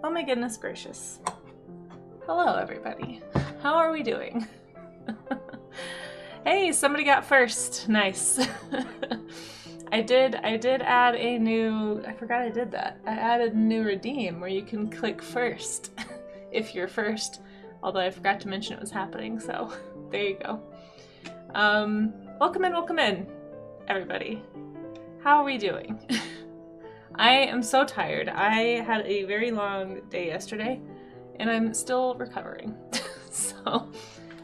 Oh my goodness gracious. Hello everybody. How are we doing? Hey, somebody got first. Nice. I did add a new, I forgot I did that. I added a new redeem where you can click first if you're first. Although I forgot to mention it was happening, so there you go. Welcome in, everybody. How are we doing? I am so tired. I had a very long day yesterday, and I'm still recovering. So,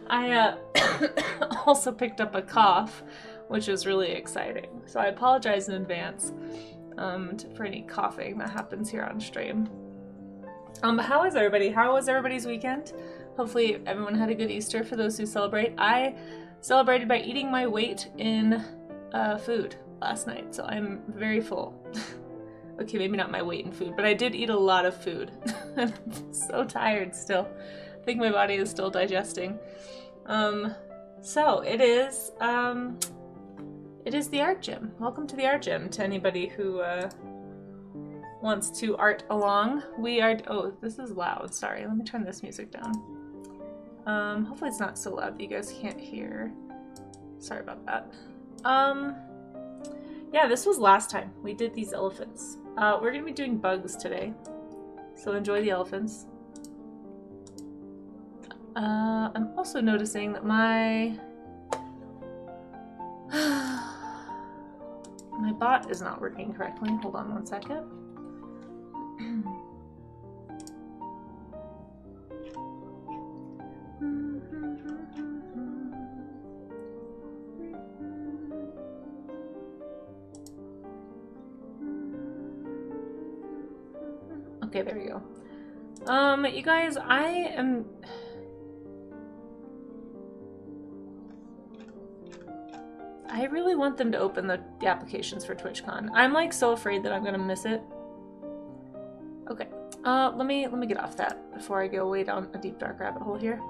I also picked up a cough, which is really exciting. So I apologize in advance for any coughing that happens here on stream. But how is everybody? How was everybody's weekend? Hopefully everyone had a good Easter for those who celebrate. I celebrated by eating my weight in food last night, so I'm very full. Okay, maybe not my weight in food, but I did eat a lot of food. I'm so tired still. I think my body is still digesting. So it is the art gym. Welcome to the art gym to anybody who wants to art along. We are, oh, this is loud. Sorry, let me turn this music down. Hopefully it's not so loud that you guys can't hear. Sorry about that. Yeah, this was last time we did these elephants. We're gonna be doing bugs today, so enjoy the elephants. I'm also noticing that my bot is not working correctly. Hold on one second. Okay, there we go. You guys, I really want them to open the applications for TwitchCon. I'm like so afraid that I'm gonna miss it. Okay, let me get off that before I go way down a deep dark rabbit hole here.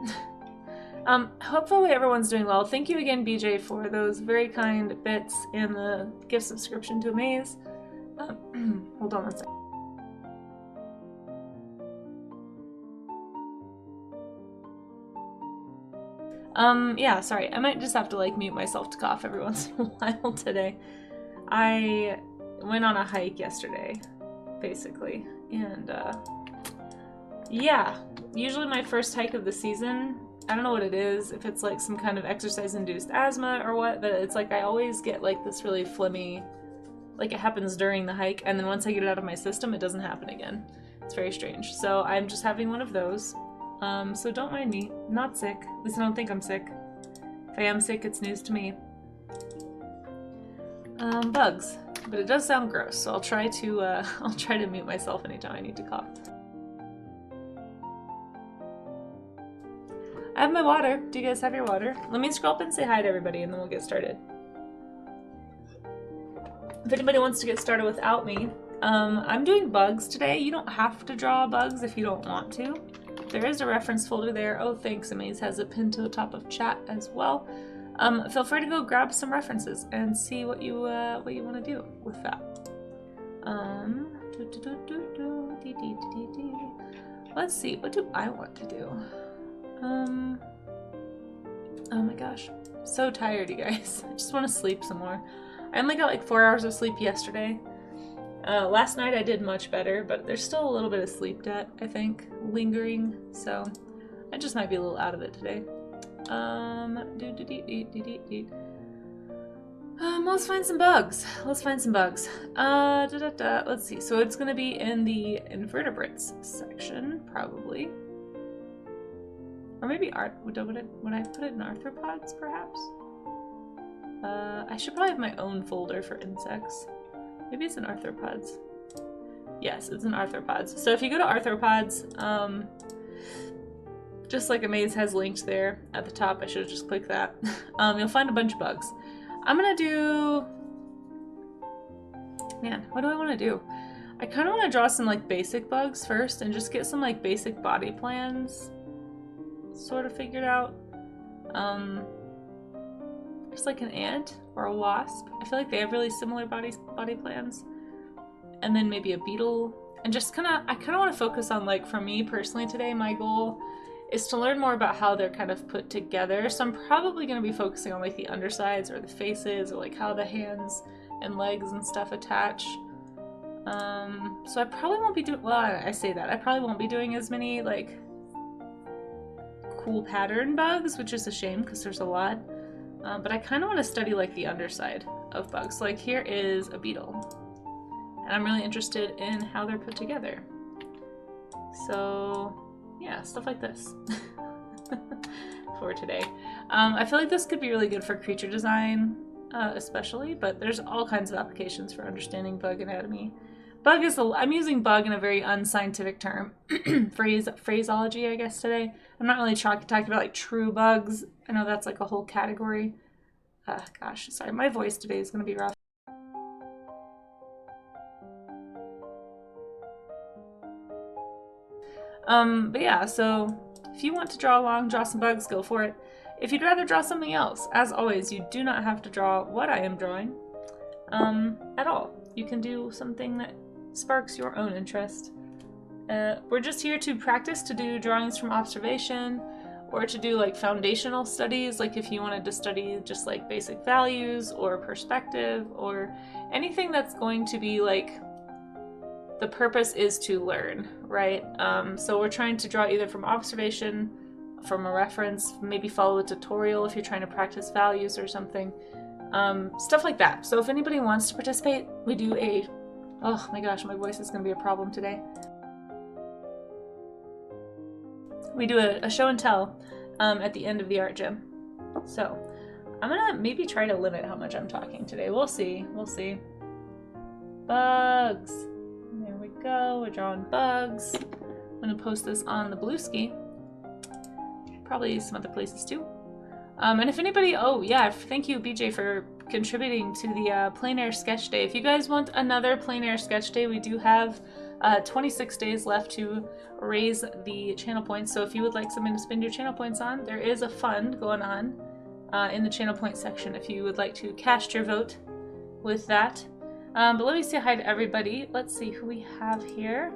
Hopefully everyone's doing well. Thank you again, BJ, for those very kind bits and the gift subscription to Amaze. Hold on one second. Yeah, sorry. I might just have to like mute myself to cough every once in a while today. I went on a hike yesterday, basically, and yeah, usually my first hike of the season, I don't know what it is, if it's like some kind of exercise-induced asthma or what, but it's like I always get like this really phlegmy, like it happens during the hike, and then once I get it out of my system, it doesn't happen again. It's very strange. So I'm just having one of those. So don't mind me. I'm not sick. At least I don't think I'm sick. If I am sick, it's news to me. Bugs. But it does sound gross, so I'll try to mute myself anytime I need to cough. I have my water. Do you guys have your water? Let me scroll up and say hi to everybody, and then we'll get started. If anybody wants to get started without me, I'm doing bugs today. You don't have to draw bugs if you don't want to. There is a reference folder there. Oh, thanks. Amaze has it pinned to the top of chat as well. Feel free to go grab some references and see what you want to do with that. Let's see. What do I want to do? Oh my gosh, so tired, you guys. I just want to sleep some more. I only got like 4 hours of sleep yesterday. Last night I did much better, but there's still a little bit of sleep debt, I think, lingering, so I just might be a little out of it today. Let's find some bugs. Let's see, so it's gonna be in the invertebrates section, probably. Or maybe would I put it in arthropods, perhaps? I should probably have my own folder for insects. Maybe it's in arthropods. Yes, it's in arthropods. So if you go to arthropods, just like Amaze has linked there at the top, I should have just clicked that. You'll find a bunch of bugs. I'm gonna do... Man, what do I want to do? I kind of want to draw some like basic bugs first and just get some like basic body plans sort of figured out. Just like an ant or a wasp. I feel like they have really similar body plans. And then maybe a beetle and just I kind of want to focus on, like, for me personally today, my goal is to learn more about how they're kind of put together. So I'm probably going to be focusing on, like, the undersides or the faces, or like how the hands and legs and stuff attach. So I probably won't be doing, well, I say that, I probably won't be doing as many, like, cool pattern bugs, which is a shame because there's a lot. But I kind of want to study, like, the underside of bugs. Like, here is a beetle, and I'm really interested in how they're put together. So yeah, stuff like this for today. I feel like this could be really good for creature design, especially, but there's all kinds of applications for understanding bug anatomy. Bug is, I'm using bug in a very unscientific term, phraseology, I guess, today. I'm not really talking about, like, true bugs. I know that's, like, a whole category. Gosh, sorry, my voice today is going to be rough. But yeah, so if you want to draw along, draw some bugs, go for it. If you'd rather draw something else, as always, you do not have to draw what I am drawing at all. You can do something that sparks your own interest. We're just here to practice, to do drawings from observation, or to do, like, foundational studies, like if you wanted to study just, like, basic values or perspective or anything that's going to be, like, the purpose is to learn, right? So we're trying to draw either from observation, from a reference, maybe follow a tutorial if you're trying to practice values or something, stuff like that. So if anybody wants to participate, we do a, oh my gosh, my voice is going to be a problem today. We do a show and tell at the end of the art gym. So I'm gonna maybe try to limit how much I'm talking today. We'll see. We'll see. Bugs. There we go. We're drawing bugs. I'm gonna post this on the Bluesky. Probably some other places too. And if anybody, oh yeah, thank you BJ for contributing to the plein air sketch day. If you guys want another plein air sketch day, we do have 26 days left to raise the channel points. So if you would like something to spend your channel points on, there is a fund going on in the channel point section if you would like to cast your vote with that. But let me say hi to everybody. Let's see who we have here.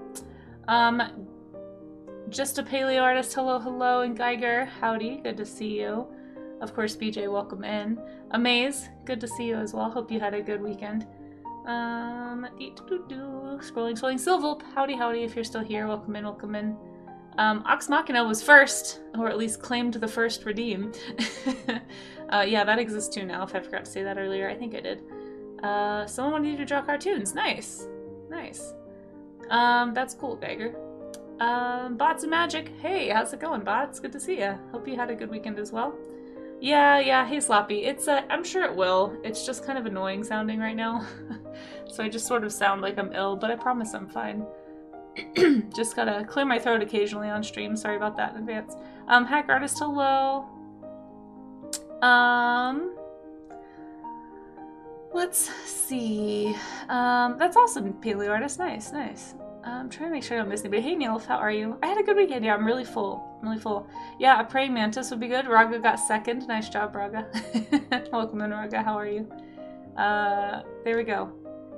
Just a Paleo Artist, hello, hello, and Geiger, howdy, good to see you. Of course, BJ, welcome in. Amaze, good to see you as well. Hope you had a good weekend. Scrolling, Silvel, howdy, howdy, if you're still here, welcome in, welcome in. Ox Machina was first, or at least claimed the first redeem. Yeah, that exists too now, if I forgot to say that earlier. I think I did. Someone wanted you to draw cartoons. Nice. Nice. That's cool, Geiger. Bots and Magic. Hey, how's it going, Bots? Good to see ya. Hope you had a good weekend as well. Yeah, hey Sloppy. It's I'm sure it will. It's just kind of annoying sounding right now. So I just sort of sound like I'm ill, but I promise I'm fine. Just gotta clear my throat occasionally on stream. Sorry about that in advance. Hack Artist, hello. Let's see. That's awesome, Paleo Artist. Nice, nice. I'm trying to make sure I don't miss anybody. Hey Neil, how are you? I had a good weekend. Yeah, I'm really full. I'm really full. Yeah, a praying mantis would be good. Raga got second. Nice job, Raga. Welcome in, Raga. How are you? There we go.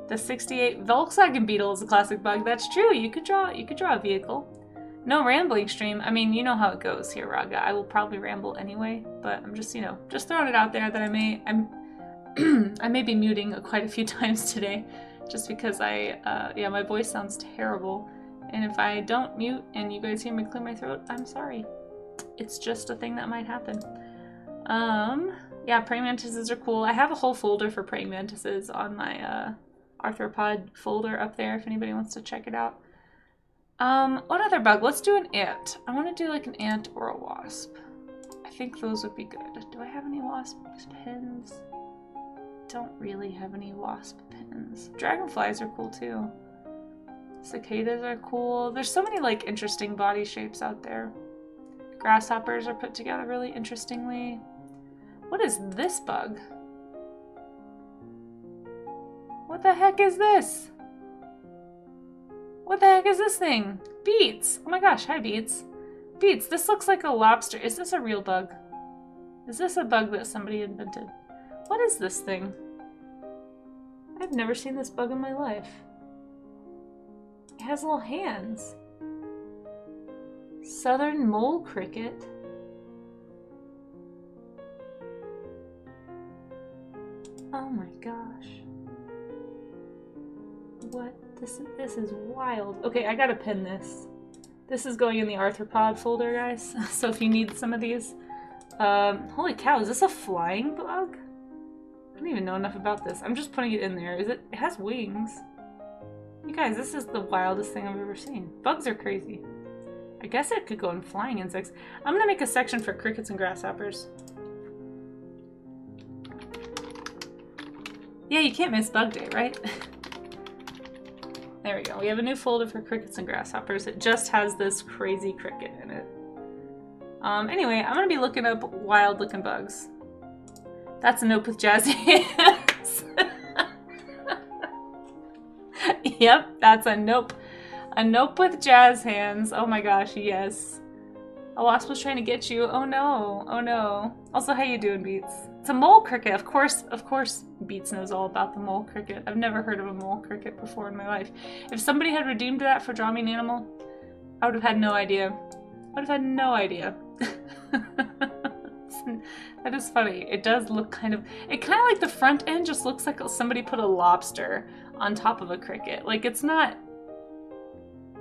The 68 Volkswagen Beetle is a classic bug. That's true. You could draw a vehicle. No rambling stream. I mean, you know how it goes here, Raga. I will probably ramble anyway, but I'm just, just throwing it out there that I may be muting quite a few times today. Just because yeah, my voice sounds terrible. And if I don't mute and you guys hear me clear my throat, I'm sorry. It's just a thing that might happen. Yeah, praying mantises are cool. I have a whole folder for praying mantises on my arthropod folder up there if anybody wants to check it out. What other bug? Let's do an ant. I want to do like an ant or a wasp. I think those would be good. Do I have any wasp pins? Don't really have any wasp pins. Dragonflies are cool too. Cicadas are cool. There's so many like interesting body shapes out there. Grasshoppers are put together really interestingly. What is this bug? What the heck is this? What the heck is this thing? Beets! Oh my gosh, hi Beets. Beets, this looks like a lobster. Is this a real bug? Is this a bug that somebody invented? What is this thing? I've never seen this bug in my life. It has little hands. Southern mole cricket. Oh my gosh. What? This is wild. Okay, I gotta pin this. This is going in the arthropod folder, guys. So if you need some of these. Holy cow, is this a flying bug? I don't even know enough about this. I'm just putting it in there. It has wings. You guys, this is the wildest thing I've ever seen. Bugs are crazy. I guess it could go in flying insects. I'm gonna make a section for crickets and grasshoppers. Yeah, you can't miss bug day, right? There we go. We have a new folder for crickets and grasshoppers. It just has this crazy cricket in it. Anyway, I'm gonna be looking up wild looking bugs. That's a nope with jazzy hands. Yep, that's a nope. A nope with jazz hands. Oh my gosh, yes. A wasp was trying to get you. Oh no, oh no. Also, how you doing, Beats? It's a mole cricket. Of course, Beats knows all about the mole cricket. I've never heard of a mole cricket before in my life. If somebody had redeemed that for Draw Me an Animal, I would have had no idea. I would have had no idea. That is funny. It does look kind of like the front end just looks like somebody put a lobster on top of a cricket. Like, it's not...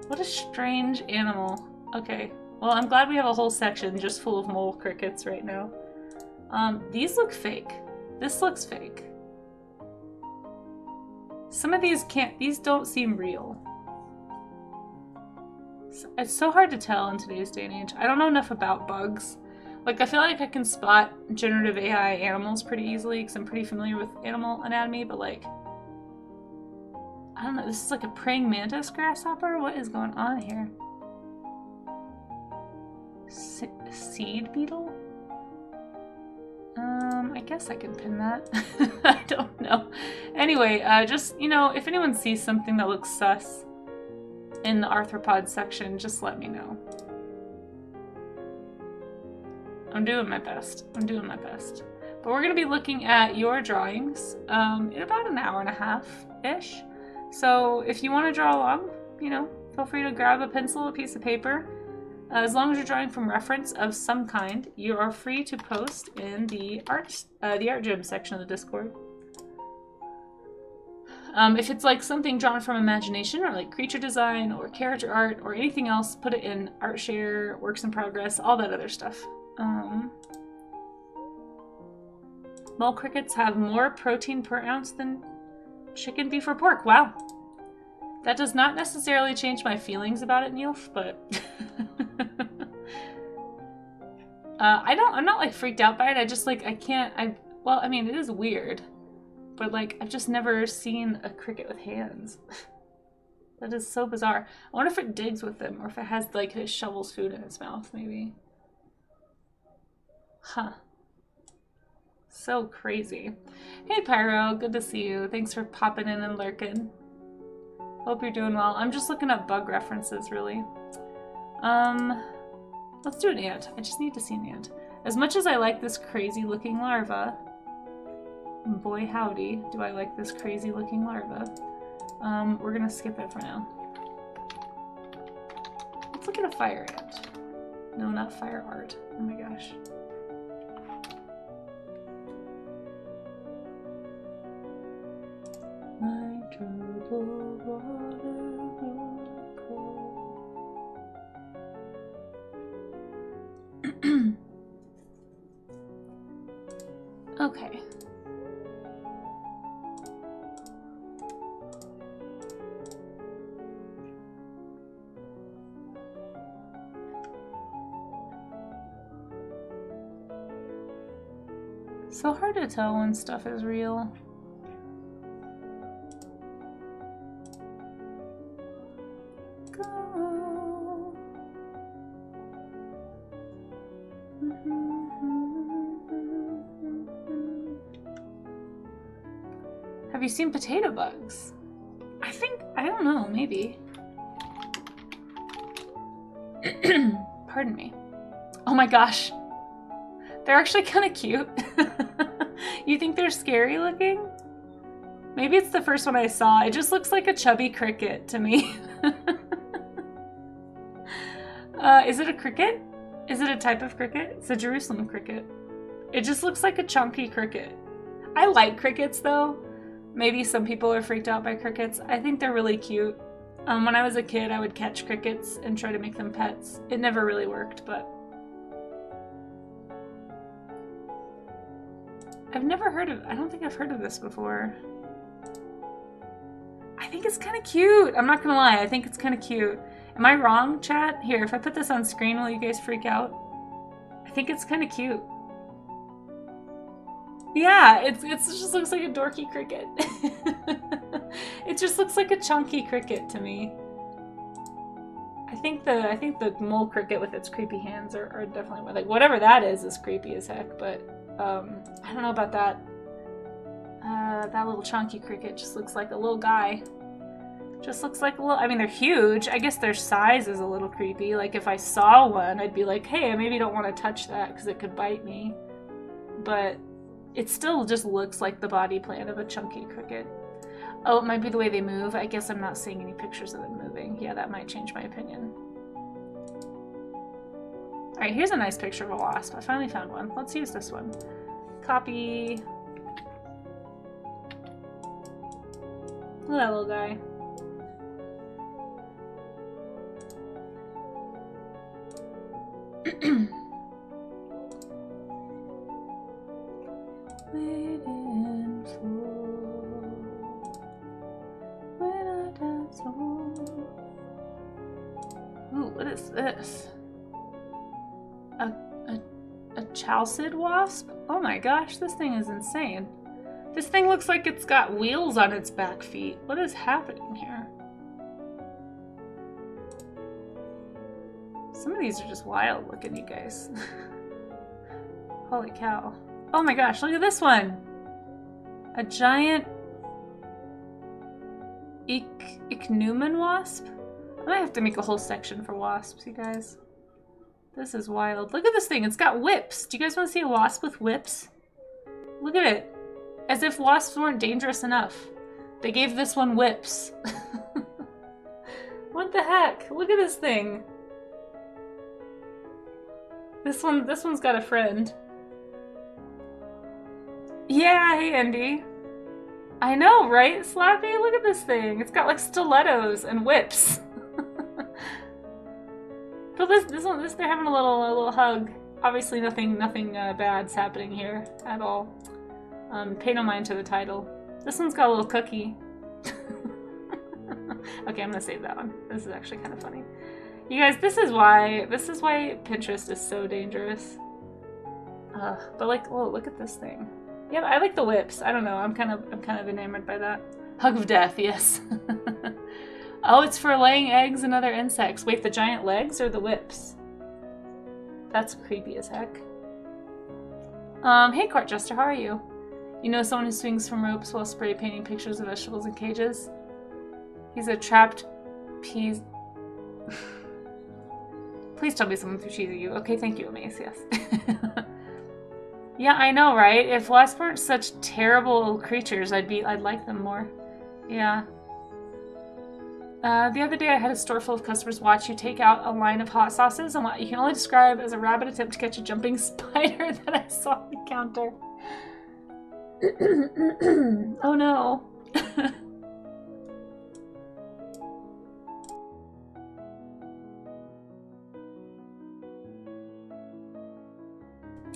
What a strange animal. Okay. Well, I'm glad we have a whole section just full of mole crickets right now. These look fake. This looks fake. Some of these don't seem real. It's so hard to tell in today's day and age. I don't know enough about bugs. Like, I feel like I can spot generative AI animals pretty easily because I'm pretty familiar with animal anatomy, but like, I don't know, this is like a praying mantis grasshopper? What is going on here? Seed beetle? I guess I can pin that. I don't know. Anyway, just, you know, if anyone sees something that looks sus in the arthropod section, just let me know. I'm doing my best. I'm doing my best. But we're going to be looking at your drawings in about an hour and a half-ish. So if you want to draw along, you know, feel free to grab a pencil, a piece of paper. As long as you're drawing from reference of some kind, you are free to post in the art gym section of the Discord. If it's like something drawn from imagination or like creature design or character art or anything else, put it in ArtShare, Works in Progress, all that other stuff. Mole crickets have more protein per ounce than chicken, beef, or pork. Wow. That does not necessarily change my feelings about it, Neilf, but I'm not like freaked out by it. I just like, well, I mean, it is weird, but like, I've just never seen a cricket with hands. That is so bizarre. I wonder if it digs with them or if it has like, it shovels food in its mouth, maybe. Huh. So crazy. Hey Pyro, good to see you. Thanks for popping in and lurking. Hope you're doing well. I'm just looking up bug references, really. Let's do an ant. I just need to see an ant. As much as I like this crazy looking larva, boy howdy, do I like this crazy looking larva. We're gonna skip it for now. Let's look at a fire ant. No, not fire art. Oh my gosh. My troubled water grown cold. Okay. So hard to tell when stuff is real. Have you seen potato bugs? I don't know, maybe. Pardon me. Oh my gosh. They're actually kind of cute. You think they're scary looking? Maybe it's the first one I saw. It just looks like a chubby cricket to me. Is it a cricket? Is it a type of cricket? It's a Jerusalem cricket. It just looks like a chunky cricket. I like crickets though. Maybe some people are freaked out by crickets. I think they're really cute. When I was a kid, I would catch crickets and try to make them pets. It never really worked, but... I've never heard of... I don't think I've heard of this before. I think it's kind of cute. I'm not gonna lie. I think it's kind of cute. Am I wrong, chat? Here, if I put this on screen, will you guys freak out? I think it's kind of cute. Yeah, it just looks like a dorky cricket. It just looks like a chunky cricket to me. I think the mole cricket with its creepy hands are definitely, like, whatever that is creepy as heck, but I don't know about that. That little chunky cricket just looks like a little guy. Just looks like a little, I mean, they're huge. I guess their size is a little creepy. Like, if I saw one, I'd be like, hey, I maybe don't want to touch that because it could bite me. But it still just looks like the body plan of a chunky cricket. Oh, it might be the way they move. I guess I'm not seeing any pictures of them moving. Yeah, that might change my opinion. Alright, here's a nice picture of a wasp. I finally found one. Let's use this one. Copy. Look at that little guy. Waiting for when I dance home. Ooh, what is this? A chalcid wasp? Oh my gosh, this thing is insane. This thing looks like it's got wheels on its back feet. What is happening here? Some of these are just wild looking, you guys. Holy cow. Oh my gosh, look at this one! A giant ichneumon wasp? I might have to make a whole section for wasps, you guys. This is wild. Look at this thing, it's got whips. Do you guys want to see a wasp with whips? Look at it. As if wasps weren't dangerous enough. They gave this one whips. What the heck? Look at this thing. This one's got a friend. Yeah, hey Andy. I know, right, Slappy? Look at this thing. It's got like stilettos and whips. But they're having a little hug. Obviously, nothing bad's happening here at all. Pay no mind to the title. This one's got a little cookie. Okay, I'm gonna save that one. This is actually kind of funny. You guys, this is why Pinterest is so dangerous. But like, whoa, look at this thing. Yeah, I like the whips. I don't know. I'm kind of enamored by that. Hug of death, yes. Oh, it's for laying eggs and other insects. Wait, the giant legs or the whips? That's creepy as heck. Hey Court Jester, how are you? You know someone who swings from ropes while spray painting pictures of vegetables in cages? He's a trapped peas. Please tell me someone threw cheese at you. Okay, thank you, Amaze, yes. Yeah, I know, right? If wasps weren't such terrible creatures, I'd like them more. Yeah. The other day I had a store full of customers watch you take out a line of hot sauces on what you can only describe as a rabid attempt to catch a jumping spider that I saw on the counter. Oh no.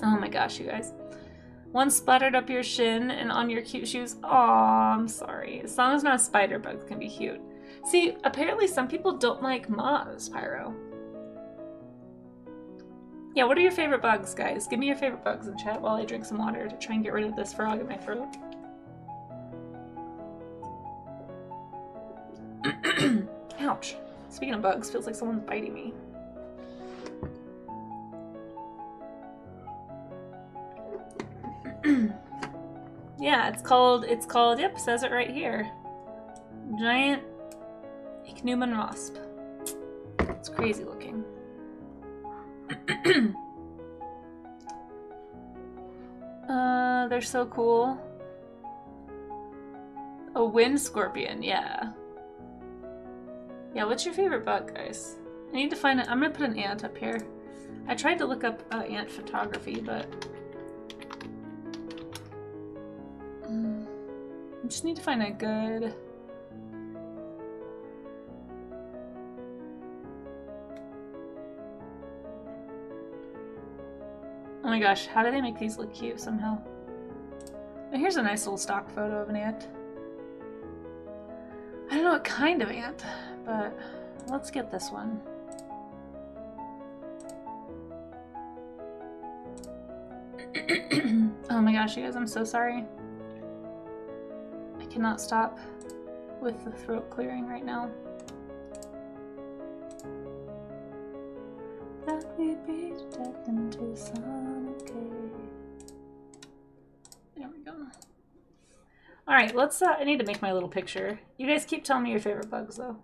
Oh my gosh, you guys. One splattered up your shin and on your cute shoes. Aw, I'm sorry. As long as not spider bugs can be cute. See, apparently some people don't like moths, Pyro. Yeah, what are your favorite bugs, guys? Give me your favorite bugs in chat while I drink some water to try and get rid of this frog in my throat. Ouch. Speaking of bugs, feels like someone's biting me. Yeah, it's called, yep, says it right here. Giant ichneumon wasp. It's crazy looking. They're so cool. A wind scorpion, yeah. Yeah, what's your favorite bug, guys? I need to find it. I'm gonna put an ant up here. I tried to look up ant photography, but I just need to find a good... Oh my gosh, how do they make these look cute somehow? Oh, here's a nice little stock photo of an ant. I don't know what kind of ant, but let's get this one. Oh my gosh, you guys, I'm so sorry. I cannot stop with the throat clearing right now. That we beat death into sonic. There we go. Alright, let's, I need to make my little picture. You guys keep telling me your favorite bugs, though.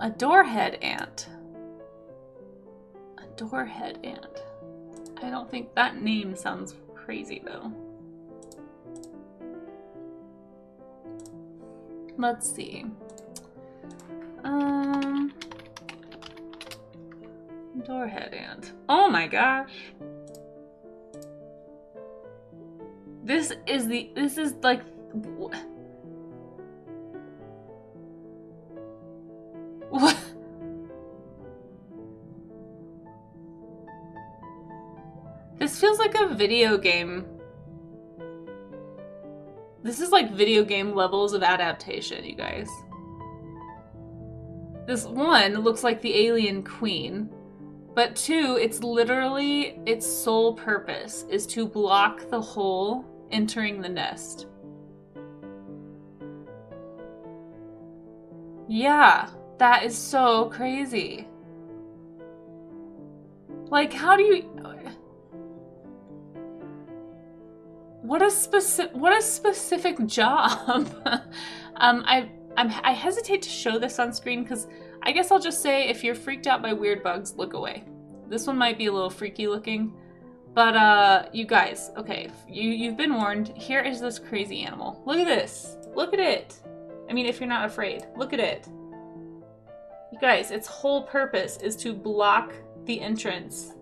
A doorhead ant. A doorhead ant. I don't think that name sounds crazy though. Let's see. Doorhead ant. Oh my gosh. This is like what? This feels like a video game. This is like video game levels of adaptation, you guys. This one looks like the alien queen, but two, it's literally, its sole purpose is to block the hole entering the nest. Yeah. That is so crazy. Like, how do you... What a specific job. I hesitate to show this on screen because I guess I'll just say if you're freaked out by weird bugs, look away. This one might be a little freaky looking, but you guys, okay, you've been warned. Here is this crazy animal. Look at this. Look at it. I mean, if you're not afraid, look at it. You guys, its whole purpose is to block the entrance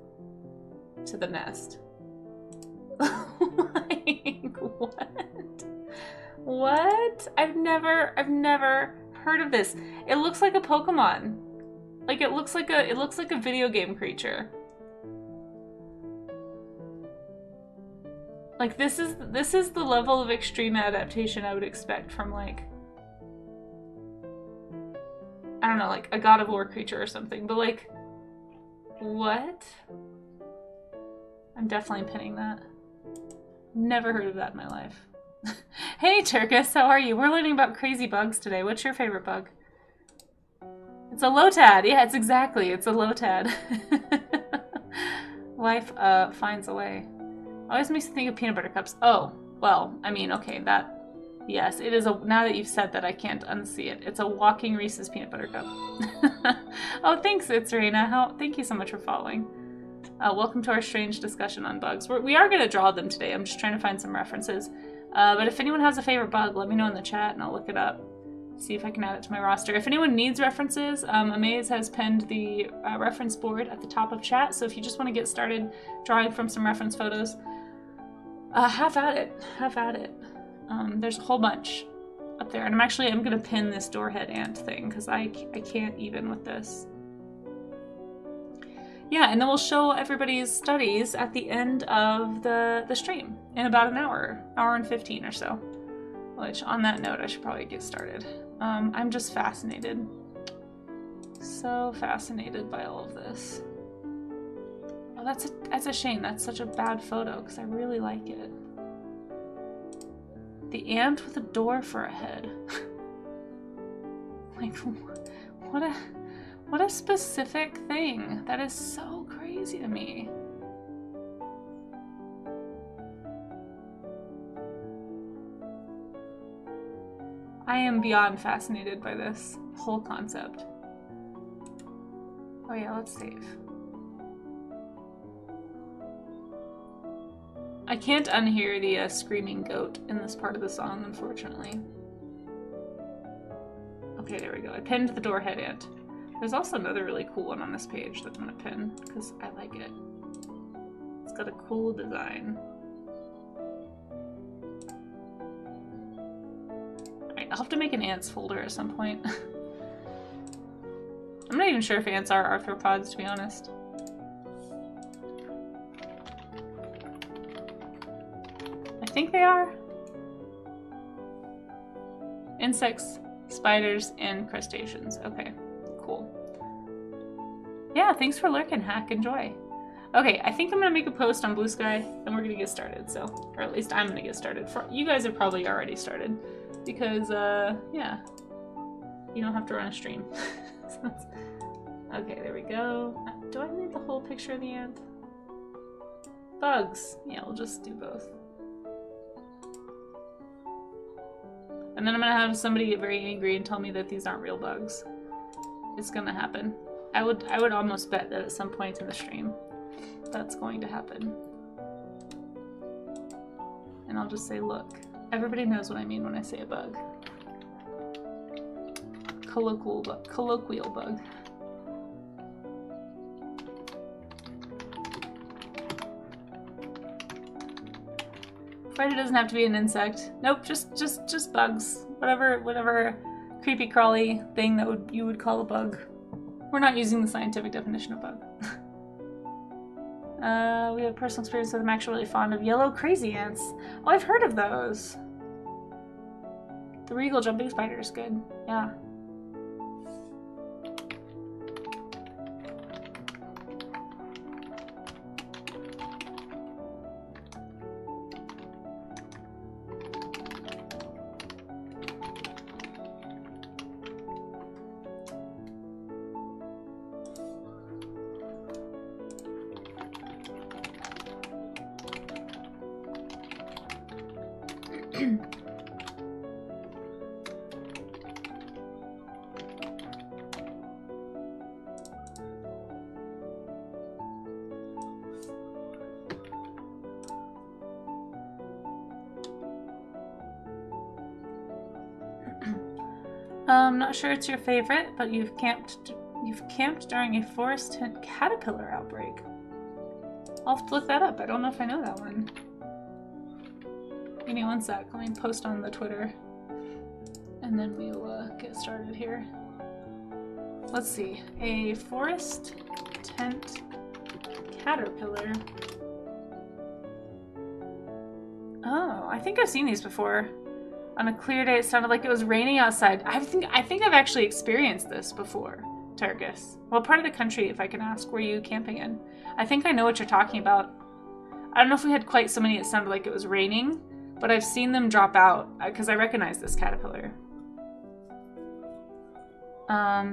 to the nest. Like, what? What? I've never heard of this. It looks like a Pokemon. Like it looks like a video game creature. Like this is the level of extreme adaptation I would expect from like, I don't know, like a God of War creature or something, but like, what? I'm definitely pinning that. Never heard of that in my life. Hey Turkus, how are you? We're learning about crazy bugs today. What's your favorite bug? It's a lotad. Yeah, it's a lotad. Life finds a way. Always makes me think of peanut butter cups. Oh, well, I mean, okay, that, yes, it is a, now that you've said that, I can't unsee it. It's a walking Reese's peanut butter cup. Oh, thanks, it's Serena. Thank you so much for following. Welcome to our strange discussion on bugs. We are going to draw them today. I'm just trying to find some references. But if anyone has a favorite bug, let me know in the chat and I'll look it up. See if I can add it to my roster. If anyone needs references, Amaze has pinned the reference board at the top of chat. So if you just want to get started drawing from some reference photos, have at it. Have at it. There's a whole bunch up there. And I'm going to pin this doorhead ant thing because I can't even with this. Yeah, and then we'll show everybody's studies at the end of the stream in about an hour and 15 or so. Which, on that note, I should probably get started. I'm just fascinated. So fascinated by all of this. Oh, that's a shame. That's such a bad photo because I really like it. The ant with a door for a head. Like, what a specific thing. That is so crazy to me. I am beyond fascinated by this whole concept. Oh yeah, let's save. I can't unhear the screaming goat in this part of the song, unfortunately. Okay, there we go. I pinned the door head ant. There's also another really cool one on this page that I'm gonna pin, because I like it. It's got a cool design. Alright, I'll have to make an ants folder at some point. I'm not even sure if ants are arthropods, to be honest. I think they are. Insects, spiders, and crustaceans. Okay, cool. Yeah, thanks for lurking, Hack. Enjoy. Okay, I think I'm gonna make a post on Blue Sky, and we're gonna get started. So, or at least I'm gonna get started. You guys have probably already started, because yeah, you don't have to run a stream. Okay, there we go. Do I need the whole picture of the ant? Bugs. Yeah, we'll just do both. And then I'm gonna have somebody get very angry and tell me that these aren't real bugs. It's gonna happen. I would almost bet that at some point in the stream, that's going to happen. And I'll just say, look, everybody knows what I mean when I say a bug. Colloquial bug. Spider doesn't have to be an insect. Nope, just bugs. Whatever creepy crawly thing that you would call a bug. We're not using the scientific definition of bug. We have personal experience with them. I'm actually really fond of yellow crazy ants. Oh, I've heard of those. The regal jumping spider is good. Yeah. Not sure it's your favorite, but you've camped during a forest caterpillar outbreak. I'll have to look that up. I don't know if I know that one. Give me one sec. Let me post on the Twitter, and then we'll get started here. Let's see. A forest tent caterpillar. Oh, I think I've seen these before. On a clear day, it sounded like it was raining outside. I think I've actually experienced this before, Targus. What part of the country, if I can ask, were you camping in? I think I know what you're talking about. I don't know if we had quite so many it sounded like it was raining, but I've seen them drop out, because I recognize this caterpillar.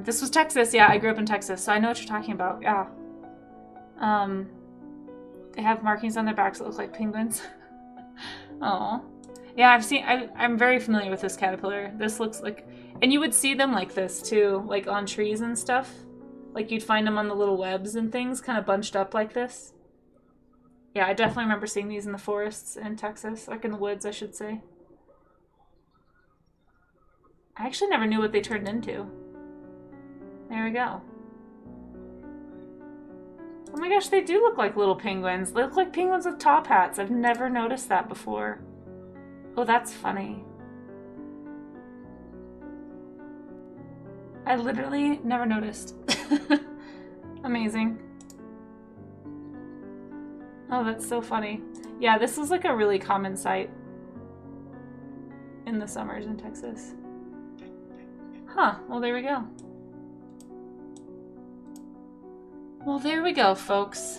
This was Texas. Yeah, I grew up in Texas, so I know what you're talking about. Yeah. They have markings on their backs that look like penguins. Oh. Yeah, I'm very familiar with this caterpillar. This looks like, and you would see them like this too, like on trees and stuff. Like you'd find them on the little webs and things, kind of bunched up like this. Yeah, I definitely remember seeing these in the forests in Texas, like in the woods, I should say. I actually never knew what they turned into. There we go. Oh my gosh, they do look like little penguins. They look like penguins with top hats. I've never noticed that before. Oh, that's funny. I literally never noticed. Amazing. Oh, that's so funny. Yeah, this is like a really common sight in the summers in Texas. Huh, well there we go. Well, there we go, folks.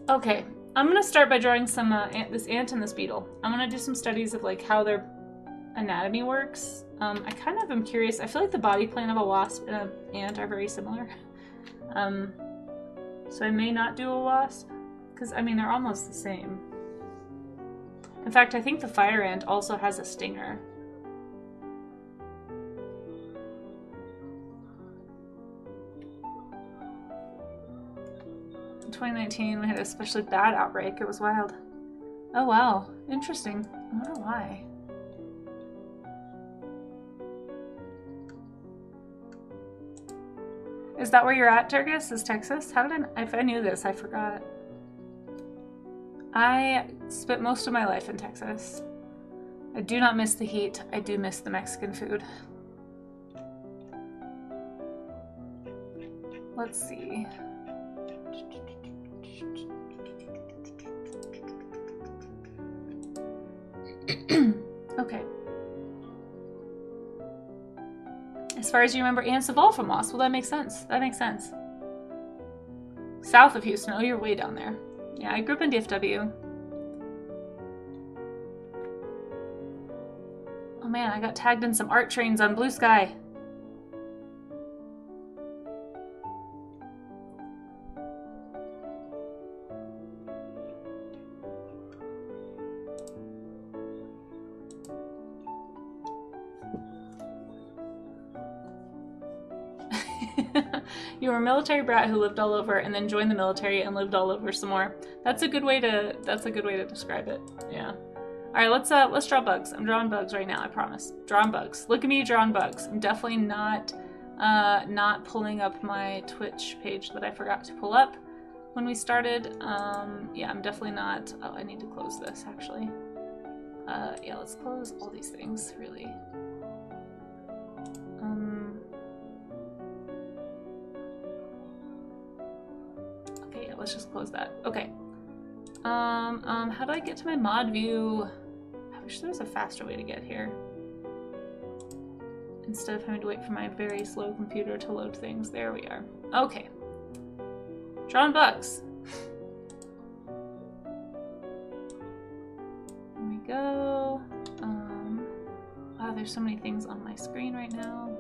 Okay. I'm gonna start by drawing some this ant and this beetle. I'm gonna do some studies of like how their anatomy works. I kind of am curious. I feel like the body plan of a wasp and an ant are very similar. So I may not do a wasp, because I mean they're almost the same. In fact, I think the fire ant also has a stinger. in 2019 we had an especially bad outbreak. It was wild. Oh wow, interesting. I wonder why. Is that where you're at, Turgis? Is Texas? How did if I knew this, I forgot. I spent most of my life in Texas. I do not miss the heat. I do miss the Mexican food. Let's see. Okay. As far as you remember, Anne Savol from Lost. Well, that makes sense. That makes sense. South of Houston. Oh, you're way down there. Yeah, I grew up in DFW. Oh man, I got tagged in some art trains on Blue Sky. You were a military brat who lived all over and then joined the military and lived all over some more. That's a good way to describe it. Yeah. All right, let's draw bugs. I'm drawing bugs right now, I promise. Drawing bugs. Look at me drawing bugs. I'm definitely not pulling up my Twitch page that I forgot to pull up when we started. Yeah, I'm definitely not. Oh, I need to close this actually. Yeah, let's close all these things, really. Okay, yeah, let's just close that. Okay. How do I get to my mod view? I wish there was a faster way to get here. Instead of having to wait for my very slow computer to load things. There we are. Okay. Drawing bugs. There we go. Wow, there's so many things on my screen right now.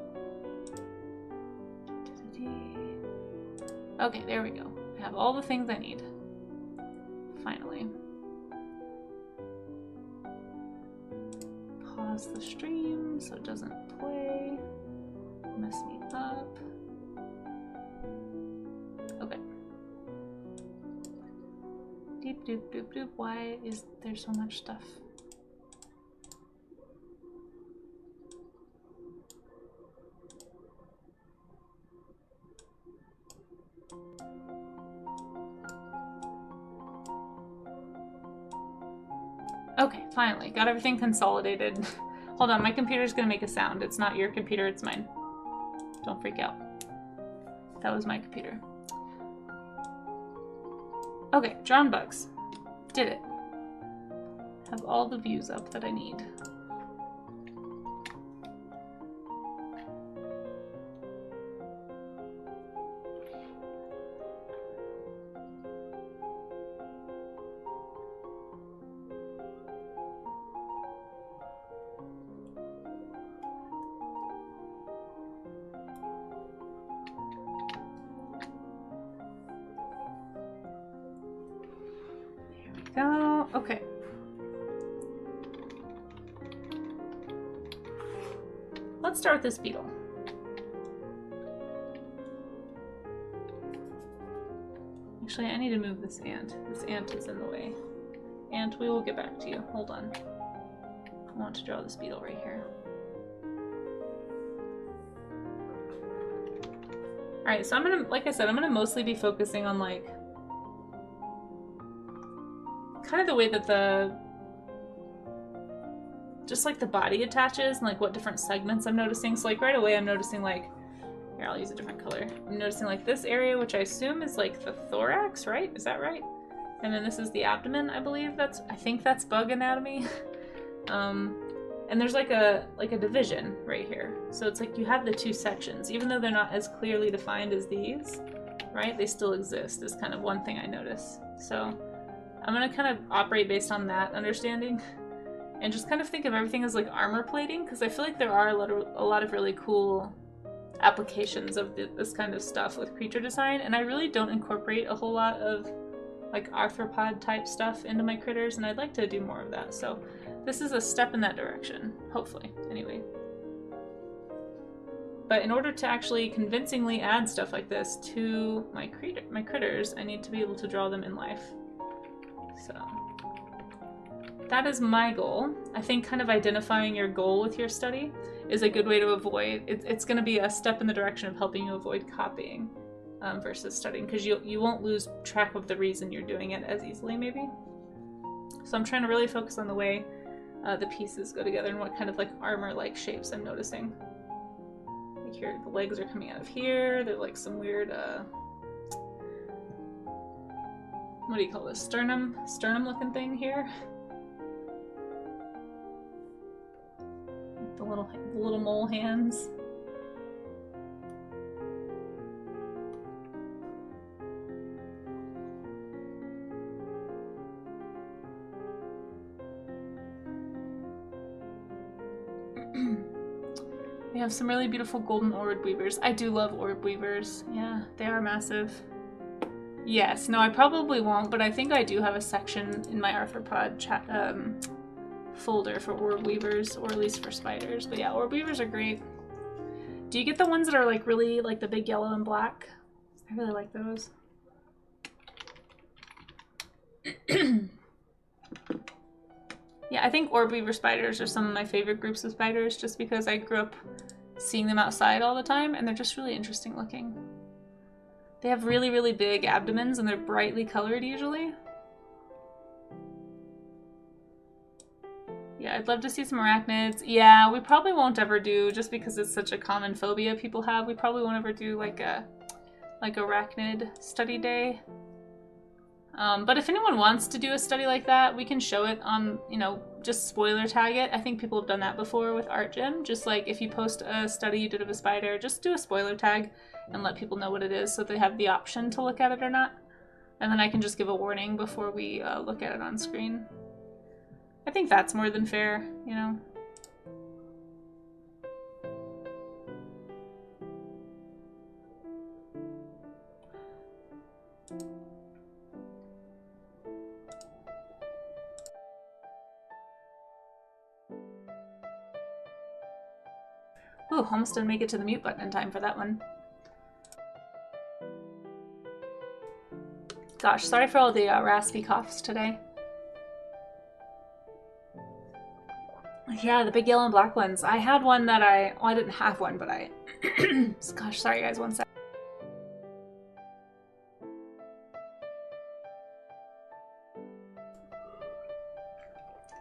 Okay, there we go. I have all the things I need. Finally. Pause the stream so it doesn't play. Mess me up. Okay. Deep doop doop doop. Why is there so much stuff? Okay, finally. Got everything consolidated. Hold on, my computer's gonna make a sound. It's not your computer, it's mine. Don't freak out. That was my computer. Okay, drawn bugs. Did it. Have all the views up that I need. Go. Okay. Let's start with this beetle. Actually, I need to move this ant. This ant is in the way. Ant, we will get back to you. Hold on. I want to draw this beetle right here. Alright, so I'm gonna, like I said, I'm gonna mostly be focusing on like kind of the way that just like the body attaches and like what different segments I'm noticing. So like right away I'm noticing like, here I'll use a different color. I'm noticing like this area, which I assume is like the thorax, right? Is that right? And then this is the abdomen, I believe. I think that's bug anatomy. And there's like a division right here. So it's like you have the two sections, even though they're not as clearly defined as these, right? They still exist is kind of one thing I notice. So I'm gonna kind of operate based on that understanding and just kind of think of everything as like armor plating, because I feel like there are a lot of really cool applications of this kind of stuff with creature design, and I really don't incorporate a whole lot of like arthropod type stuff into my critters, and I'd like to do more of that. So this is a step in that direction, hopefully, anyway. But in order to actually convincingly add stuff like this to my critters, I need to be able to draw them in life. So that is my goal. I think kind of identifying your goal with your study is a good way to avoid, it's going to be a step in the direction of helping you avoid copying versus studying, because you won't lose track of the reason you're doing it as easily maybe. So I'm trying to really focus on the way the pieces go together and what kind of like armor-like shapes I'm noticing. Like here, the legs are coming out of here. They're like some weird, what do you call this? Sternum looking thing here. The little mole hands. We have some really beautiful golden orb weavers. I do love orb weavers. Yeah, they are massive. Yes, no, I probably won't, but I think I do have a section in my arthropod chat folder for orb weavers, or at least for spiders. But yeah, orb weavers are great. Do you get the ones that are like really like the big yellow and black? I really like those. Yeah, I think orb weaver spiders are some of my favorite groups of spiders, just because I grew up seeing them outside all the time, and they're just really interesting looking. They have really, really big abdomens, and they're brightly colored usually. Yeah, I'd love to see some arachnids. Yeah, we probably won't ever do, just because it's such a common phobia people have, we probably won't ever do like arachnid study day. But if anyone wants to do a study like that, we can show it on, you know, just spoiler tag it. I think people have done that before with Art Gym. Just like if you post a study you did of a spider, just do a spoiler tag and let people know what it is so they have the option to look at it or not. And then I can just give a warning before we look at it on screen. I think that's more than fair, you know. Ooh, almost didn't make it to the mute button in time for that one. Gosh, sorry for all the raspy coughs today. Yeah, the big yellow and black ones. I had one that well, I didn't have one, but I... Gosh, sorry guys, one sec.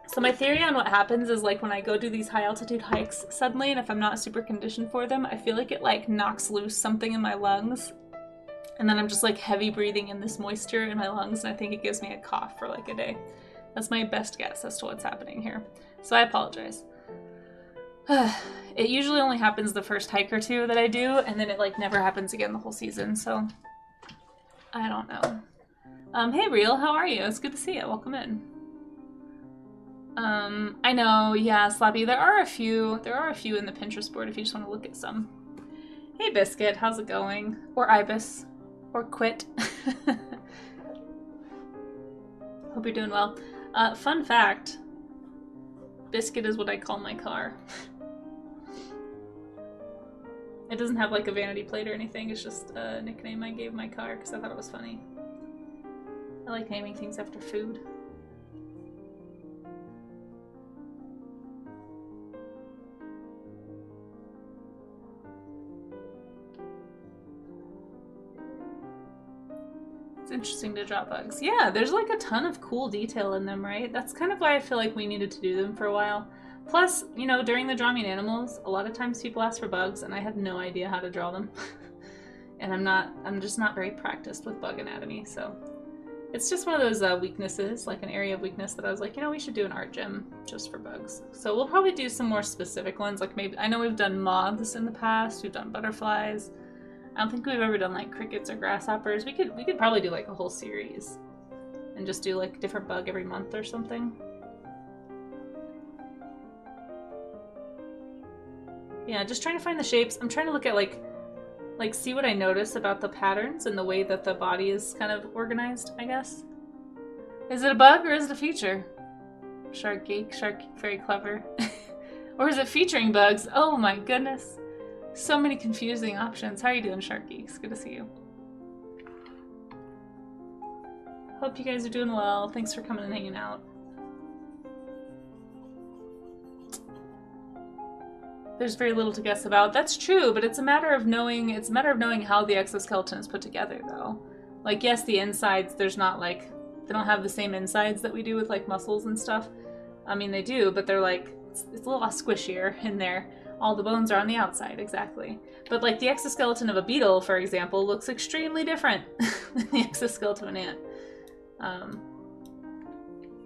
So my theory on what happens is, like, when I go do these high altitude hikes suddenly, and if I'm not super conditioned for them, I feel like it like knocks loose something in my lungs. And then I'm just like heavy breathing in this moisture in my lungs, and I think it gives me a cough for like a day. That's my best guess as to what's happening here. So I apologize. It usually only happens the first hike or two that I do, and then it like never happens again the whole season, so I don't know. Hey Real, how are you? It's good to see you. Welcome in. I know, yeah, Slappy, there are a few in the Pinterest board if you just want to look at some. Hey Biscuit, how's it going? Or Ibis. Or Quit. Hope you're doing well. Fun fact, Biscuit is what I call my car. It doesn't have like a vanity plate or anything, it's just a nickname I gave my car because I thought it was funny. I like naming things after food. It's interesting to draw bugs. Yeah, there's like a ton of cool detail in them, right? That's kind of why I feel like we needed to do them for a while. Plus, you know, during the Draw Me Animals, a lot of times people ask for bugs and I have no idea how to draw them. And I'm just not very practiced with bug anatomy, so it's just one of those weaknesses, like an area of weakness that I was like, you know, we should do an art gym just for bugs. So we'll probably do some more specific ones, like maybe, I know we've done moths in the past, we've done butterflies. I don't think we've ever done like crickets or grasshoppers. We could probably do like a whole series and just do like a different bug every month or something. Yeah, just trying to find the shapes. I'm trying to look at like see what I notice about the patterns and the way that the body is kind of organized, I guess. Is it a bug or is it a feature? Shark Geek, very clever. Or is it featuring bugs? Oh my goodness. So many confusing options. How are you doing, Sharky? It's good to see you. Hope you guys are doing well. Thanks for coming and hanging out. There's very little to guess about. That's true, but it's a matter of knowing. It's a matter of knowing how the exoskeleton is put together, though. Like, yes, the insides. There's not like they don't have the same insides that we do with like muscles and stuff. I mean, they do, but they're like it's a little squishier in there. All the bones are on the outside, exactly. But like the exoskeleton of a beetle, for example, looks extremely different than the exoskeleton of an ant.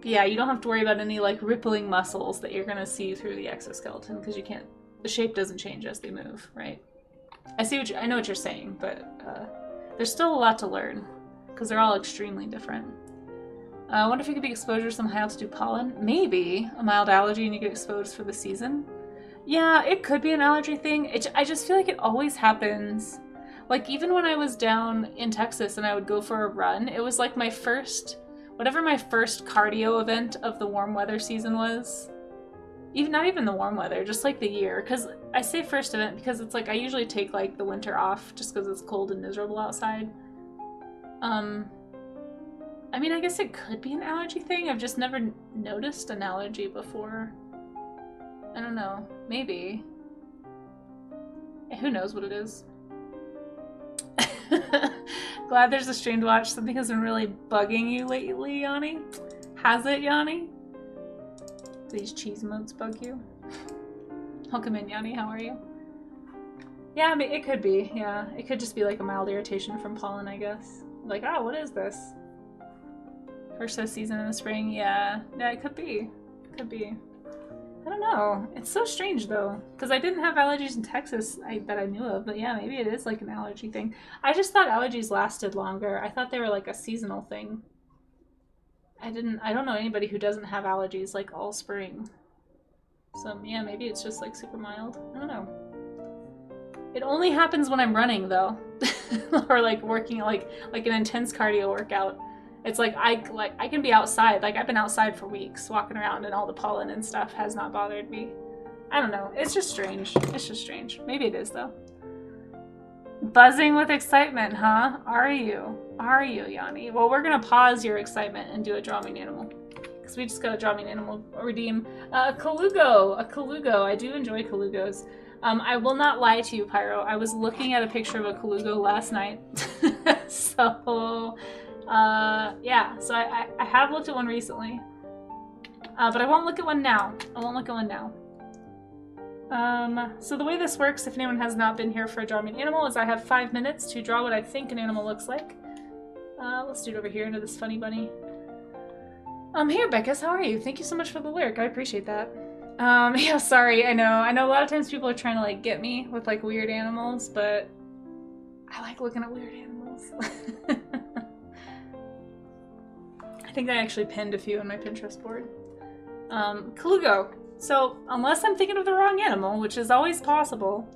Yeah, you don't have to worry about any like rippling muscles that you're gonna see through the exoskeleton because you can't. The shape doesn't change as they move, right? I know what you're saying, but there's still a lot to learn because they're all extremely different. I wonder if you could be exposed to some high altitude pollen. Maybe a mild allergy and you get exposed for the season. Yeah, it could be an allergy thing. I just feel like it always happens. Like even when I was down in Texas and I would go for a run, it was like whatever my first cardio event of the warm weather season was. Not even the warm weather, just like the year. Because I say first event because it's like I usually take like the winter off just because it's cold and miserable outside. I mean, I guess it could be an allergy thing. I've just never noticed an allergy before. I don't know. Maybe. Who knows what it is? Glad there's a stream to watch. Something has been really bugging you lately, Yanni. Has it, Yanni? These cheese modes bug you? Welcome in, Yanni. How are you? Yeah, I mean, it could be. Yeah, it could just be like a mild irritation from pollen, I guess. Like, oh, what is this? First season in the spring. Yeah, it could be. Could be. I don't know. It's so strange though, because I didn't have allergies in Texas that I knew of, but yeah, maybe it is like an allergy thing. I just thought allergies lasted longer. I thought they were like a seasonal thing. I don't know anybody who doesn't have allergies like all spring. So yeah, maybe it's just like super mild. I don't know. It only happens when I'm running though, or like working like an intense cardio workout. It's like I can be outside. Like I've been outside for weeks walking around and all the pollen and stuff has not bothered me. I don't know. It's just strange. It's just strange. Maybe it is though. Buzzing with excitement, huh? Are you, Yanni? Well, we're gonna pause your excitement and do a draw me an animal. Because we just got a draw me an animal redeem. A Colugo. I do enjoy Colugos. I will not lie to you, Pyro. I was looking at a picture of a Colugo last night. So... yeah, so I have looked at one recently, but I won't look at one now. So the way this works, if anyone has not been here for a Draw Me an Animal, is I have 5 minutes to draw what I think an animal looks like. Let's do it over here into this funny bunny. Hey Beckus, how are you? Thank you so much for the lyric, I appreciate that. Yeah, sorry, I know a lot of times people are trying to like get me with like weird animals, but I like looking at weird animals. I think I actually pinned a few on my Pinterest board. Colugo. So, unless I'm thinking of the wrong animal, which is always possible,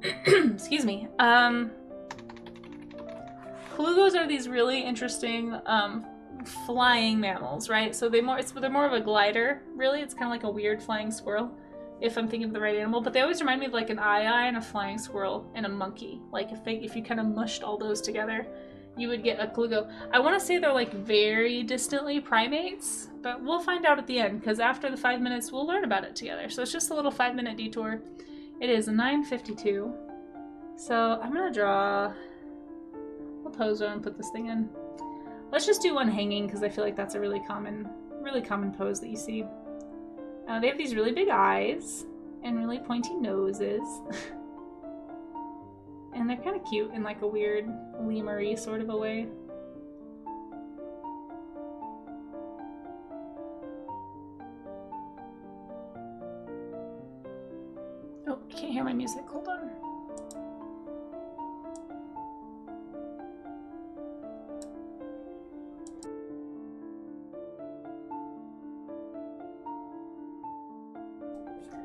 excuse me, Colugos are these really interesting flying mammals, right? So they're more of a glider, really. It's kind of like a weird flying squirrel, if I'm thinking of the right animal. But they always remind me of like an eye and a flying squirrel and a monkey. Like if you kind of mushed all those together, you would get a Colugo. I want to say they're like very distantly primates, but we'll find out at the end because after the 5 minutes, we'll learn about it together. So it's just a little 5-minute detour. It is 9:52. So I'm gonna draw a poser and put this thing in. Let's just do one hanging because I feel like that's a really common pose that you see. They have these really big eyes and really pointy noses. And they're kind of cute in like a weird lemur-y sort of a way. Oh, can't hear my music. Hold on.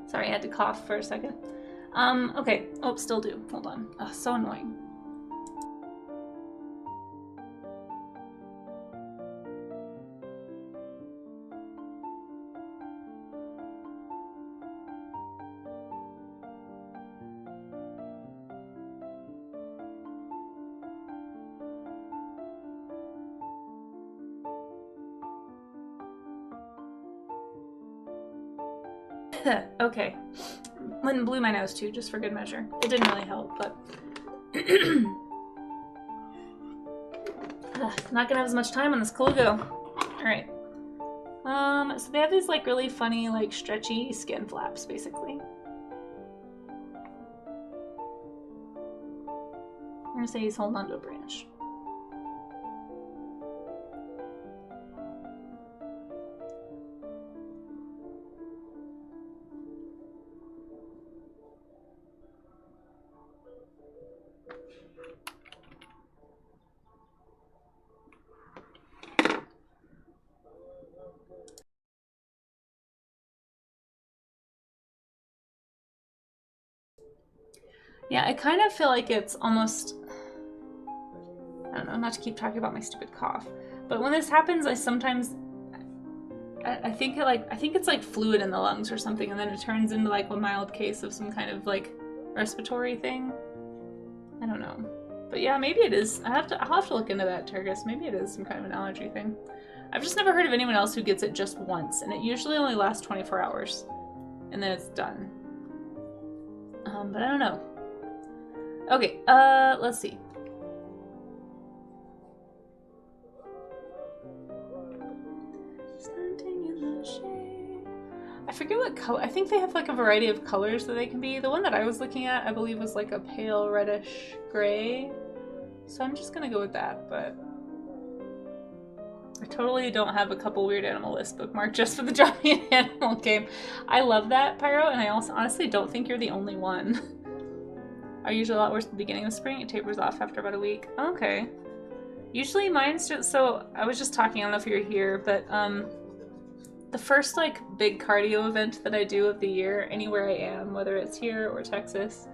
Sorry, I had to cough for a second. Okay. Oh, still do. Hold on. Oh, so annoying. Okay. Went and blew my nose too, just for good measure. It didn't really help, but... Not gonna have as much time on this Colugo. Alright. So they have these like really funny, like stretchy skin flaps, basically. I'm gonna say he's holding onto a branch. Yeah, I kind of feel like it's almost, I don't know, not to keep talking about my stupid cough, but when this happens, I sometimes, I think it's like fluid in the lungs or something, and then it turns into like a mild case of some kind of like respiratory thing. I don't know, but yeah, maybe it is. I'll have to look into that, Turgis. Maybe it is some kind of an allergy thing. I've just never heard of anyone else who gets it just once, and it usually only lasts 24 hours, and then it's done. But I don't know. Okay, let's see. I forget what color. I think they have like a variety of colors that they can be. The one that I was looking at, I believe, was like a pale reddish gray. So I'm just gonna go with that, but I totally don't have a couple weird animal list bookmarked just for the Drop Me an Animal game. I love that, Pyro, and I also honestly don't think you're the only one. Are usually a lot worse at the beginning of spring. It tapers off after about a week. Okay. Usually mine's just, so I was just talking, I don't know if you're here, but the first like big cardio event that I do of the year, anywhere I am, whether it's here or Texas,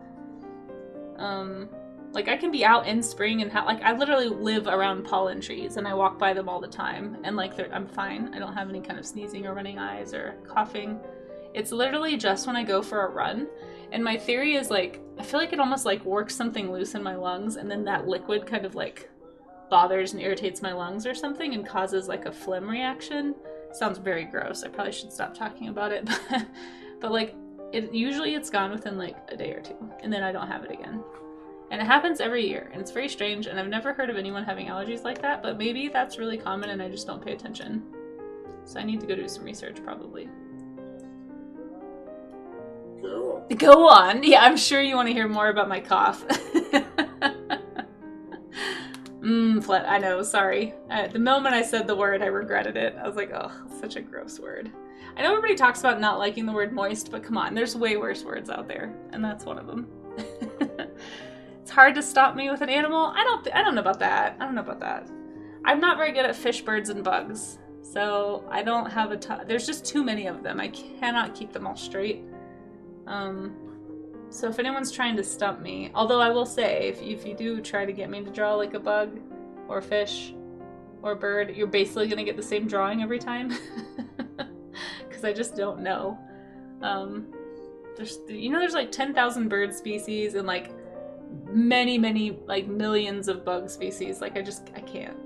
like I can be out in spring and like I literally live around pollen trees and I walk by them all the time, and like I'm fine. I don't have any kind of sneezing or running eyes or coughing. It's literally just when I go for a run. And my theory is like, I feel like it almost like works something loose in my lungs, and then that liquid kind of like bothers and irritates my lungs or something and causes like a phlegm reaction. Sounds very gross. I probably should stop talking about it. But like, usually it's gone within like a day or two, and then I don't have it again. And it happens every year, and it's very strange, and I've never heard of anyone having allergies like that, but maybe that's really common and I just don't pay attention. So I need to go do some research probably. Go on. Yeah, I'm sure you want to hear more about my cough. I know, sorry. The moment I said the word, I regretted it. I was like, oh, such a gross word. I know everybody talks about not liking the word moist, but come on, there's way worse words out there, and that's one of them. It's hard to stop me with an animal. I don't know about that. I don't know about that. I'm not very good at fish, birds, and bugs, so I don't have a ton. There's just too many of them. I cannot keep them all straight. So if anyone's trying to stump me, although I will say, if you do try to get me to draw like a bug or a fish or a bird, you're basically gonna get the same drawing every time. Because I just don't know. There's like 10,000 bird species and like many, like millions of bug species. Like I can't.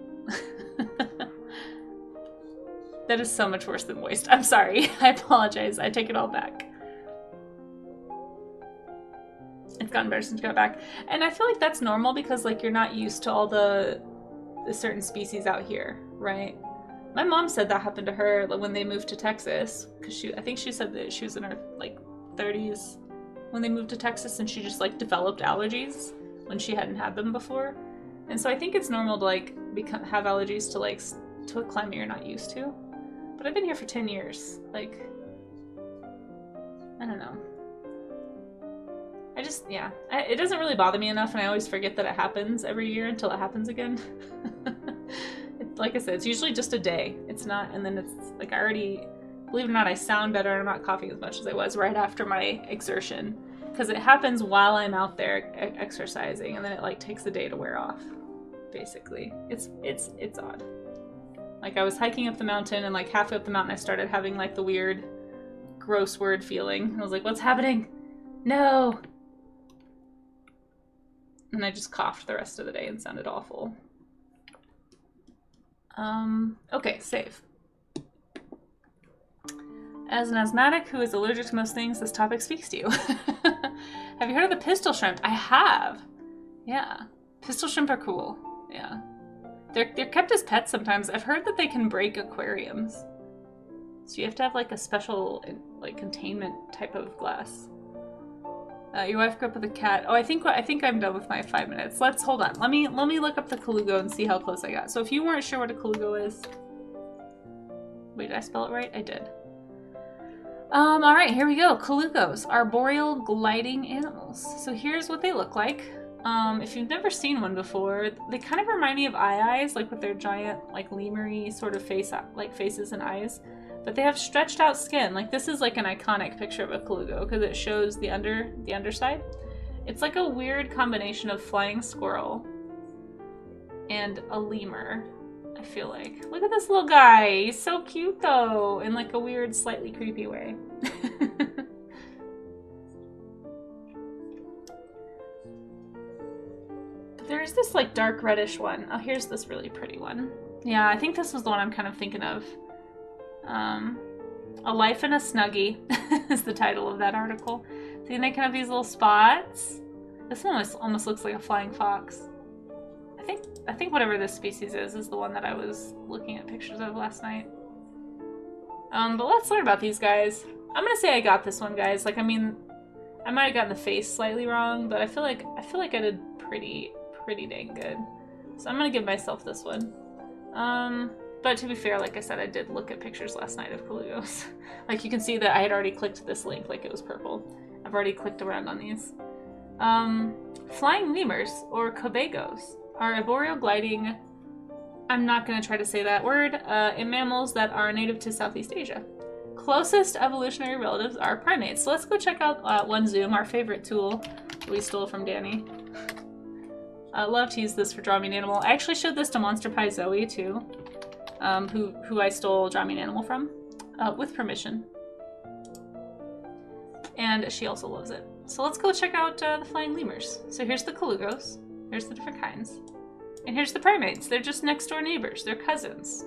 That is so much worse than moist. I'm sorry. I apologize. I take it all back. It's gotten better since you got back. And I feel like that's normal because like you're not used to all the certain species out here, right? My mom said that happened to her when they moved to Texas, because I think she said that she was in her like 30s when they moved to Texas, and she just like developed allergies when she hadn't had them before. And so I think it's normal to like have allergies to like to a climate you're not used to. But I've been here for 10 years. Like, I don't know. It doesn't really bother me enough, and I always forget that it happens every year until it happens again. Like I said, it's usually just a day. It's not, and then it's like I already, believe it or not, I sound better and I'm not coughing as much as I was right after my exertion, because it happens while I'm out there exercising, and then it like takes the day to wear off. Basically, it's odd. Like I was hiking up the mountain, and like halfway up the mountain, I started having like the weird, gross word feeling. I was like, "What's happening? No!" And I just coughed the rest of the day and sounded awful. Okay, save. As an asthmatic who is allergic to most things, this topic speaks to you. Have you heard of the pistol shrimp? I have. Yeah. Pistol shrimp are cool. Yeah. They're kept as pets sometimes. I've heard that they can break aquariums. So you have to have like a special like containment type of glass. Your wife grew up with a cat. Oh, I think I'm done with my 5 minutes. Let's hold on. Let me look up the Colugo and see how close I got. So if you weren't sure what a Colugo is, wait, did I spell it right? I did. All right, here we go. Colugos, arboreal gliding animals. So here's what they look like. If you've never seen one before, they kind of remind me of eyes, like with their giant, like lemur-y sort of faces and eyes. But they have stretched out skin. Like this is like an iconic picture of a Colugo because it shows the underside. It's like a weird combination of flying squirrel and a lemur, I feel like. Look at this little guy. He's so cute though, in like a weird, slightly creepy way. There's this like dark reddish one. Oh, here's this really pretty one. Yeah, I think this was the one I'm kind of thinking of. A Life in a Snuggie is the title of that article. See, they kind of these little spots. This one almost looks like a flying fox. I think whatever this species is the one that I was looking at pictures of last night. But let's learn about these guys. I'm gonna say I got this one, guys. Like, I mean, I might have gotten the face slightly wrong, but I feel like I did pretty dang good. So I'm gonna give myself this one. But to be fair, like I said, I did look at pictures last night of Colugos. Like you can see that I had already clicked this link, like it was purple. I've already clicked around on these. Flying lemurs, or cobagos, are arboreal gliding, I'm not going to try to say that word, in mammals that are native to Southeast Asia. Closest evolutionary relatives are primates. So let's go check out OneZoom, our favorite tool we stole from Danny. I love to use this for Draw Me an Animal. I actually showed this to Monster Pie Zoe too. Who I stole Draw Me an Animal from, with permission. And she also loves it. So let's go check out the flying lemurs. So here's the Colugos. Here's the different kinds. And here's the primates. They're just next door neighbors. They're cousins.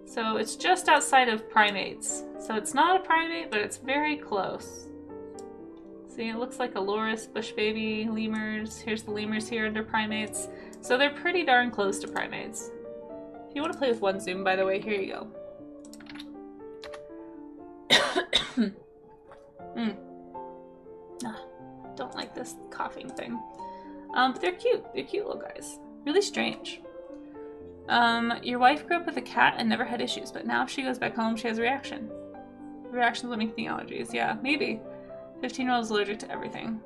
So it's just outside of primates. So it's not a primate, but it's very close. See, it looks like a loris, bush baby, lemurs. Here's the lemurs here under primates. So they're pretty darn close to primates. If you want to play with OneZoom, by the way, here you go. Don't like this coughing thing. But they're cute. They're cute little guys. Really strange. Your wife grew up with a cat and never had issues, but now if she goes back home, she has a reaction. Reactions will make the allergies. Yeah, maybe. 15-year-old is allergic to everything.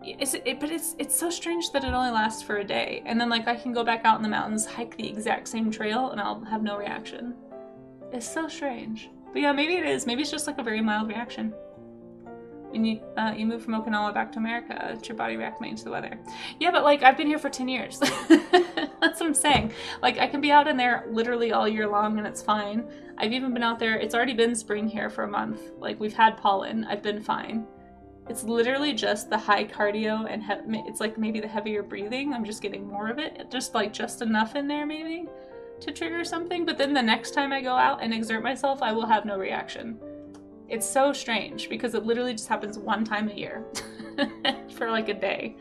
But it's so strange that it only lasts for a day, and then like I can go back out in the mountains, hike the exact same trail, and I'll have no reaction. It's so strange. But yeah, maybe it is. Maybe it's just like a very mild reaction. When you move from Okinawa back to America, it's your body reacting to the weather. Yeah, but like I've been here for 10 years. That's what I'm saying. Like I can be out in there literally all year long and it's fine. I've even been out there. It's already been spring here for a month. Like we've had pollen. I've been fine. It's literally just the high cardio and it's like maybe the heavier breathing. I'm just getting more of it. Just enough in there maybe to trigger something. But then the next time I go out and exert myself, I will have no reaction. It's so strange because it literally just happens one time a year for like a day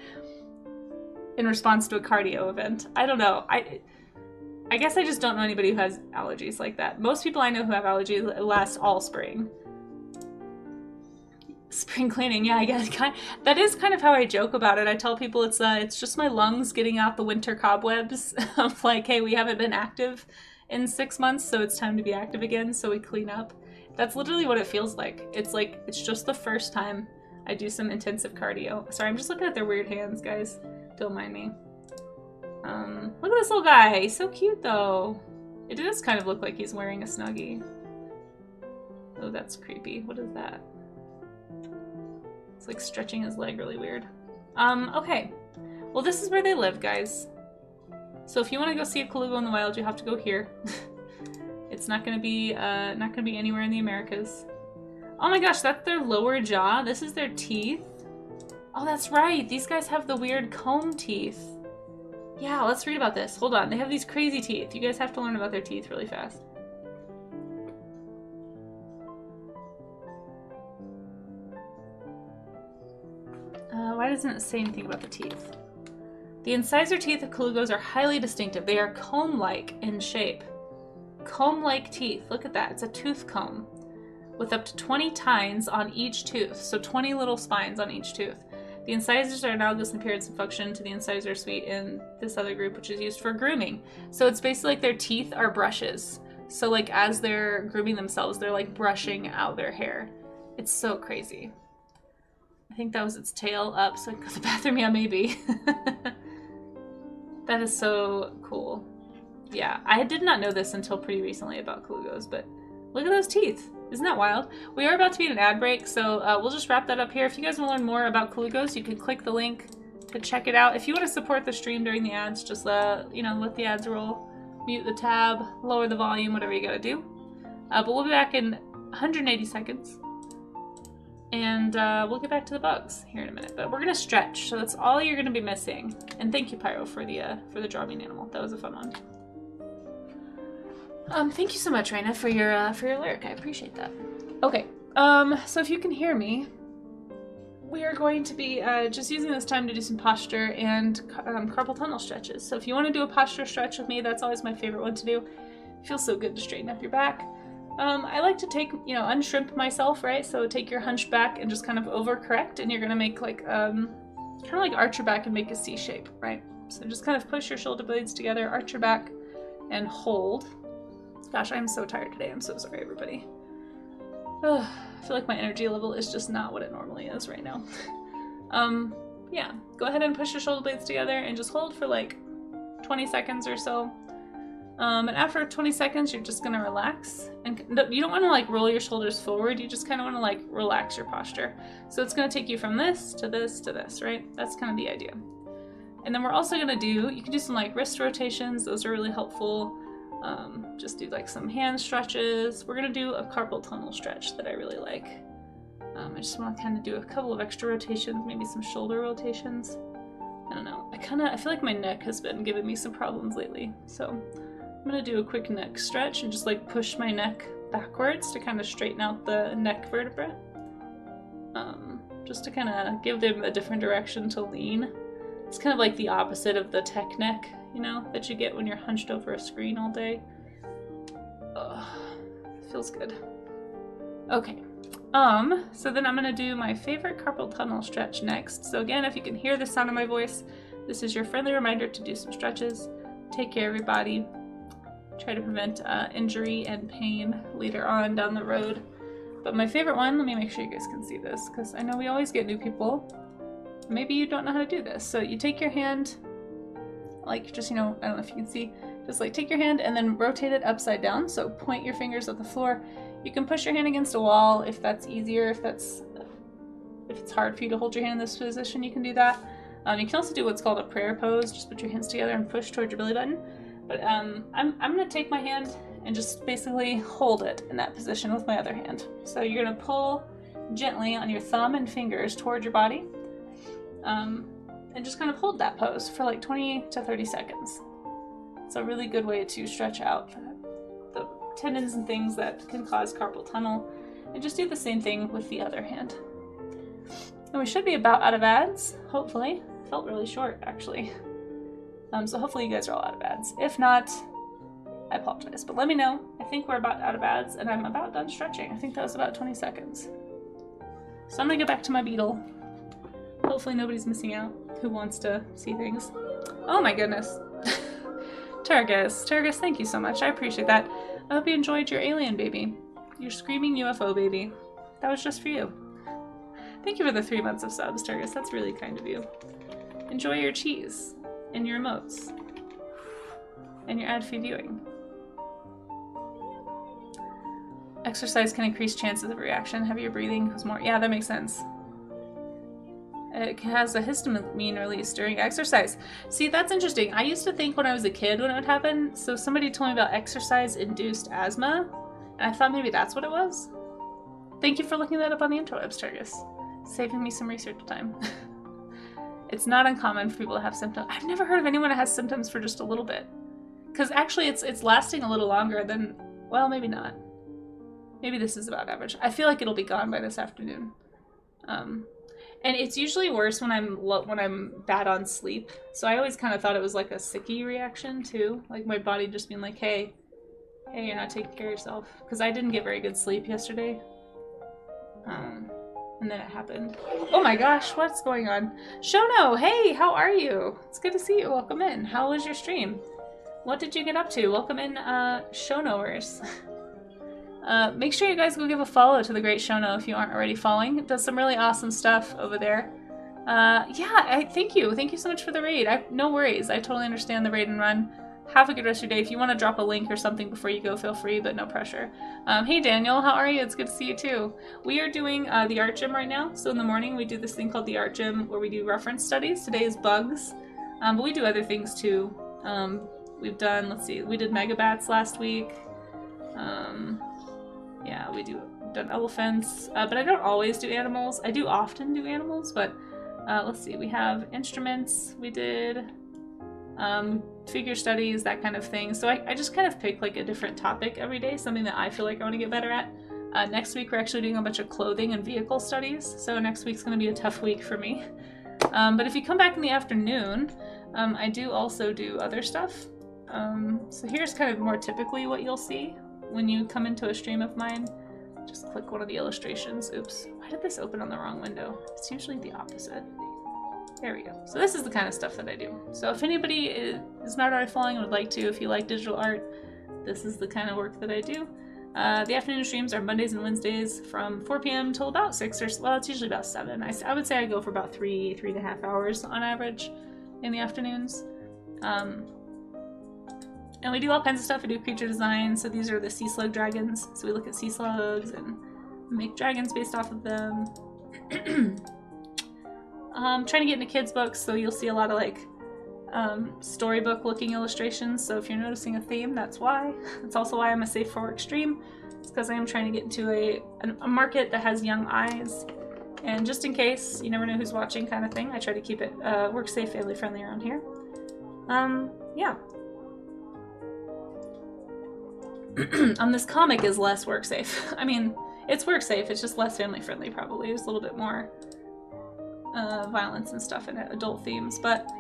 in response to a cardio event. I don't know. I guess I just don't know anybody who has allergies like that. Most people I know who have allergies last all spring. Spring cleaning, yeah, I guess. That is kind of how I joke about it. I tell people it's just my lungs getting out the winter cobwebs of like, hey, we haven't been active in 6 months, so it's time to be active again, so we clean up. That's literally what it feels like. It's just the first time I do some intensive cardio. Sorry, I'm just looking at their weird hands, guys. Don't mind me. Look at this little guy. He's so cute, though. It does kind of look like he's wearing a Snuggie. Oh, that's creepy. What is that? It's like stretching his leg really weird. Okay. Well, this is where they live, guys. So if you want to go see a Colugo in the wild, you have to go here. It's not gonna be anywhere in the Americas. Oh my gosh, that's their lower jaw. This is their teeth. Oh, that's right. These guys have the weird comb teeth. Yeah, let's read about this. Hold on. They have these crazy teeth. You guys have to learn about their teeth really fast. why doesn't it say anything about the teeth? The incisor teeth of colugos are highly distinctive. They are comb-like in shape. Comb-like teeth. Look at that. It's a tooth comb with up to 20 tines on each tooth. So 20 little spines on each tooth. The incisors are analogous in appearance and function to the incisor suite in this other group, which is used for grooming. So it's basically like their teeth are brushes. So like as they're grooming themselves, they're like brushing out their hair. It's so crazy. I think that was its tail up, so I can go to the bathroom. Yeah, maybe. That is so cool. Yeah, I did not know this until pretty recently about colugos, but look at those teeth. Isn't that wild? We are about to be in an ad break, so we'll just wrap that up here. If you guys want to learn more about colugos, you can click the link to check it out. If you want to support the stream during the ads, just let the ads roll, mute the tab, lower the volume, whatever you gotta do. But we'll be back in 180 seconds, and we'll get back to the bugs here in a minute. But we're gonna stretch, so that's all you're gonna be missing. And thank you, Pyro, for the drawing animal. That was a fun one. Thank you so much, Raina, for your lyric. I appreciate that. Okay, so if you can hear me, we are going to be just using this time to do some posture and carpal tunnel stretches. So if you want to do a posture stretch with me, that's always my favorite one to do. It feels so good to straighten up your back. I like to take, unshrimp myself, right? So take your hunch back and just kind of overcorrect, and you're gonna make like, kind of like arch your back and make a C shape, right? So just kind of push your shoulder blades together, arch your back, and hold. Gosh, I'm so tired today. I'm so sorry, everybody. Ugh, I feel like my energy level is just not what it normally is right now. Yeah, go ahead and push your shoulder blades together and just hold for like 20 seconds or so. And after 20 seconds, you're just gonna relax. And you don't wanna like roll your shoulders forward, you just kinda wanna like relax your posture. So it's gonna take you from this to this to this, right? That's kind of the idea. And then we're also gonna you can do some like wrist rotations, those are really helpful. Just do like some hand stretches. We're gonna do a carpal tunnel stretch that I really like. I just want to kind of do a couple of extra rotations, maybe some shoulder rotations. I don't know. I feel like my neck has been giving me some problems lately. So I'm gonna do a quick neck stretch and just like push my neck backwards to kind of straighten out the neck vertebra. Just to kind of give them a different direction to lean. It's kind of like the opposite of the tech neck, that you get when you're hunched over a screen all day. Ugh, feels good. Okay, so then I'm gonna do my favorite carpal tunnel stretch next. So again, if you can hear the sound of my voice, this is your friendly reminder to do some stretches. Take care, everybody. Try to prevent injury and pain later on down the road. But my favorite one, let me make sure you guys can see this, because I know we always get new people. Maybe you don't know how to do this. So you take your hand, like just, I don't know if you can see, just like take your hand and then rotate it upside down. So point your fingers at the floor. You can push your hand against a wall if that's easier, if it's hard for you to hold your hand in this position, you can do that. You can also do what's called a prayer pose. Just put your hands together and push towards your belly button. But I'm gonna take my hand and just basically hold it in that position with my other hand. So you're gonna pull gently on your thumb and fingers toward your body. And just kind of hold that pose for like 20 to 30 seconds. It's a really good way to stretch out the tendons and things that can cause carpal tunnel. And just do the same thing with the other hand. And we should be about out of ads, hopefully. Felt really short, actually. So hopefully you guys are all out of ads. If not, I apologize, but let me know. I think we're about out of ads and I'm about done stretching. I think that was about 20 seconds. So I'm gonna get back to my beetle. Hopefully nobody's missing out who wants to see things. Oh my goodness. Turgus, thank you so much. I appreciate that. I hope you enjoyed your alien baby. Your screaming UFO baby. That was just for you. Thank you for the 3 months of subs, Turgus. That's really kind of you. Enjoy your cheese and your emotes and your ad-free viewing. Exercise can increase chances of reaction. Heavier breathing causes more. Yeah, that makes sense. It has a histamine release during exercise. See, that's interesting. I used to think when I was a kid when it would happen, so somebody told me about exercise-induced asthma, and I thought maybe that's what it was. Thank you for looking that up on the interwebs, Turgus. Saving me some research time. It's not uncommon for people to have symptoms. I've never heard of anyone that has symptoms for just a little bit. Because actually it's lasting a little longer than, well, maybe not. Maybe this is about average. I feel like it'll be gone by this afternoon. And it's usually worse when I'm bad on sleep. So I always kind of thought it was like a sicky reaction too, like my body just being like, hey, you're not taking care of yourself. Because I didn't get very good sleep yesterday. And then it happened. Oh my gosh, what's going on? Shono, hey, how are you? It's good to see you. Welcome in. How was your stream? What did you get up to? Welcome in, Shonoers. Make sure you guys go give a follow to the great Shono if you aren't already following. It does some really awesome stuff over there. Yeah, thank you. Thank you so much for the raid. No worries. I totally understand the raid and run. Have a good rest of your day. If you want to drop a link or something before you go, feel free, but no pressure. Hey Daniel, how are you? It's good to see you too. We are doing the art gym right now. So in the morning we do this thing called the art gym where we do reference studies. Today is bugs, but we do other things too. We've done, let's see, we did megabats last week. Yeah, done elephants, but I don't always do animals. I do often do animals, but let's see, we have instruments, we did figure studies, that kind of thing. So I just kind of pick like a different topic every day, something that I feel like I want to get better at. Next week we're actually doing a bunch of clothing and vehicle studies, so next week's going to be a tough week for me. But if you come back in the afternoon, I do also do other stuff. So here's kind of more typically what you'll see when you come into a stream of mine. Just click one of the illustrations. Oops, why did this open on the wrong window? It's usually the opposite. There we go. So this is the kind of stuff that I do. So if anybody is not already following and would like to, if you like digital art, this is the kind of work that I do. The afternoon streams are Mondays and Wednesdays from 4 p.m. till about 6 or, well, it's usually about 7. I would say I go for about 3.5 hours on average in the afternoons. And we do all kinds of stuff. We do creature design. So these are the sea slug dragons. So we look at sea slugs and make dragons based off of them. Trying to get into kids' books, so you'll see a lot of like storybook looking illustrations. So if you're noticing a theme, that's why. That's also why I'm a safe for work stream. It's because I am trying to get into a market that has young eyes. And just in case, you never know who's watching kind of thing, I try to keep it work safe, family friendly around here. Yeah. This comic is less work safe. I mean, it's work safe, it's just less family friendly probably. There's a little bit more violence and stuff in it, adult themes, but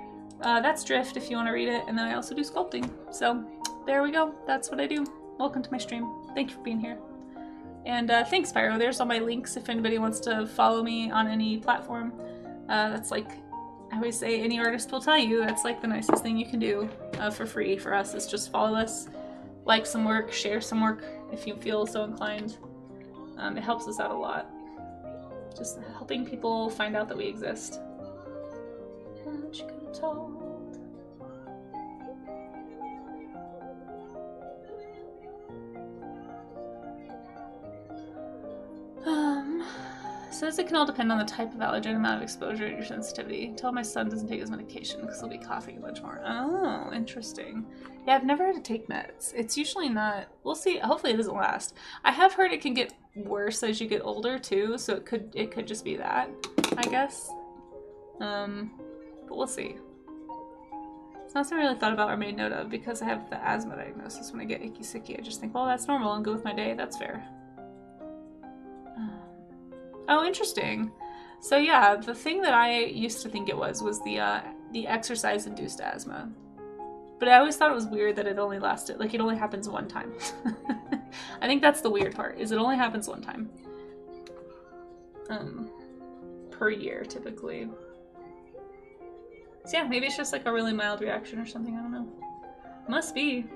that's Drift if you want to read it, and then I also do sculpting. So there we go, that's what I do. Welcome to my stream. Thank you for being here. And thanks, Pyro. There's all my links if anybody wants to follow me on any platform. That's like, I always say, any artist will tell you, that's like the nicest thing you can do for free for us, is just follow us, like some work, share some work if you feel so inclined. It helps us out a lot. Just helping people find out that we exist. What you could have told. Says it can all depend on the type of allergen, amount of exposure, and your sensitivity. Tell my son doesn't take his medication because he'll be coughing a bunch more. Oh, interesting. Yeah, I've never had to take meds. It's usually not. We'll see. Hopefully it doesn't last. I have heard it can get worse as you get older too, so it could just be that, I guess. But we'll see. It's not something I really thought about or made note of because I have the asthma diagnosis. When I get icky sicky, I just think, well, that's normal and go with my day. That's fair. Oh, interesting. So yeah, the thing that I used to think it was the exercise-induced asthma. But I always thought it was weird that it only lasted, like it only happens one time. I think that's the weird part, is it only happens one time. Per year, typically. So yeah, maybe it's just like a really mild reaction or something, I don't know. Must be.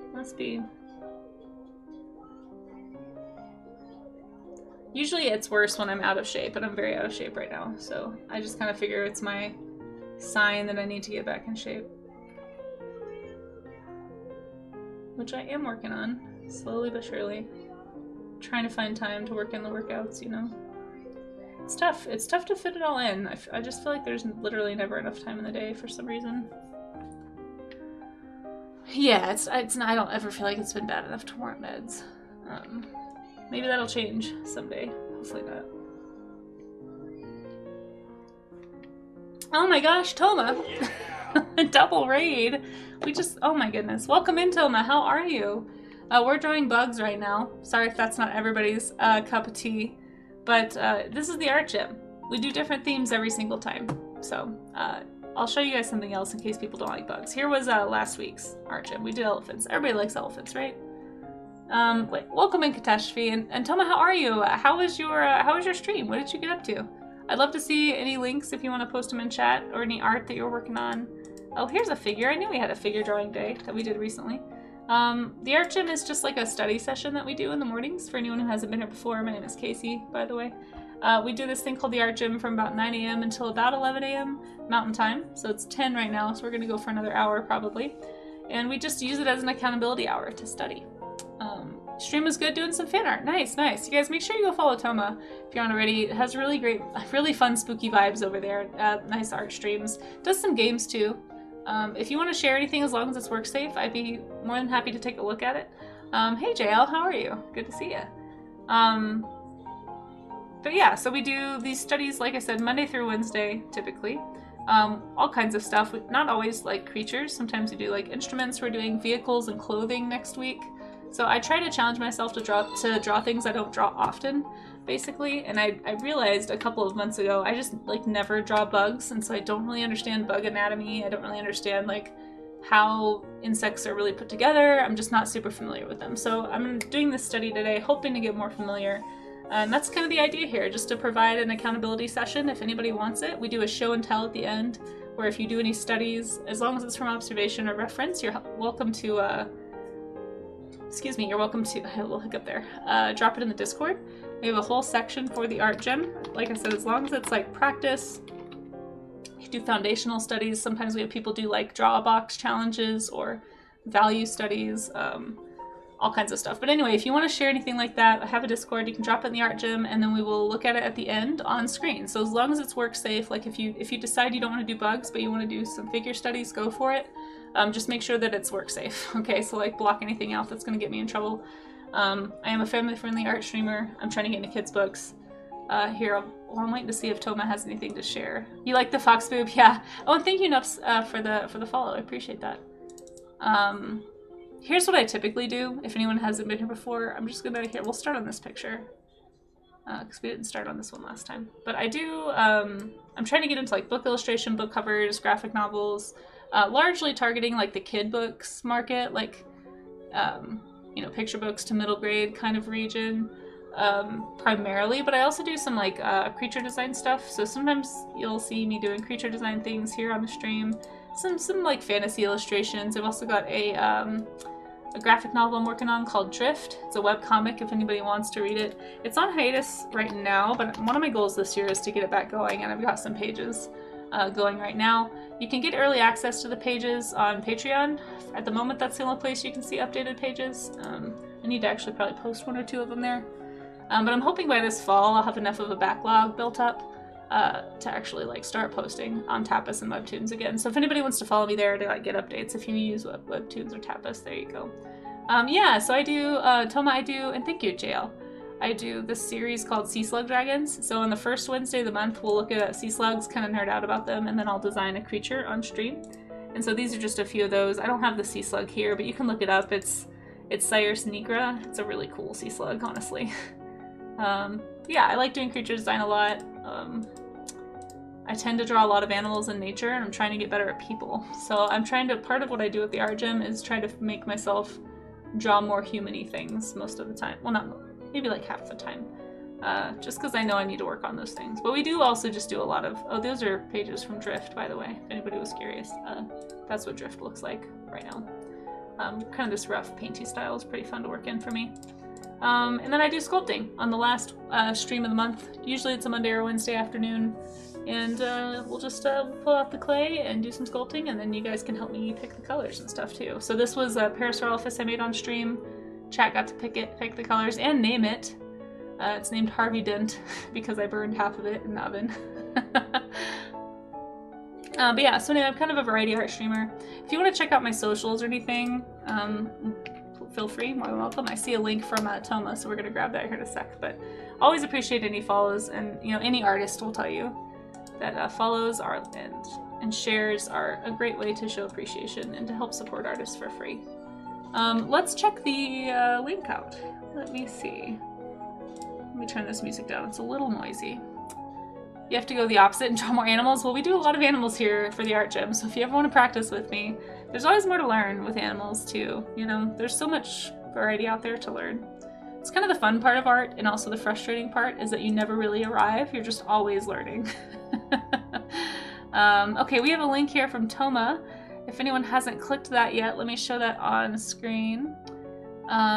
Usually it's worse when I'm out of shape, and I'm very out of shape right now, so I just kind of figure it's my sign that I need to get back in shape. Which I am working on, slowly but surely. Trying to find time to work in the workouts, you know? It's tough. It's tough to fit it all in. I just feel like there's literally never enough time in the day for some reason. Yeah, it's I don't ever feel like it's been bad enough to warrant meds. Maybe that'll change someday. Hopefully not. Oh my gosh, Toma! Double raid! Oh my goodness. Welcome in, Toma. How are you? We're drawing bugs right now. Sorry if that's not everybody's cup of tea. But this is the art gym. we do different themes every single time. So I'll show you guys something else in case people don't like bugs. Here was last week's art gym. We did elephants. Everybody likes elephants, right? Welcome in Catastrophe, and Toma, how are you? How was your stream? What did you get up to? I'd love to see any links if you want to post them in chat, or any art that you're working on. Oh, here's a figure. I knew we had a figure drawing day that we did recently. The art gym is just like a study session that we do in the mornings. For anyone who hasn't been here before, my name is Casey, by the way. We do this thing called the art gym from about 9 a.m. until about 11 a.m. Mountain Time. So it's 10 right now, so we're going to go for another hour probably. And we just use it as an accountability hour to study. Stream was good, doing some fan art. Nice, nice. You guys make sure you go follow Toma if you aren't already. It has really great, really fun, spooky vibes over there. Nice art streams. Does some games too. If you want to share anything, as long as it's work safe, I'd be more than happy to take a look at it. Hey JL, how are you? Good to see you. But yeah, so we do these studies, like I said, Monday through Wednesday, typically. All kinds of stuff. Not always like creatures. Sometimes we do like instruments. We're doing vehicles and clothing next week. So I try to challenge myself to draw things I don't draw often, basically. And I realized a couple of months ago, I just like never draw bugs, and so I don't really understand bug anatomy. I don't really understand like how insects are really put together. I'm just not super familiar with them. So I'm doing this study today, hoping to get more familiar. And that's kind of the idea here, just to provide an accountability session if anybody wants it. We do a show and tell at the end, where if you do any studies, as long as it's from observation or reference, you're welcome to you're welcome to, I had a little hiccup there, drop it in the Discord. We have a whole section for the art gym. Like I said, as long as it's like practice, you do foundational studies. Sometimes we have people do like draw a box challenges or value studies, all kinds of stuff. But anyway, if you want to share anything like that, I have a Discord, you can drop it in the art gym, and then we will look at it at the end on screen. So as long as it's work safe, like if you decide you don't want to do bugs, but you want to do some figure studies, go for it. Just make sure that it's work safe, okay? So like block anything out that's going to get me in trouble. I am a family-friendly art streamer. I'm trying to get into kids' books. I'm waiting to see if Toma has anything to share. You like the fox boob? Yeah. Oh, and thank you, Nups, for the follow. I appreciate that. Here's what I typically do, if anyone hasn't been here before. I'm just gonna, we'll start on this picture. Because we didn't start on this one last time. But I do, I'm trying to get into like book illustration, book covers, graphic novels, largely targeting like the kid books market, like, you know, picture books to middle grade kind of region, primarily. But I also do some like creature design stuff. So sometimes you'll see me doing creature design things here on the stream. Some like fantasy illustrations. I've also got a graphic novel I'm working on called Drift. It's a webcomic if anybody wants to read it. It's on hiatus right now, but one of my goals this year is to get it back going, and I've got some pages going right now. You can get early access to the pages on Patreon. At the moment, that's the only place you can see updated pages. I need to actually probably post one or two of them there. But I'm hoping by this fall I'll have enough of a backlog built up to actually like start posting on Tapas and Webtoons again. So if anybody wants to follow me there to like get updates, if you use Webtoons or Tapas, there you go. Yeah, so I do, Toma, I do, and thank you, JL. I do this series called Sea Slug Dragons. So on the first Wednesday of the month, we'll look at sea slugs, kind of nerd out about them, and then I'll design a creature on stream. And so these are just a few of those. I don't have the sea slug here, but you can look it up. It's Cyrus nigra. It's a really cool sea slug, honestly. Yeah, I like doing creature design a lot. I tend to draw a lot of animals in nature, and I'm trying to get better at people. So I'm trying to, part of what I do at the art gym is try to make myself draw more human-y things most of the time. Well, not, maybe like half the time. Just because I know I need to work on those things. But we do also just do a lot of, oh, those are pages from Drift, by the way, if anybody was curious. That's what Drift looks like right now. Kind of this rough, painty style is pretty fun to work in for me. And then I do sculpting on the last stream of the month. Usually it's a Monday or Wednesday afternoon. And we'll just pull out the clay and do some sculpting, and then you guys can help me pick the colors and stuff too. So this was a Parasaurolophus I made on stream. Chat got to pick the colors, and name it. It's named Harvey Dent because I burned half of it in the oven. But yeah, so anyway, I'm kind of a variety art streamer. If you want to check out my socials or anything, feel free, more than welcome. I see a link from Toma, so we're going to grab that here in a sec. But always appreciate any follows, and you know, any artist will tell you that follows are and shares are a great way to show appreciation and to help support artists for free. Let's check the link out. Let me see. Let me turn this music down. It's a little noisy. You have to go the opposite and draw more animals. Well, we do a lot of animals here for the art gym, so if you ever want to practice with me, there's always more to learn with animals too. You know, there's so much variety out there to learn. It's kind of the fun part of art, and also the frustrating part is that you never really arrive. You're just always learning. Okay, we have a link here from Toma. If anyone hasn't clicked that yet, let me show that on screen.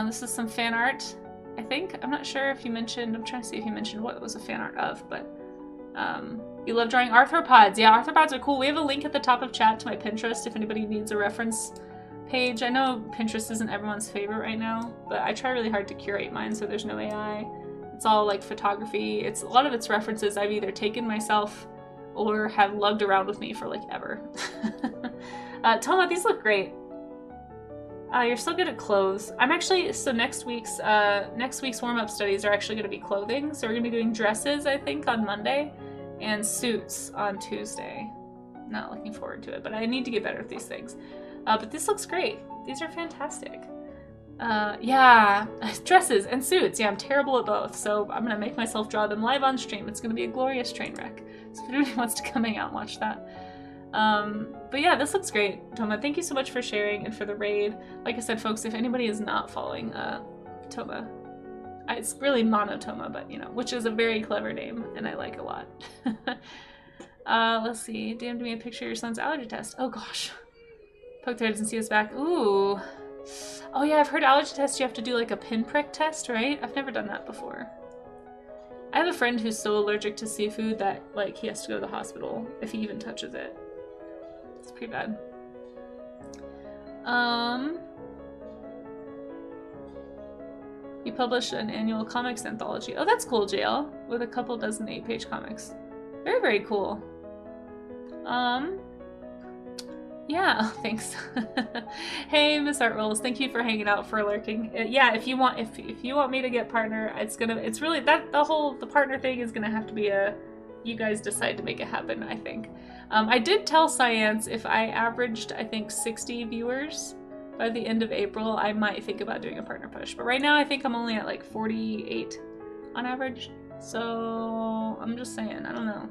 This is some fan art, I think. I'm not sure if you mentioned, I'm trying to see if you mentioned what it was a fan art of, but you love drawing arthropods. Yeah, arthropods are cool. We have a link at the top of chat to my Pinterest if anybody needs a reference page. I know Pinterest isn't everyone's favorite right now, but I try really hard to curate mine so there's no AI. It's all like photography. It's a lot of its references I've either taken myself or have lugged around with me for like ever. Toma, these look great. You're so good at clothes. I'm actually, so next week's warm-up studies are actually going to be clothing. So we're going to be doing dresses, I think, on Monday, and suits on Tuesday. Not looking forward to it, but I need to get better at these things. But this looks great. These are fantastic. Yeah, dresses and suits. Yeah, I'm terrible at both, so I'm going to make myself draw them live on stream. It's going to be a glorious train wreck. So if anybody wants to come hang out and watch that. But yeah, this looks great, Toma. Thank you so much for sharing and for the raid. Like I said, folks, if anybody is not following Toma, it's really Monotoma, but you know, which is a very clever name and I like a lot. Let's see. DM'd me a picture of your son's allergy test. Oh gosh. Poke threads and see us back. Ooh. Oh yeah, I've heard allergy tests you have to do like a pinprick test, right? I've never done that before. I have a friend who's so allergic to seafood that like he has to go to the hospital if he even touches it. It's pretty bad. You publish an annual comics anthology. Oh, that's cool, JL. With a couple dozen 8-page comics. Very, very cool. Yeah, thanks. Hey, Miss Art Rolls, thank you for hanging out, for lurking. Yeah, if you want me to get partner, it's really the partner thing is gonna have to be you guys decide to make it happen, I think. I did tell Science if I averaged, I think, 60 viewers by the end of April, I might think about doing a partner push. But right now I think I'm only at like 48 on average. So I'm just saying, I don't know.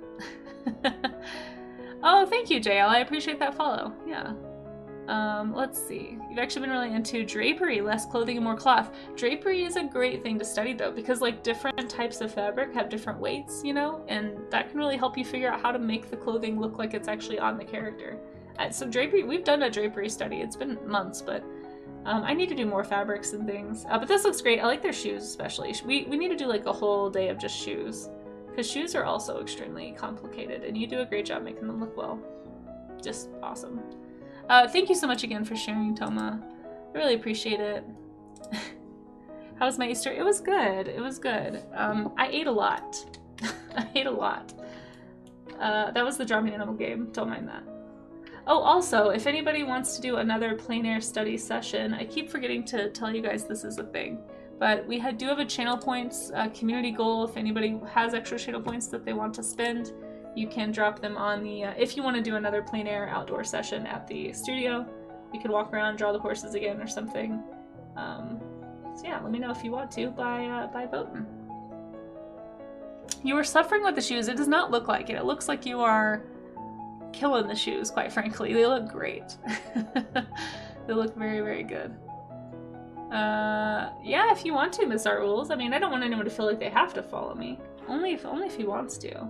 Oh, thank you, JL. I appreciate that follow. Yeah. Let's see. You've actually been really into drapery, less clothing and more cloth. Drapery is a great thing to study though, because like different types of fabric have different weights, you know, and that can really help you figure out how to make the clothing look like it's actually on the character. So drapery, we've done a drapery study. It's been months, but I need to do more fabrics and things. But this looks great. I like their shoes especially. We need to do like a whole day of just shoes, because shoes are also extremely complicated, and you do a great job making them look well. Just awesome. Thank you so much again for sharing, Toma. I really appreciate it. How was my Easter? It was good. It was good. I ate a lot. I ate a lot. That was the Draw Me Animal game. Don't mind that. Oh, also, if anybody wants to do another plein air study session, I keep forgetting to tell you guys this is a thing, but we do have a channel points community goal. If anybody has extra channel points that they want to spend, you can drop them on the, if you want to do another plein air outdoor session at the studio, we could walk around, draw the horses again or something. So yeah, let me know if you want to by voting. You are suffering with the shoes. It does not look like it. It looks like you are killing the shoes, quite frankly. They look great. They look very, very good. Yeah, if you want to, Miss Art Rules. I mean, I don't want anyone to feel like they have to follow me. Only if he wants to.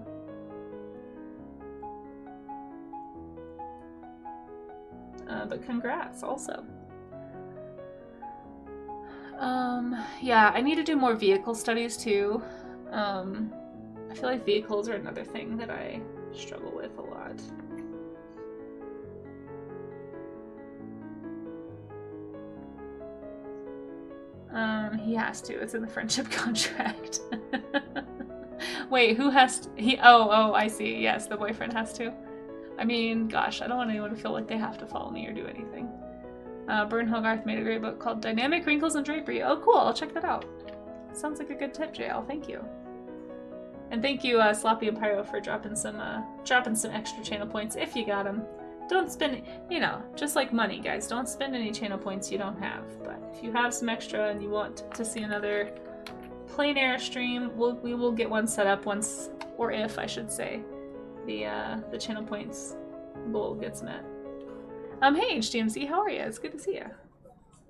But congrats also. Yeah, I need to do more vehicle studies too. I feel like vehicles are another thing that I struggle with a lot. He has to. It's in the friendship contract. Wait, who has to? Oh, I see. Yes, the boyfriend has to. I mean, gosh, I don't want anyone to feel like they have to follow me or do anything. Bern Hogarth made a great book called Dynamic Wrinkles and Drapery. Oh, cool. I'll check that out. Sounds like a good tip, JL. Thank you. And thank you, Sloppy and Pyro, for dropping some extra channel points if you got them. Don't spend, you know, just like money, guys. Don't spend any channel points you don't have. But if you have some extra and you want to see another plein air stream, we will get one set up once or if I should say, the channel points goal gets met. Hey HDMC, how are you? It's good to see you.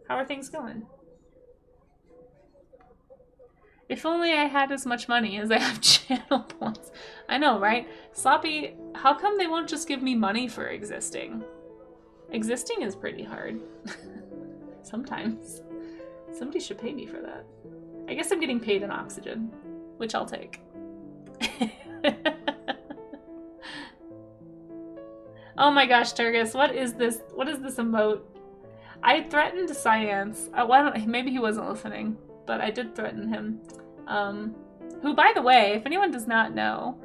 How are things going? If only I had as much money as I have channel points. I know, right? Sloppy, how come they won't just give me money for existing? Existing is pretty hard. Sometimes. Somebody should pay me for that. I guess I'm getting paid in oxygen, which I'll take. Oh my gosh, Turgus, what is this? What is this emote? I threatened Science. Maybe he wasn't listening, but I did threaten him. Who, by the way, if anyone does not know,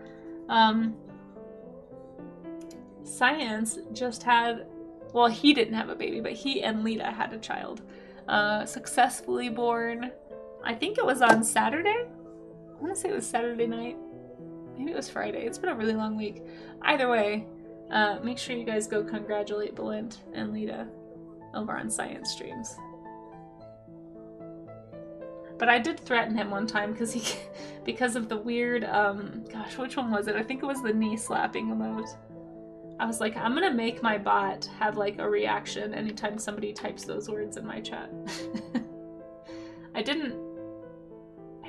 Science just had, well, he didn't have a baby, but he and Lita had a child. Successfully born. I think it was on Saturday. I want to say it was Saturday night. Maybe it was Friday. It's been a really long week. Either way, make sure you guys go congratulate Belint and Lita over on Science streams. But I did threaten him one time because of the weird, gosh, which one was it? I think it was the knee slapping emote. I was like, I'm gonna make my bot have like a reaction anytime somebody types those words in my chat. I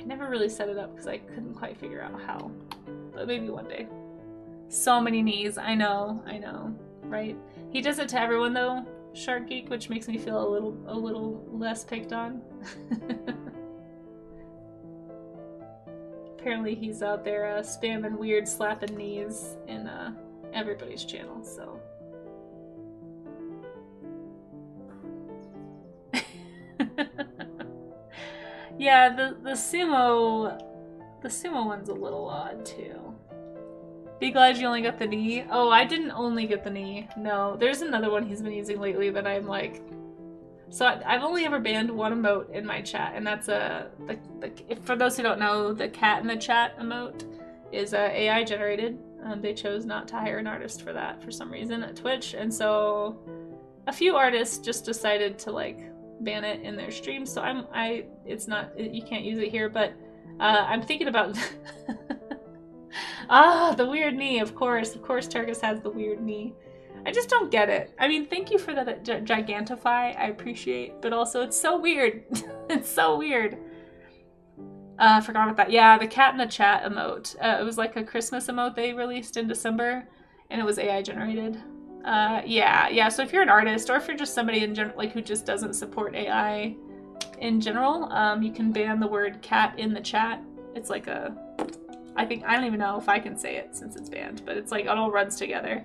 never really set it up because I couldn't quite figure out how, but maybe one day. So many knees, I know, right? He does it to everyone though, Shark Geek, which makes me feel a little less picked on. Apparently he's out there spamming weird slapping knees in everybody's channel, so. Yeah, the sumo one's a little odd too. Be glad you only got the knee. Oh, I didn't only get the knee. No, there's another one he's been using lately that I'm like. So I've only ever banned one emote in my chat, and that's for those who don't know, the cat in the chat emote is AI generated. They chose not to hire an artist for that for some reason at Twitch, and so a few artists just decided to like ban it in their streams. So you can't use it here, but I'm thinking about the weird knee. Of course Turgus has the weird knee. I just don't get it. I mean, thank you for that Gigantify, I appreciate, but also it's so weird. It's so weird. I forgot about that. Yeah, the cat in the chat emote. It was like a Christmas emote they released in December, and it was AI generated. Yeah, so if you're an artist, or if you're just somebody in general, like who just doesn't support AI in general, you can ban the word cat in the chat. It's like I don't even know if I can say it since it's banned, but it's like it all runs together.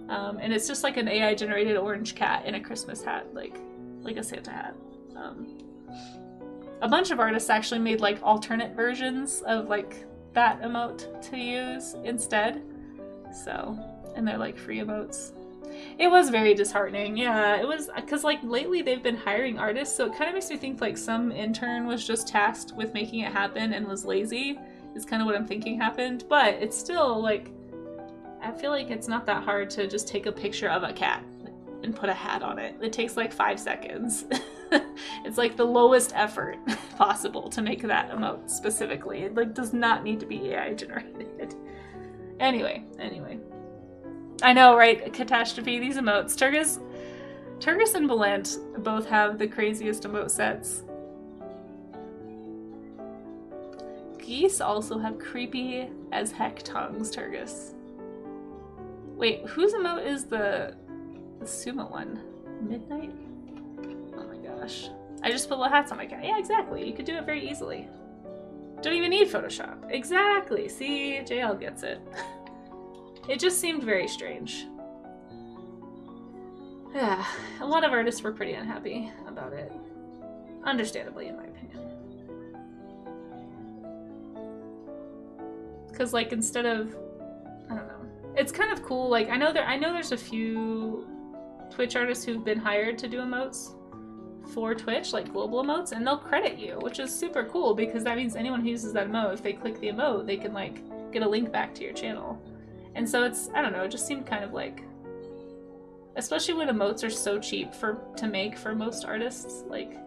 And it's just like an AI generated orange cat in a Christmas hat, like a Santa hat. A bunch of artists actually made like alternate versions of like that emote to use instead. So, and they're like free emotes. It was very disheartening. Yeah, it was, because like lately they've been hiring artists, so it kind of makes me think like some intern was just tasked with making it happen and was lazy, is kind of what I'm thinking happened. But it's still like, I feel like it's not that hard to just take a picture of a cat and put a hat on it. It takes like 5 seconds. It's like the lowest effort possible to make that emote specifically. It like does not need to be AI generated. Anyway. I know, right? Catastrophe, these emotes. Turgus and Belint both have the craziest emote sets. Geese also have creepy as heck tongues, Turgus. Wait, whose emote is the sumo one? Midnight? Oh my gosh. I just put little hats on my cat. Yeah, exactly. You could do it very easily. Don't even need Photoshop. Exactly. See, JL gets it. It just seemed very strange. Yeah, a lot of artists were pretty unhappy about it. Understandably, in my opinion. Because, like, instead of... I don't know. It's kind of cool. Like, I know there's a few Twitch artists who've been hired to do emotes for Twitch, like global emotes, and they'll credit you, which is super cool because that means anyone who uses that emote, if they click the emote, they can, like, get a link back to your channel. And so it's, I don't know, it just seemed kind of like, especially when emotes are so cheap to make for most artists, like,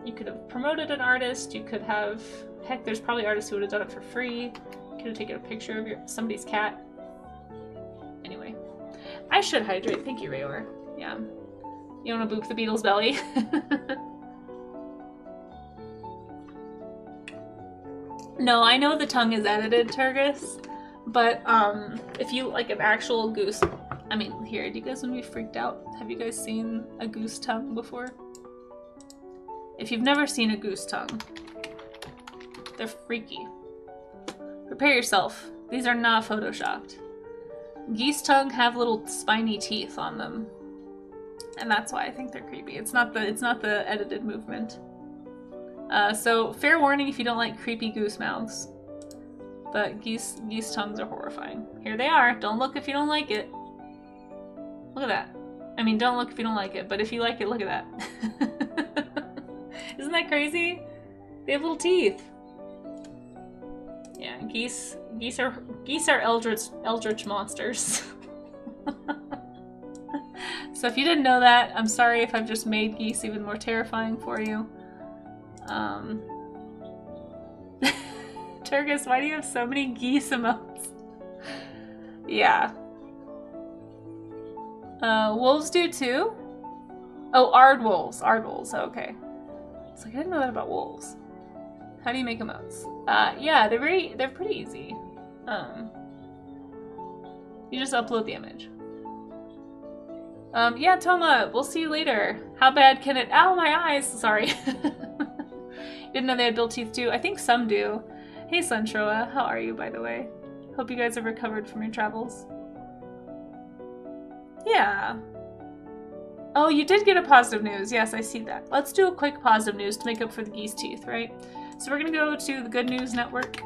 you could have promoted an artist, you could have, heck, there's probably artists who would have done it for free. Could have taken a picture of somebody's cat. Anyway. I should hydrate. Thank you, Rayor. Yeah. You want to boop the beetle's belly? No, I know the tongue is edited, Turgus. But, if you like an actual goose... I mean, here, do you guys want to be freaked out? Have you guys seen a goose tongue before? If you've never seen a goose tongue, they're freaky. Prepare yourself. These are not photoshopped. Geese tongue have little spiny teeth on them. And that's why I think they're creepy. It's not the edited movement. So fair warning if you don't like creepy goose mouths. But geese tongues are horrifying. Here they are. Don't look if you don't like it. Look at that. I mean, don't look if you don't like it, but if you like it, look at that. Isn't that crazy? They have little teeth. Yeah, geese are eldritch monsters. So if you didn't know that, I'm sorry if I've just made geese even more terrifying for you. Turgus, why do you have so many geese emotes? Yeah. Wolves do too? Oh, aardwolves. Aardwolves, okay. It's like, I didn't know that about wolves. How do you make emotes? Yeah, they're pretty easy. You just upload the image. Yeah, Toma, we'll see you later. How bad can it— ow, my eyes! Sorry. Didn't know they had built teeth too. I think some do. Hey, Suntroa, how are you, by the way? Hope you guys have recovered from your travels. Yeah. Oh, you did get a positive news. Yes, I see that. Let's do a quick positive news to make up for the geese teeth, right? So we're gonna go to the Good News Network.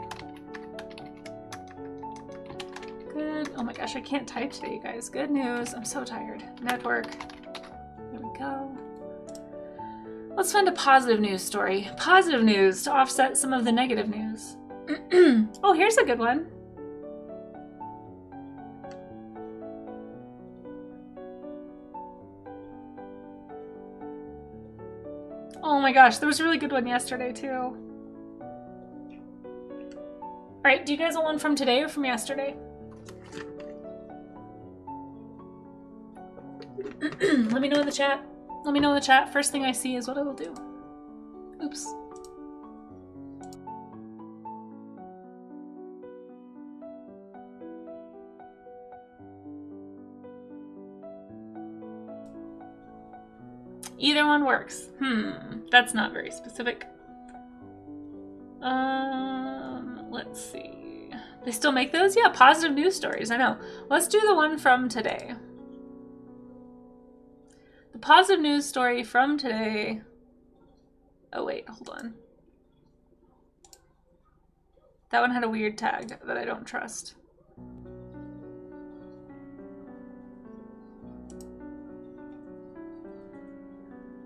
Good. Oh my gosh, I can't type today, you guys. Good news. I'm so tired. Network. There we go. Let's find a positive news story. Positive news to offset some of the negative news. Oh, here's a good one. Oh my gosh, there was a really good one yesterday too. Alright, do you guys want one from today or from yesterday? Let me know in the chat. Let me know in the chat. First thing I see is what I will do. Oops. Either one works. That's not very specific. Let's see. They still make those? Yeah, positive news stories, I know. Let's do the one from today. The positive news story from today. Oh wait, hold on. That one had a weird tag that I don't trust.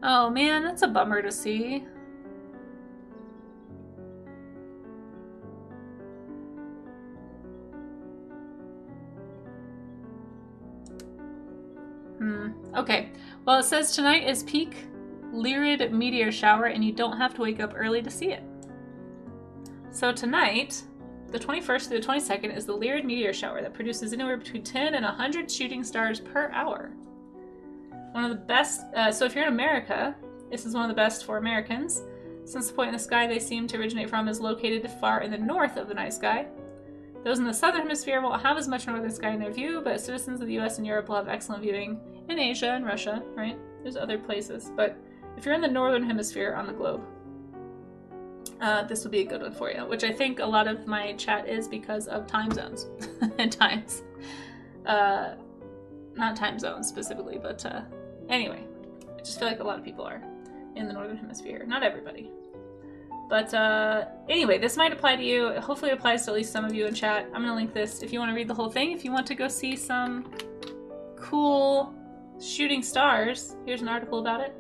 Oh man, that's a bummer to see. Okay. Well, it says tonight is peak Lyrid meteor shower and you don't have to wake up early to see it. So tonight, the 21st through the 22nd, is the Lyrid meteor shower that produces anywhere between 10 and 100 shooting stars per hour. One of the best, so if you're in America, this is one of the best for Americans. Since the point in the sky they seem to originate from is located far in the north of the night sky. Those in the southern hemisphere won't have as much northern sky in their view, but citizens of the US and Europe will have excellent viewing in Asia and Russia, right? There's other places, but if you're in the northern hemisphere on the globe, this will be a good one for you, which I think a lot of my chat is because of time zones and times. Not time zones specifically, but anyway, I just feel like a lot of people are in the northern hemisphere. Not everybody. But anyway, this might apply to you. Hopefully it applies to at least some of you in chat. I'm going to link this if you want to read the whole thing. If you want to go see some cool shooting stars, here's an article about it.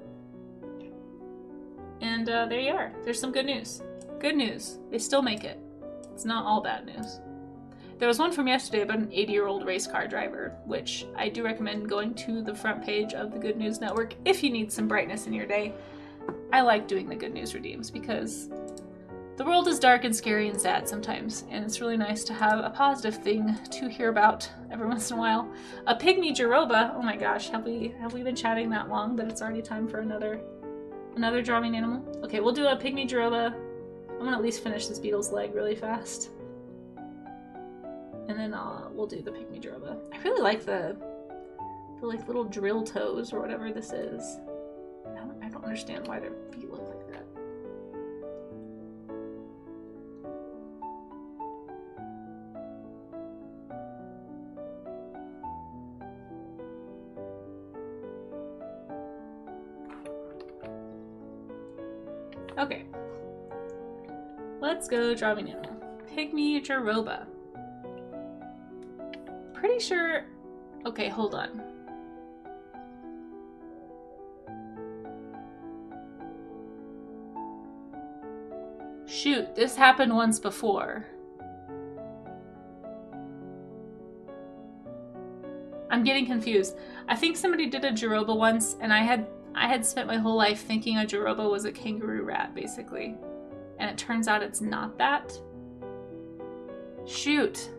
And there you are. There's some good news. Good news. They still make it. It's not all bad news. There was one from yesterday about an 80-year-old race car driver, which I do recommend going to the front page of the Good News Network if you need some brightness in your day. I like doing the Good News Redeems because The world is dark and scary and sad sometimes, and it's really nice to have a positive thing to hear about every once in a while. A pygmy Jeroba. Oh my gosh, have we been chatting that long that it's already time for another drawing animal? Okay, we'll do a pygmy Jeroba. I'm gonna at least finish this beetle's leg really fast, and then we'll do the pygmy Jeroba. I really like the like little drill toes or whatever this is. I don't understand why their feet look like that. Okay, let's go drawing animal. Pygmy Jeroba. Pretty sure. Okay, hold on. Shoot, this happened once before. I'm getting confused. I think somebody did a Jeroba once, and I had spent my whole life thinking a Jeroba was a kangaroo rat, basically. And it turns out it's not that. Shoot.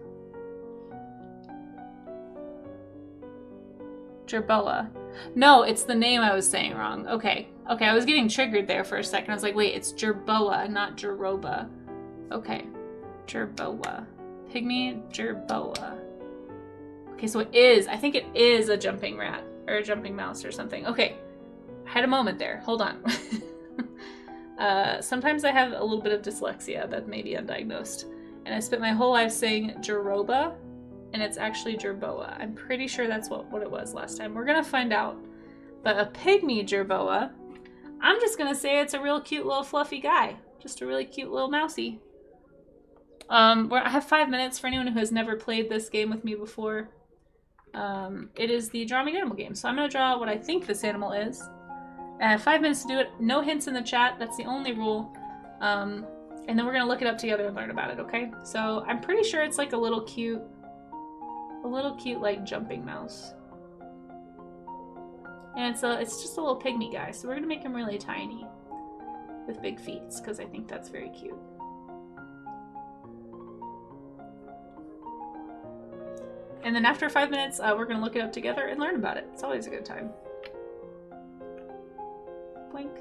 Jerboa. No, it's the name I was saying wrong. Okay. Okay, I was getting triggered there for a second. I was like, wait, it's Jerboa, not Jeroba. Okay. Jerboa. Pygmy Jerboa. Okay, so it is. I think it is a jumping rat. Or a jumping mouse or something. Okay. I had a moment there. Hold on. Sometimes I have a little bit of dyslexia that may be undiagnosed. And I spent my whole life saying Jeroba, and it's actually Jerboa. I'm pretty sure that's what it was last time. We're gonna find out. But a pygmy Jerboa, I'm just gonna say it's a real cute little fluffy guy. Just a really cute little mousey. I have 5 minutes for anyone who has never played this game with me before. It is the Draw Me an Animal game. So I'm gonna draw what I think this animal is. I have 5 minutes to do it. No hints in the chat. That's the only rule. And then we're gonna look it up together and learn about it, okay? So I'm pretty sure it's like a little cute like jumping mouse. And it's just a little pygmy guy. So we're gonna make him really tiny with big feet because I think that's very cute. And then after 5 minutes, we're gonna look it up together and learn about it. It's always a good time. Blink.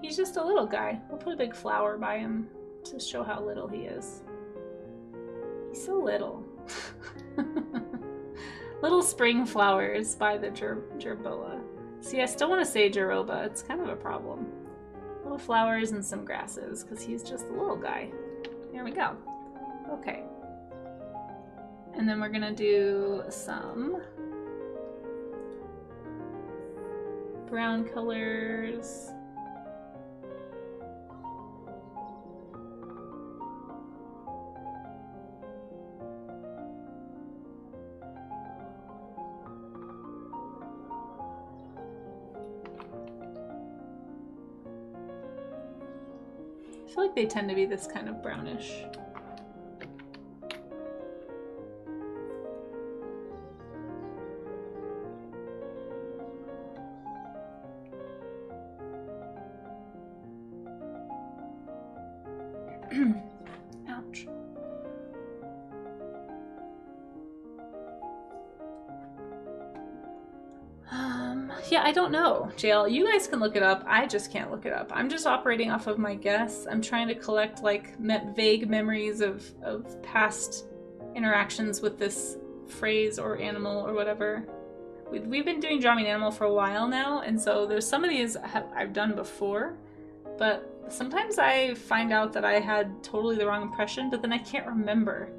He's just a little guy. We'll put a big flower by him to show how little he is. He's so little. Little spring flowers by the Jerboa. See, I still want to say Jeroba. It's kind of a problem. Little flowers and some grasses, because he's just a little guy. There we go. Okay. And then we're going to do some brown colors. I feel like they tend to be this kind of brownish. Ouch. Yeah, I don't know, Jail. You guys can look it up. I just can't look it up. I'm just operating off of my guess. I'm trying to collect like vague memories of past interactions with this phrase or animal or whatever. We've been doing Draw Me an Animal for a while now, and so there's some of these I've done before, but sometimes I find out that I had totally the wrong impression, but then I can't remember.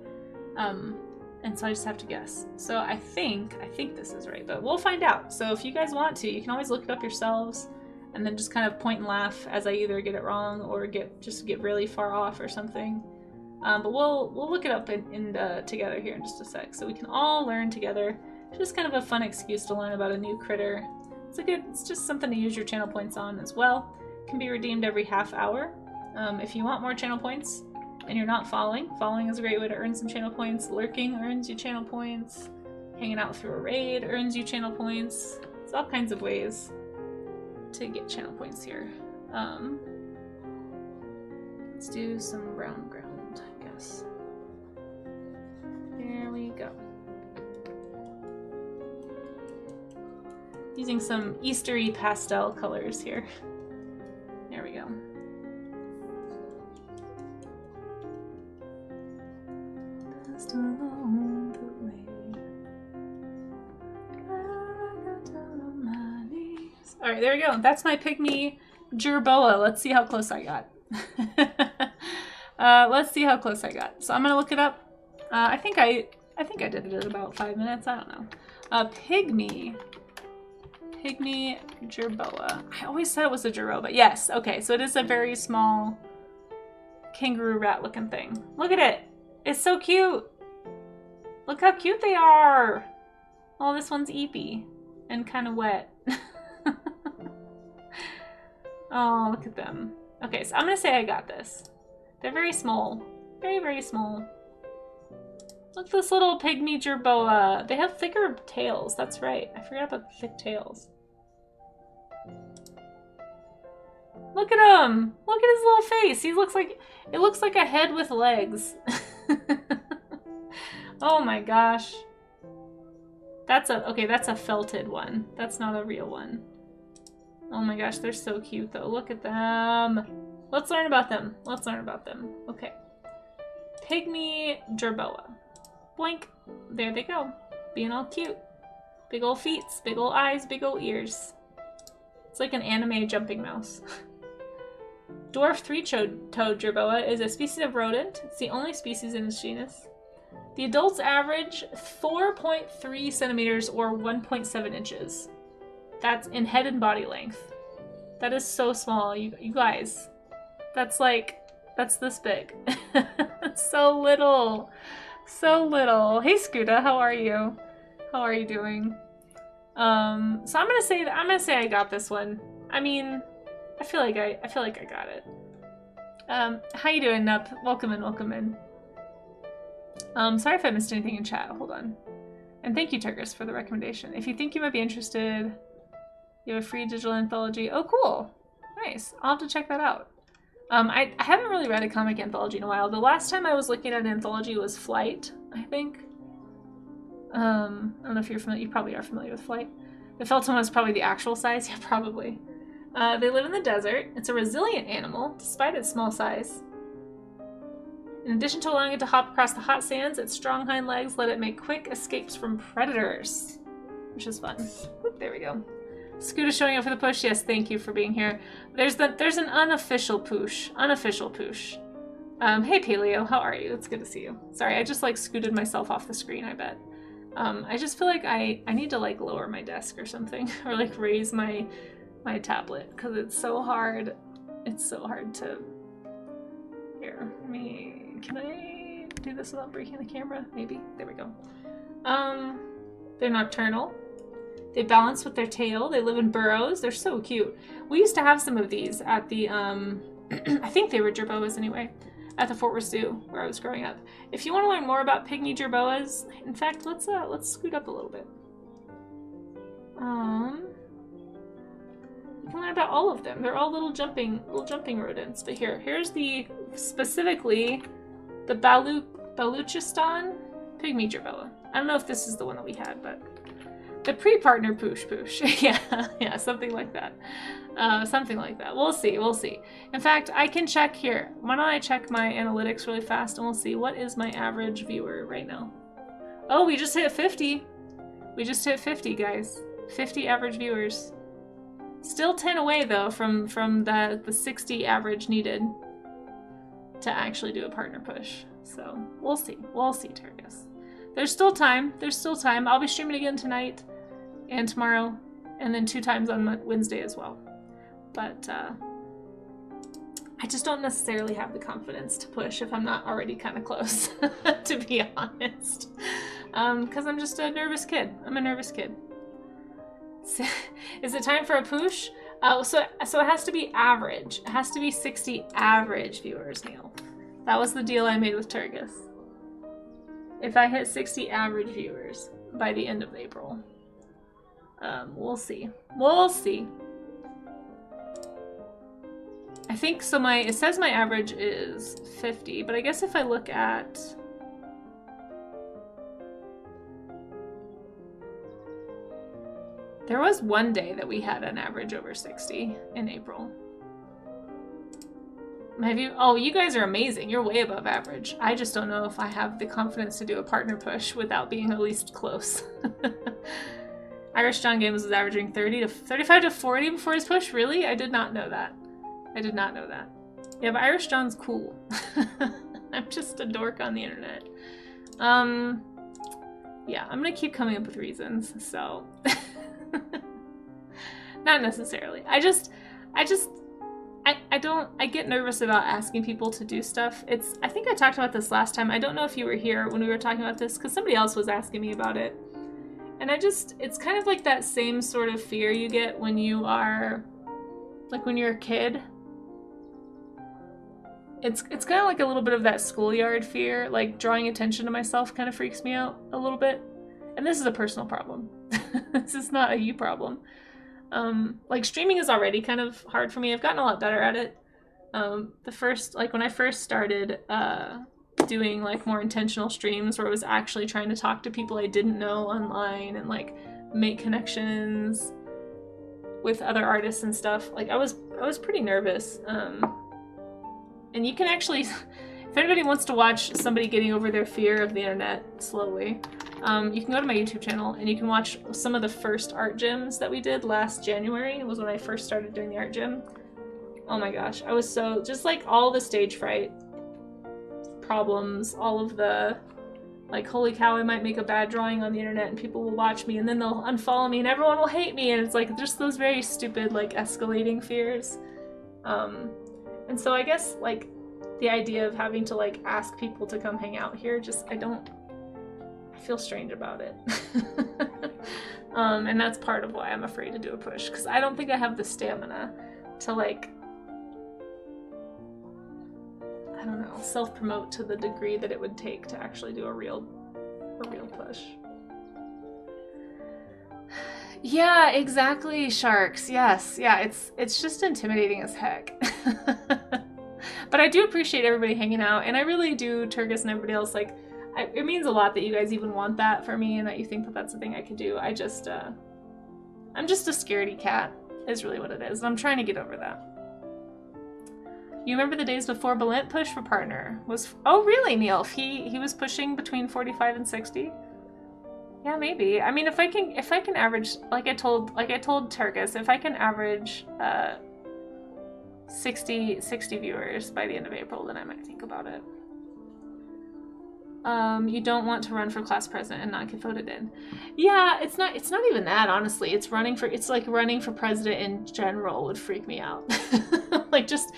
And so I just have to guess. So I think this is right, but we'll find out. So if you guys want to, you can always look it up yourselves and then just kind of point and laugh as I either get it wrong or get really far off or something. But we'll look it up together here in just a sec, so we can all learn together. It's just kind of a fun excuse to learn about a new critter. It's just something to use your channel points on as well. It can be redeemed every half hour. If you want more channel points, and you're not falling. Falling is a great way to earn some channel points. Lurking earns you channel points. Hanging out through a raid earns you channel points. It's all kinds of ways to get channel points here. Let's do some brown ground, I guess. Here we go. Using some Eastery pastel colors here. There we go. Passed along the way. I got down on my knees. All right, there we go. That's my pygmy jerboa. Let's see how close I got. Let's see how close I got. So I'm gonna look it up. I think I did it in about 5 minutes. I don't know. Pygmy jerboa. I always said it was a jerboa. Yes. Okay. So it is a very small kangaroo rat looking thing. Look at it. It's so cute. Look how cute they are. Oh, this one's eepy and kind of wet. Oh, look at them. Okay, so I'm gonna say I got this. They're very small. Very, very small. Look at this little pygmy jerboa. They have thicker tails, that's right. I forgot about the thick tails. Look at him! Look at his little face. He looks like, it looks like a head with legs. Oh my gosh. That's a felted one. That's not a real one. Oh my gosh, they're so cute though. Look at them. Let's learn about them. Let's learn about them. Okay. Pygmy jerboa. Boink. There they go. Being all cute. Big ol' feet, big ol' eyes, big ol' ears. It's like an anime jumping mouse. Dwarf three-toed jerboa is a species of rodent. It's the only species in its genus. The adults average 4.3 centimeters or 1.7 inches. That's in head and body length. That is so small, you guys. That's this big. It's so little. So little. Hey Scuda, how are you? How are you doing? So I'm gonna say I got this one. I mean, I feel like I got it. How you doing, Nup? Welcome in, welcome in. Sorry if I missed anything in chat. Hold on. And thank you, Turgis, for the recommendation. If you think you might be interested, you have a free digital anthology. Oh, cool. Nice. I'll have to check that out. I haven't really read a comic anthology in a while. The last time I was looking at an anthology was Flight, I think. I don't know if you're familiar. You probably are familiar with Flight. The Felton was probably the actual size. Yeah, probably. They live in the desert. It's a resilient animal, despite its small size. In addition to allowing it to hop across the hot sands, its strong hind legs let it make quick escapes from predators, which is fun. Oop, there we go. Scooter showing up for the push. Yes, thank you for being here. There's an unofficial push. Unofficial push. Hey Paleo, how are you? It's good to see you. Sorry, I just like scooted myself off the screen, I bet. I just feel like I need to like lower my desk or something, or like raise my tablet, because it's so hard. It's so hard to. Here, can I do this without breaking the camera? Maybe. There we go. They're nocturnal. They balance with their tail. They live in burrows. They're so cute. We used to have some of these at the, I think they were jerboas anyway, at the Fort Worth Zoo where I was growing up. If you want to learn more about pygmy jerboas, in fact, let's scoot up a little bit. You can learn about all of them. They're all little jumping rodents. But here's specifically the Baluchistan pygmy jerboa. I don't know if this is the one that we had, but the pre-partner push. yeah, something like that. Something like that. We'll see. In fact, I can check here. Why don't I check my analytics really fast and we'll see what is my average viewer right now. Oh, we just hit 50. We just hit 50, guys. 50 average viewers. Still 10 away though from the 60 average needed to actually do a partner push. So we'll see. We'll see, Turgus. There's still time. I'll be streaming again tonight and tomorrow, and then 2 times on Wednesday as well. But I just don't necessarily have the confidence to push if I'm not already kind of close, to be honest. Because I'm just a nervous kid. I'm a nervous kid. Is it time for a push? So it has to be average. It has to be 60 average viewers, Neil. That was the deal I made with Turgis. If I hit 60 average viewers by the end of April. We'll see. We'll see. I think so. It says my average is 50, but I guess if I look at there was one day that we had an average over 60 in April. Oh, you guys are amazing. You're way above average. I just don't know if I have the confidence to do a partner push without being at least close. Irish John Games was averaging 35 to 40 before his push. Really? I did not know that. I did not know that. Yeah, but Irish John's cool. I'm just a dork on the internet. Yeah, I'm gonna keep coming up with reasons, so. Not necessarily. I get nervous about asking people to do stuff. I think I talked about this last time. I don't know if you were here when we were talking about this, because somebody else was asking me about it. And it's kind of like that same sort of fear you get when you are, like when you're a kid. It's kind of like a little bit of that schoolyard fear, like drawing attention to myself kind of freaks me out a little bit. And this is a personal problem. This is not a you problem. Like streaming is already kind of hard for me. I've gotten a lot better at it. When I first started doing like more intentional streams where I was actually trying to talk to people I didn't know online and like make connections with other artists and stuff, like I was pretty nervous. And you can actually, if anybody wants to watch somebody getting over their fear of the internet slowly, you can go to my YouTube channel and you can watch some of the first art gyms that we did last January. It was when I first started doing the art gym. Oh my gosh, I was so, just like all the stage fright problems, all of the, like, holy cow, I might make a bad drawing on the internet and people will watch me and then they'll unfollow me and everyone will hate me, and it's like just those very stupid, like, escalating fears. And so I guess, like, the idea of having to, like, ask people to come hang out here, just, I feel strange about it. And that's part of why I'm afraid to do a push, because I don't think I have the stamina to, like, I don't know, self-promote to the degree that it would take to actually do a real push. Yeah, exactly, Sharks. Yes, yeah, it's just intimidating as heck. But I do appreciate everybody hanging out, and I really do, Turgis and everybody else, like, it means a lot that you guys even want that for me and that you think that that's a thing I could do. I'm just a scaredy cat, is really what it is, and I'm trying to get over that. You remember the days before Balint push for partner? Oh really, Neil? He was pushing between 45 and 60? Yeah, maybe. I mean, if I can average, like I told Turgis, if I can average 60 viewers by the end of April, then I might think about it. You don't want to run for class president and not get voted in. Yeah, it's not even that, honestly. It's like running for president in general would freak me out. Like just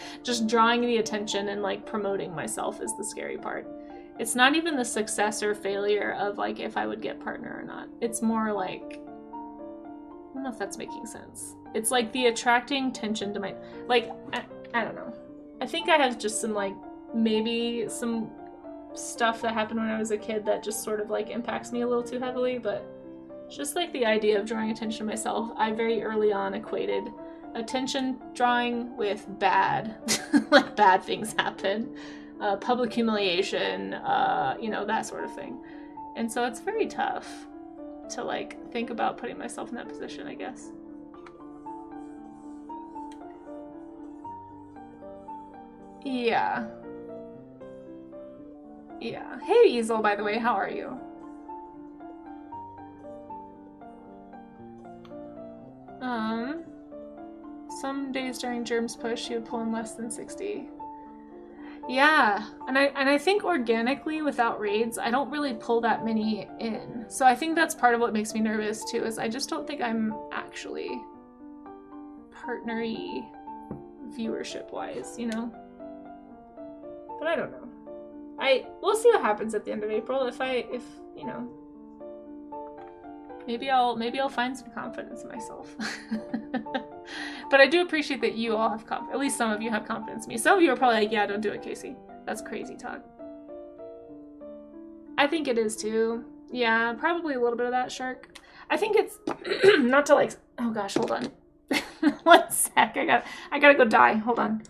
drawing the attention and like promoting myself is the scary part. It's not even the success or failure of like if I would get partner or not. It's more like, I don't know if that's making sense. It's like the attracting attention to my, like, I don't know. I think I have just some like, maybe some stuff that happened when I was a kid that just sort of like impacts me a little too heavily, but just like the idea of drawing attention to myself, I very early on equated attention drawing with bad, like bad things happen, public humiliation, you know, that sort of thing. And so it's very tough to like think about putting myself in that position, I guess. Yeah. Yeah. Hey, Easel, by the way, how are you? Some days during Germ's push, you would pull in less than 60. Yeah, and I think organically without raids, I don't really pull that many in. So I think that's part of what makes me nervous too, is I just don't think I'm actually partner-y viewership-wise, you know? But I don't know. We'll see what happens at the end of April. If you know, maybe I'll find some confidence in myself. But I do appreciate that you all have confidence. At least some of you have confidence in me. Some of you are probably like, yeah, don't do it, Casey. That's crazy talk. I think it is too. Yeah, probably a little bit of that, Shark. I think it's not to like, oh gosh, hold on. 1 sec, I gotta go die, hold on.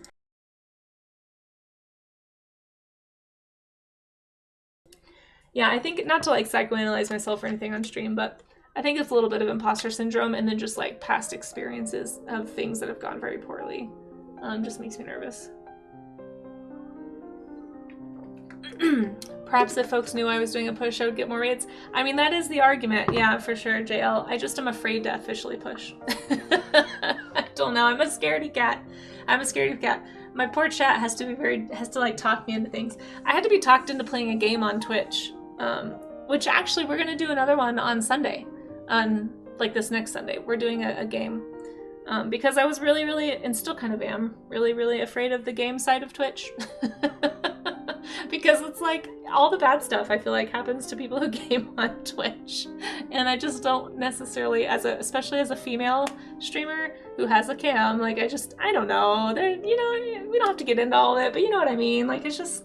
Yeah, I think not to like psychoanalyze myself or anything on stream, but I think it's a little bit of imposter syndrome and then just like past experiences of things that have gone very poorly. Just makes me nervous. Perhaps if folks knew I was doing a push, I would get more raids. I mean, that is the argument. Yeah, for sure, JL. I just am afraid to officially push. I don't know. I'm a scaredy cat. I'm a scaredy cat. My poor chat has to like talk me into things. I had to be talked into playing a game on Twitch, which actually we're gonna do another one on Sunday, on like this next Sunday. We're doing a game because I was really, and still kind of am, really afraid of the game side of Twitch. Because it's like all the bad stuff I feel like happens to people who game on Twitch, and I just don't necessarily, especially as a female streamer who has a cam, like I don't know, we don't have to get into all of it, but you know what I mean. Like I just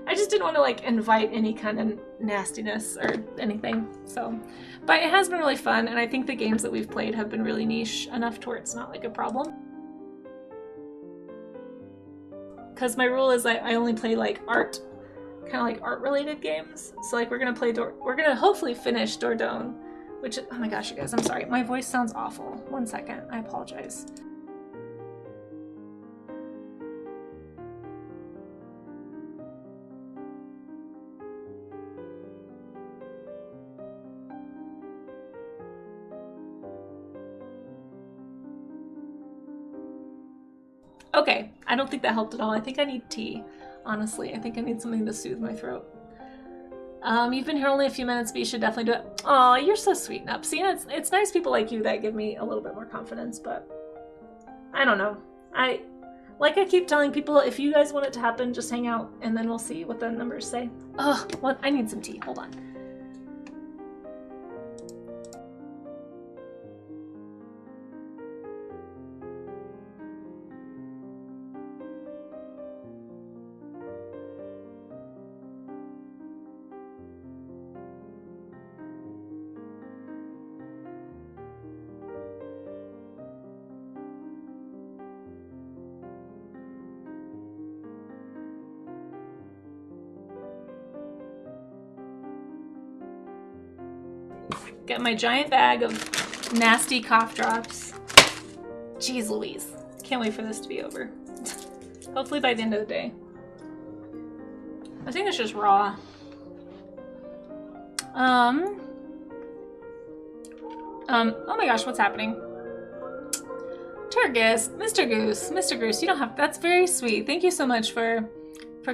didn't want to like invite any kind of nastiness or anything. So, but it has been really fun, and I think the games that we've played have been really niche enough to where it's not like a problem. Because my rule is I only play like art. Kind of like art related games. So like we're gonna hopefully finish Dordogne, which, oh my gosh, you guys, I'm sorry. My voice sounds awful. 1 second, I apologize. Okay, I don't think that helped at all. I think I need tea. Honestly, I think I need something to soothe my throat. You've been here only a few minutes, but you should definitely do it. Oh, you're so sweet, Nup. See, it's nice people like you that give me a little bit more confidence, but I don't know. I keep telling people, if you guys want it to happen, just hang out, and then we'll see what the numbers say. Oh, what? I need some tea. Hold on. Get my giant bag of nasty cough drops. Jeez Louise. Can't wait for this to be over. Hopefully by the end of the day. I think it's just raw. Oh my gosh, what's happening? Turgus, Mr. Goose, you don't have, that's very sweet. Thank you so much for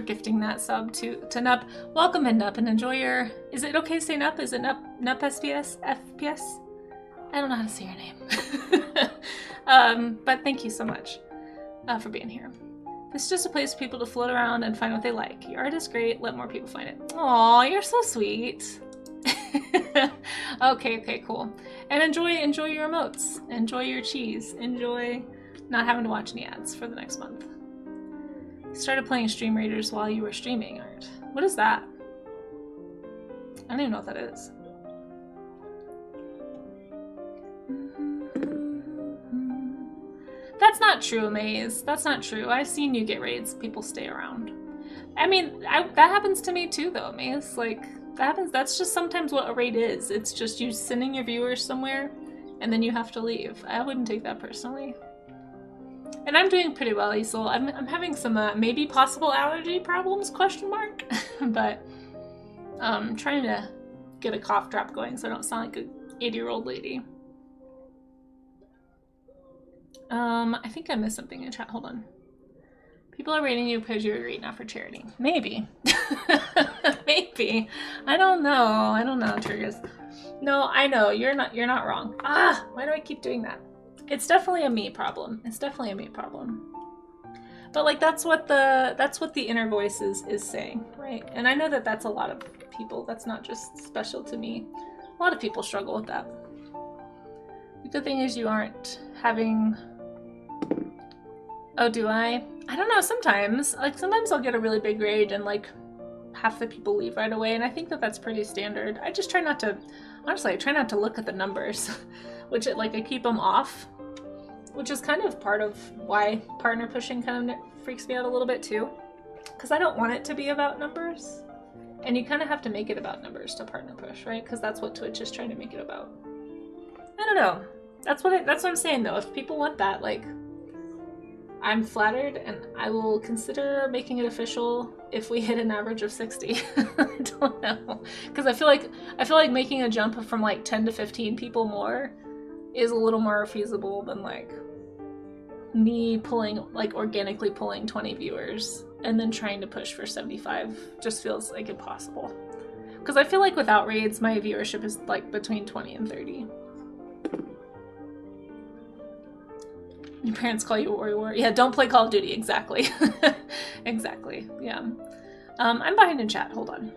gifting that sub to Nup. Welcome in, Nup, and enjoy your, is it okay to say Nup? Is it Nup SPS? FPS? I don't know how to say your name. But thank you so much for being here. This is just a place for people to float around and find what they like. Your art is great, let more people find it. Aw, you're so sweet. Okay, cool. And enjoy your emotes. Enjoy your cheese. Enjoy not having to watch any ads for the next month. Started playing Stream Raiders while you were streaming art. What is that? I don't even know what that is. That's not true, Maze. That's not true. I've seen you get raids. People stay around. I mean, that happens to me too, though, Maze. Like, that happens. That's just sometimes what a raid is. It's just you sending your viewers somewhere, and then you have to leave. I wouldn't take that personally. And I'm doing pretty well, Isol. I'm having some maybe possible allergy problems, question mark. But trying to get a cough drop going so I don't sound like a 80-year-old lady. I think I missed something in chat. Hold on. People are rating you because you're great, not for charity. Maybe. Maybe. I don't know, Triggers. No, I know. You're not wrong. Ah, why do I keep doing that? It's definitely a me problem. It's definitely a me problem. But like that's what the inner voice is saying, right? And I know that that's a lot of people. That's not just special to me. A lot of people struggle with that. The good thing is you aren't having Oh, do I? I don't know, sometimes. Like, sometimes I'll get a really big raid and, like, half the people leave right away, and I think that that's pretty standard. I just try not to, honestly, I try not to look at the numbers, which, I keep them off, which is kind of part of why partner pushing kind of freaks me out a little bit, too. Because I don't want it to be about numbers. And you kind of have to make it about numbers to partner push, right? Because that's what Twitch is trying to make it about. I don't know. That's what I'm saying, though. If people want that, like, I'm flattered, and I will consider making it official if we hit an average of 60. I don't know, because I feel like making a jump from like 10 to 15 people more is a little more feasible than like me organically pulling 20 viewers and then trying to push for 75. Just feels like impossible. Because I feel like without raids, my viewership is like between 20 and 30. Your parents call you a warrior. Yeah, don't play Call of Duty. Exactly. Exactly. Yeah. I'm behind in chat. Hold on.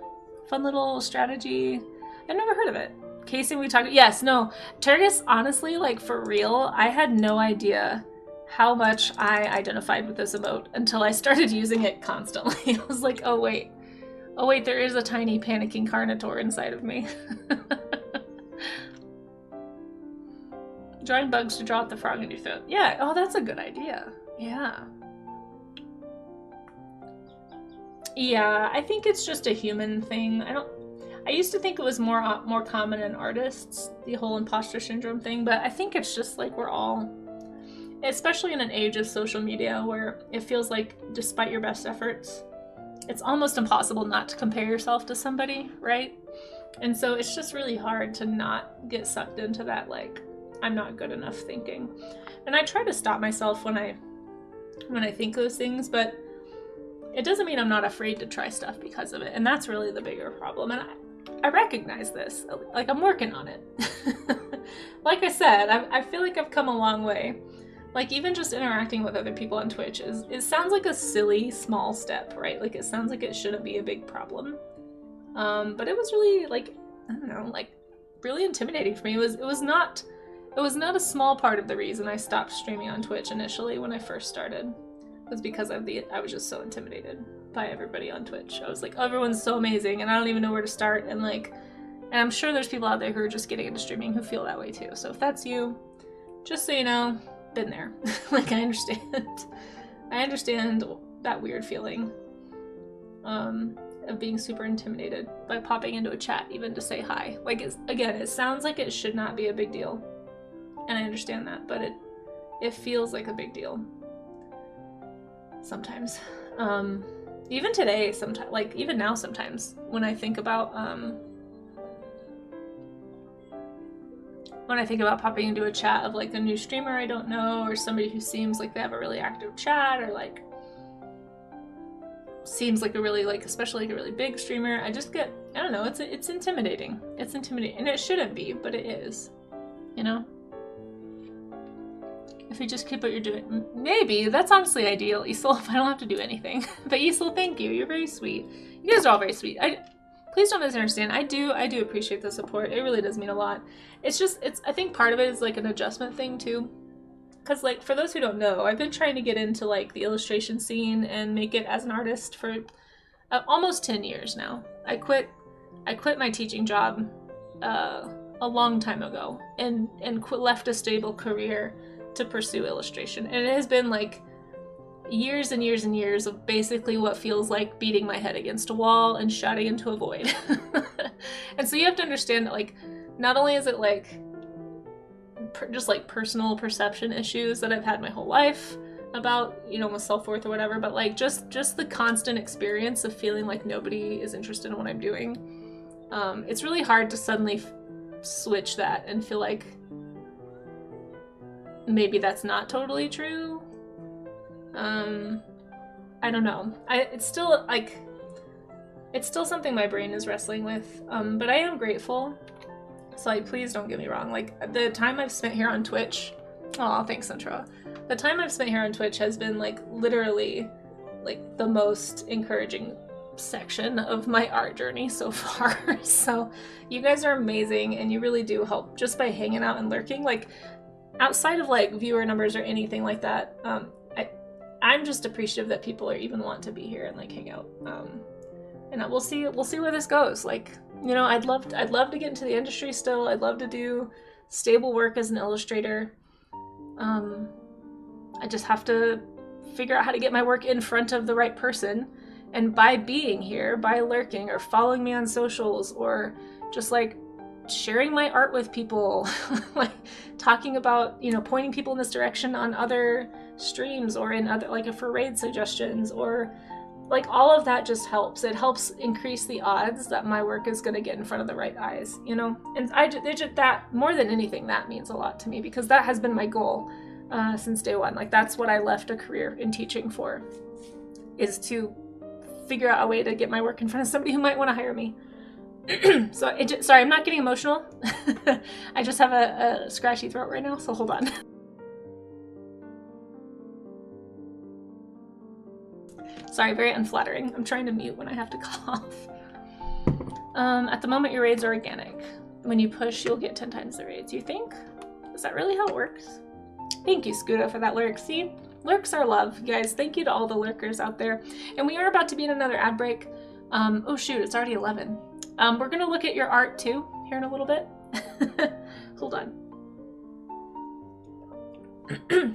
Fun little strategy. I've never heard of it. Casing we talked. Yes. No. Turgus. Honestly, like for real, I had no idea how much I identified with this emote until I started using it constantly. I was like, oh wait, there is a tiny panicking Carnotaur inside of me. Drawing bugs to draw out the frog in your throat. Yeah, oh, that's a good idea. Yeah. Yeah, I think it's just a human thing. I used to think it was more common in artists, the whole imposter syndrome thing, but I think it's just like we're all, especially in an age of social media where it feels like despite your best efforts, it's almost impossible not to compare yourself to somebody, right? And so it's just really hard to not get sucked into that, like, I'm not good enough thinking. And I try to stop myself when I think those things, but it doesn't mean I'm not afraid to try stuff because of it. And that's really the bigger problem. And I recognize this. Like, I'm working on it. Like I said, I feel like I've come a long way. Like, even just interacting with other people on Twitch it sounds like a silly small step, right? Like, it sounds like it shouldn't be a big problem. But it was really, like, I don't know, like, really intimidating for me. It was not a small part of the reason I stopped streaming on Twitch initially when I first started. It was because I was just so intimidated by everybody on Twitch. I was like, oh, everyone's so amazing, and I don't even know where to start. And I'm sure there's people out there who are just getting into streaming who feel that way too. So if that's you, just so you know, been there. Like, I understand that weird feeling of being super intimidated by popping into a chat even to say hi. Like, it sounds like it should not be a big deal. And I understand that, but it feels like a big deal sometimes. Even today, sometimes, like even now, sometimes when I think about popping into a chat of like a new streamer I don't know, or somebody who seems like they have a really active chat, or like seems like a really, like, especially like a really big streamer, I just get, I don't know, it's intimidating. It's intimidating, and it shouldn't be, but it is, you know? If you just keep what you're doing. Maybe. That's honestly ideal, Isel, if I don't have to do anything. But Isel, thank you. You're very sweet. You guys are all very sweet. Please don't misunderstand. I do appreciate the support. It really does mean a lot. I think part of it is like an adjustment thing too. Because, like, for those who don't know, I've been trying to get into like the illustration scene and make it as an artist for almost 10 years now. I quit my teaching job a long time ago and left a stable career to pursue illustration, and it has been like years and years and years of basically what feels like beating my head against a wall and shouting into a void. And so you have to understand that, like, not only is it like just like personal perception issues that I've had my whole life about, you know, with self-worth or whatever, but like just the constant experience of feeling like nobody is interested in what I'm doing. It's really hard to suddenly switch that and feel like maybe that's not totally true. I don't know. It's still something my brain is wrestling with. But I am grateful. So, like, please don't get me wrong. Like, the time I've spent here on Twitch, oh, thanks, Centra. The time I've spent here on Twitch has been like literally like the most encouraging section of my art journey so far. So you guys are amazing, and you really do help just by hanging out and lurking. Like, outside of like viewer numbers or anything like that, I'm just appreciative that people are even want to be here and like hang out. And we'll see where this goes. Like, you know, I'd love to get into the industry still. I'd love to do stable work as an illustrator. I just have to figure out how to get my work in front of the right person. And by being here, by lurking or following me on socials, or just like sharing my art with people, like talking about, you know, pointing people in this direction on other streams or in other, like for raid suggestions, or like all of that just helps. It helps increase the odds that my work is going to get in front of the right eyes, you know? And that, more than anything, that means a lot to me, because that has been my goal since day one. Like, that's what I left a career in teaching for, is to figure out a way to get my work in front of somebody who might want to hire me. Sorry, I'm not getting emotional. I just have a scratchy throat right now, so hold on. Sorry, very unflattering. I'm trying to mute when I have to cough. At the moment, your raids are organic. When you push, you'll get 10 times the raids. You think? Is that really how it works? Thank you, Scuda, for that lurk. See? Lurks are love, guys. Thank you to all the lurkers out there. And we are about to be in another ad break. Oh shoot, it's already 11. We're gonna look at your art too here in a little bit. Hold on.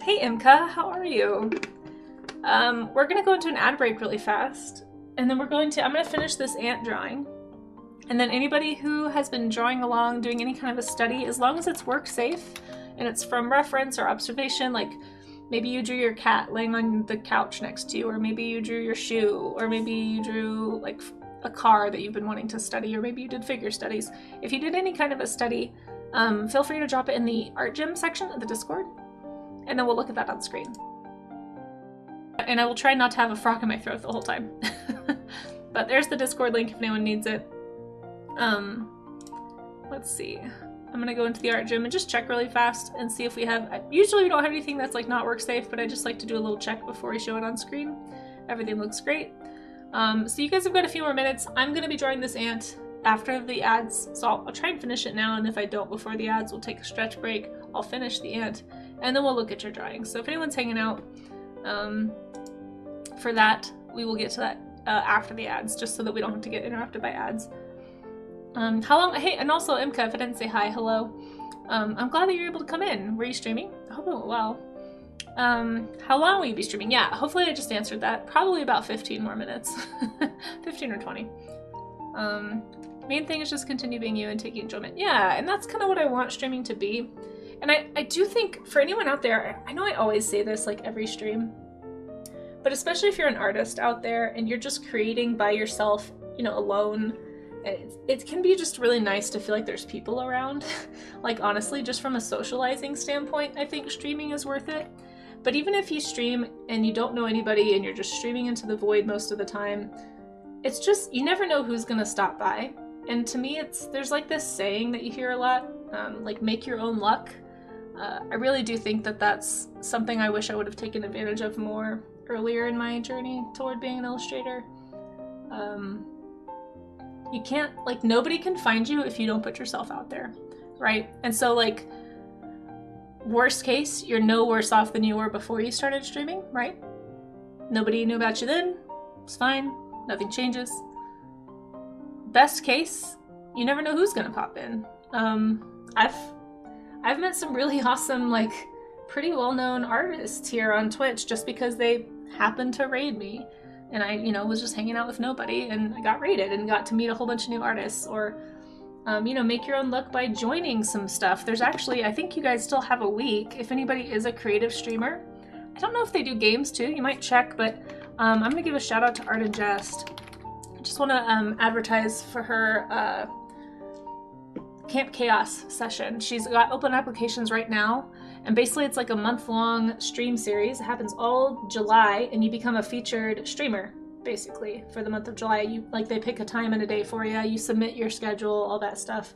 Hey Imka, how are you? We're gonna go into an ad break really fast, and then I'm gonna finish this ant drawing. And then anybody who has been drawing along, doing any kind of a study, as long as it's work safe and it's from reference or observation, like maybe you drew your cat laying on the couch next to you, or maybe you drew your shoe, or maybe you drew like a car that you've been wanting to study, or maybe you did figure studies. If you did any kind of a study, feel free to drop it in the art gym section of the Discord, and then we'll look at that on screen. And I will try not to have a frog in my throat the whole time. But there's the Discord link if anyone needs it. Let's see. I'm gonna go into the art gym and just check really fast and see if we have, usually we don't have anything that's like not work safe, but I just like to do a little check before we show it on screen. Everything looks great. So you guys have got a few more minutes. I'm gonna be drawing this ant after the ads, so I'll try and finish it now, and if I don't before the ads, we'll take a stretch break. I'll finish the ant, and then we'll look at your drawing. So if anyone's hanging out for that, we will get to that after the ads, just so that we don't have to get interrupted by ads. How long? Hey, and also Imka, if I didn't say hi, hello. I'm glad that you're able to come in. Were you streaming? I hope it went well. How long will you be streaming? Yeah, hopefully I just answered that. Probably about 15 more minutes. 15 or 20. Main thing is just continue being you and taking enjoyment. Yeah, and that's kind of what I want streaming to be. And I do think, for anyone out there, I know I always say this like every stream, but especially if you're an artist out there and you're just creating by yourself, you know, alone, it can be just really nice to feel like there's people around. Like, honestly, just from a socializing standpoint, I think streaming is worth it. But even if you stream and you don't know anybody and you're just streaming into the void most of the time, it's just, you never know who's gonna stop by. And to me, there's like this saying that you hear a lot, like make your own luck. I really do think that that's something I wish I would have taken advantage of more earlier in my journey toward being an illustrator. You can't, like, nobody can find you if you don't put yourself out there, right? And so, like, worst case, you're no worse off than you were before you started streaming, right? Nobody knew about you then. It's fine. Nothing changes. Best case, you never know who's gonna pop in. I've met some really awesome, like, pretty well-known artists here on Twitch just because they happened to raid me. And I, you know, was just hanging out with nobody and I got raided and got to meet a whole bunch of new artists. Or, you know, make your own luck by joining some stuff. There's actually, I think you guys still have a week. If anybody is a creative streamer, I don't know if they do games too. You might check, but I'm going to give a shout out to Art and Jest. I just want to advertise for her Camp Chaos session. She's got open applications right now. And basically it's like a month-long stream series. It happens all July, and you become a featured streamer, basically, for the month of July. They pick a time and a day for you. You submit your schedule, all that stuff,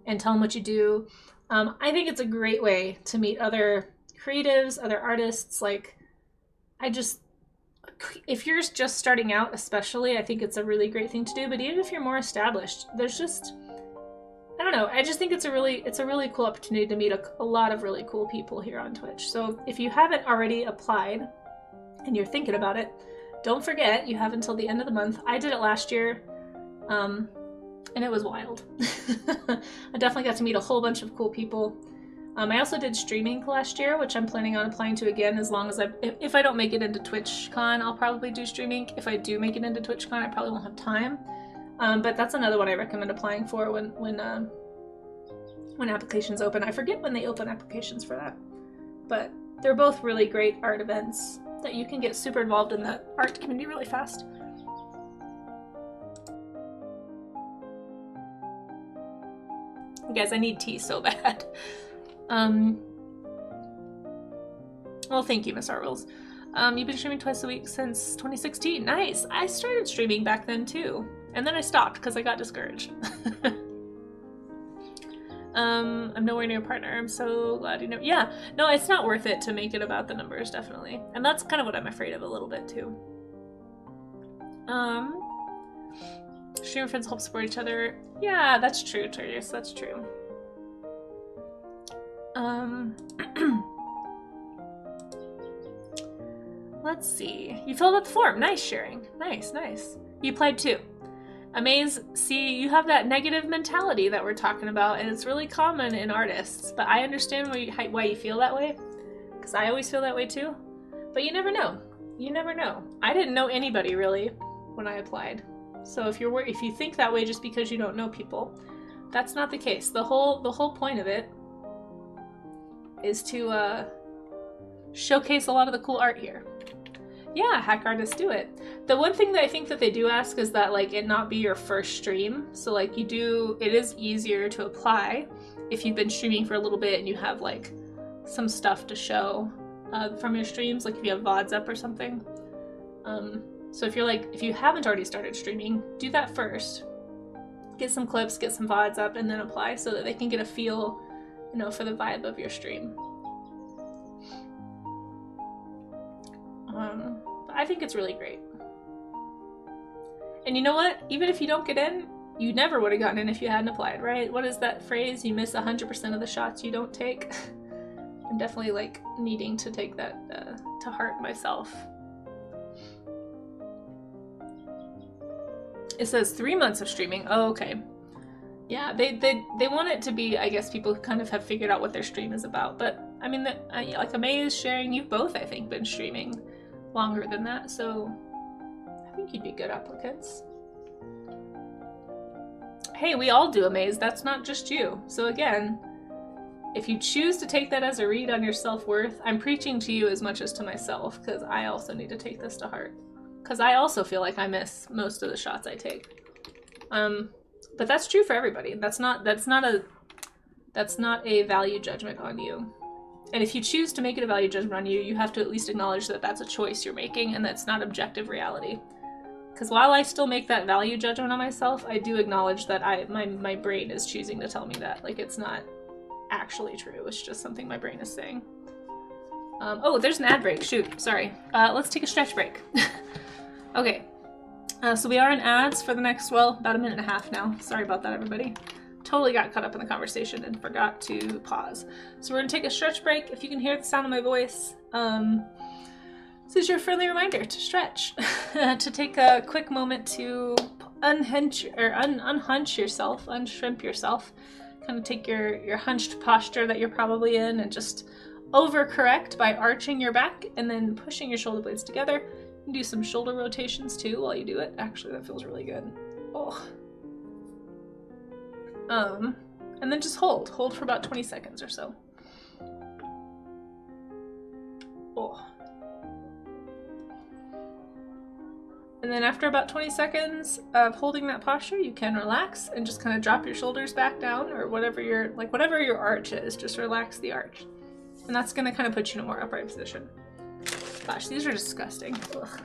and tell them what you do. I think it's a great way to meet other creatives, other artists. Like, if you're just starting out especially, I think it's a really great thing to do. But even if you're more established, there's just, I don't know, I just think it's a really cool opportunity to meet a lot of really cool people here on Twitch. So if you haven't already applied, and you're thinking about it, don't forget you have until the end of the month. I did it last year, and it was wild. I definitely got to meet a whole bunch of cool people. I also did streaming last year, which I'm planning on applying to again, as long as if I don't make it into TwitchCon, I'll probably do streaming. If I do make it into TwitchCon, I probably won't have time. But that's another one I recommend applying for when applications open. I forget when they open applications for that, but they're both really great art events that you can get super involved in the art community really fast. Guys, I need tea so bad. Well, thank you, Miss Art Rules. You've been streaming twice a week since 2016. Nice. I started streaming back then too, and then I stopped because I got discouraged. I'm nowhere near a partner. I'm so glad you know. Yeah, no, it's not worth it to make it about the numbers, definitely. And that's kind of what I'm afraid of a little bit too. Streamer friends help support each other. Yeah, that's true, Turius, that's true. Let's see. You filled out the form. Nice, Sharing. Nice, nice. You applied too. Amaze, see, you have that negative mentality that we're talking about, and it's really common in artists, but I understand why you feel that way, because I always feel that way too. But you never know. You never know. I didn't know anybody really when I applied. So if you think that way just because you don't know people, that's not the case. The whole point of it is to showcase a lot of the cool art here. Yeah, hack artists do it. The one thing that I think that they do ask is that like it not be your first stream. So like it is easier to apply if you've been streaming for a little bit and you have like some stuff to show from your streams, like if you have VODs up or something. So if you haven't already started streaming, do that first. Get some clips, get some VODs up, and then apply so that they can get a feel, for the vibe of your stream. I think it's really great. And you know what? Even if you don't get in, you never would have gotten in if you hadn't applied, right? What is that phrase? You miss 100% of the shots you don't take. I'm definitely like needing to take that to heart myself. It says 3 months of streaming. Oh, okay. Yeah, they want it to be, I guess, people who kind of have figured out what their stream is about. But I mean, like Amaze, Sharing, you've both, I think, been streaming longer than that, so I think you'd be good applicants. Hey, we all do Amaze. That's not just you. So again, if you choose to take that as a read on your self-worth, I'm preaching to you as much as to myself, because I also need to take this to heart. Because I also feel like I miss most of the shots I take. But that's true for everybody. That's not a value judgment on you. And if you choose to make it a value judgment on you, you have to at least acknowledge that that's a choice you're making and that's not objective reality. Because while I still make that value judgment on myself, I do acknowledge that my brain is choosing to tell me that. Like, it's not actually true. It's just something my brain is saying. Oh, there's an ad break. Shoot, sorry. Let's take a stretch break. Okay. So we are in ads for the next, well, about 1.5 minutes now. Sorry about that, everybody. Totally got caught up in the conversation and forgot to pause. So we're gonna take a stretch break. If you can hear the sound of my voice, this is your friendly reminder to stretch, to take a quick moment to unhunch yourself, unshrimp yourself, kind of take your hunched posture that you're probably in and just overcorrect by arching your back and then pushing your shoulder blades together. You can do some shoulder rotations too while you do it. Actually, that feels really good. Oh. And then just hold for about 20 seconds or so. Oh. And then after about 20 seconds of holding that posture, you can relax and just kind of drop your shoulders back down, or whatever your arch is, just relax the arch. And that's gonna kind of put you in a more upright position. Gosh, these are disgusting. Ugh.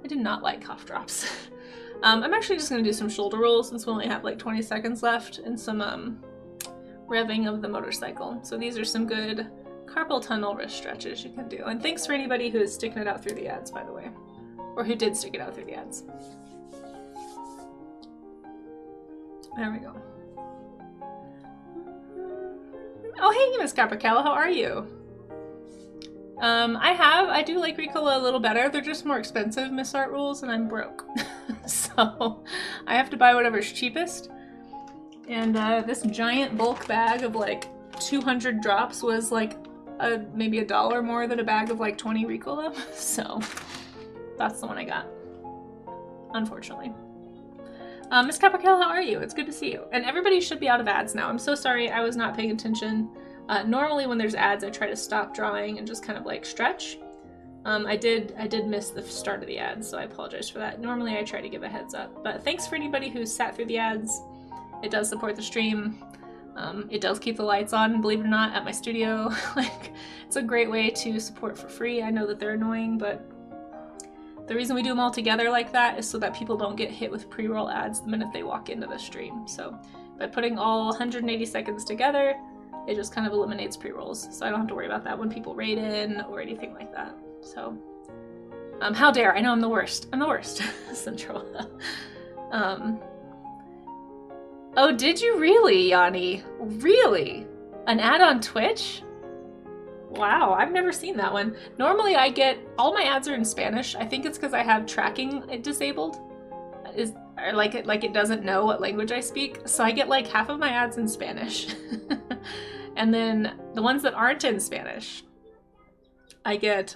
I do not like cough drops. I'm actually just going to do some shoulder rolls since we only have like 20 seconds left, and some revving of the motorcycle. So these are some good carpal tunnel wrist stretches you can do. And thanks for anybody who is sticking it out through the ads, by the way. Or who did stick it out through the ads. There we go. Oh, hey, Miss Capricello, how are you? I do like Ricola a little better. They're just more expensive, Miss Art Rules, and I'm broke. So I have to buy whatever's cheapest. And this giant bulk bag of like 200 drops was like maybe $1 more than a bag of like 20 Ricola. So that's the one I got, unfortunately. Miss Caprikel, how are you? It's good to see you. And everybody should be out of ads now. I'm so sorry I was not paying attention. Normally when there's ads, I try to stop drawing and just kind of like stretch. I did miss the start of the ads, so I apologize for that. Normally I try to give a heads up, but thanks for anybody who's sat through the ads. It does support the stream. It does keep the lights on, believe it or not, at my studio. Like, it's a great way to support for free. I know that they're annoying, but the reason we do them all together like that is so that people don't get hit with pre-roll ads the minute they walk into the stream. So by putting all 180 seconds together, it just kind of eliminates pre-rolls. So I don't have to worry about that when people raid in or anything like that. So, how dare, I know I'm the worst. I'm the worst, Central. Oh, did you really, Yanni? Really? An ad on Twitch? Wow, I've never seen that one. Normally I get, all my ads are in Spanish. I think it's because I have tracking disabled. Or like it doesn't know what language I speak. So I get like half of my ads in Spanish. And then the ones that aren't in Spanish, I get,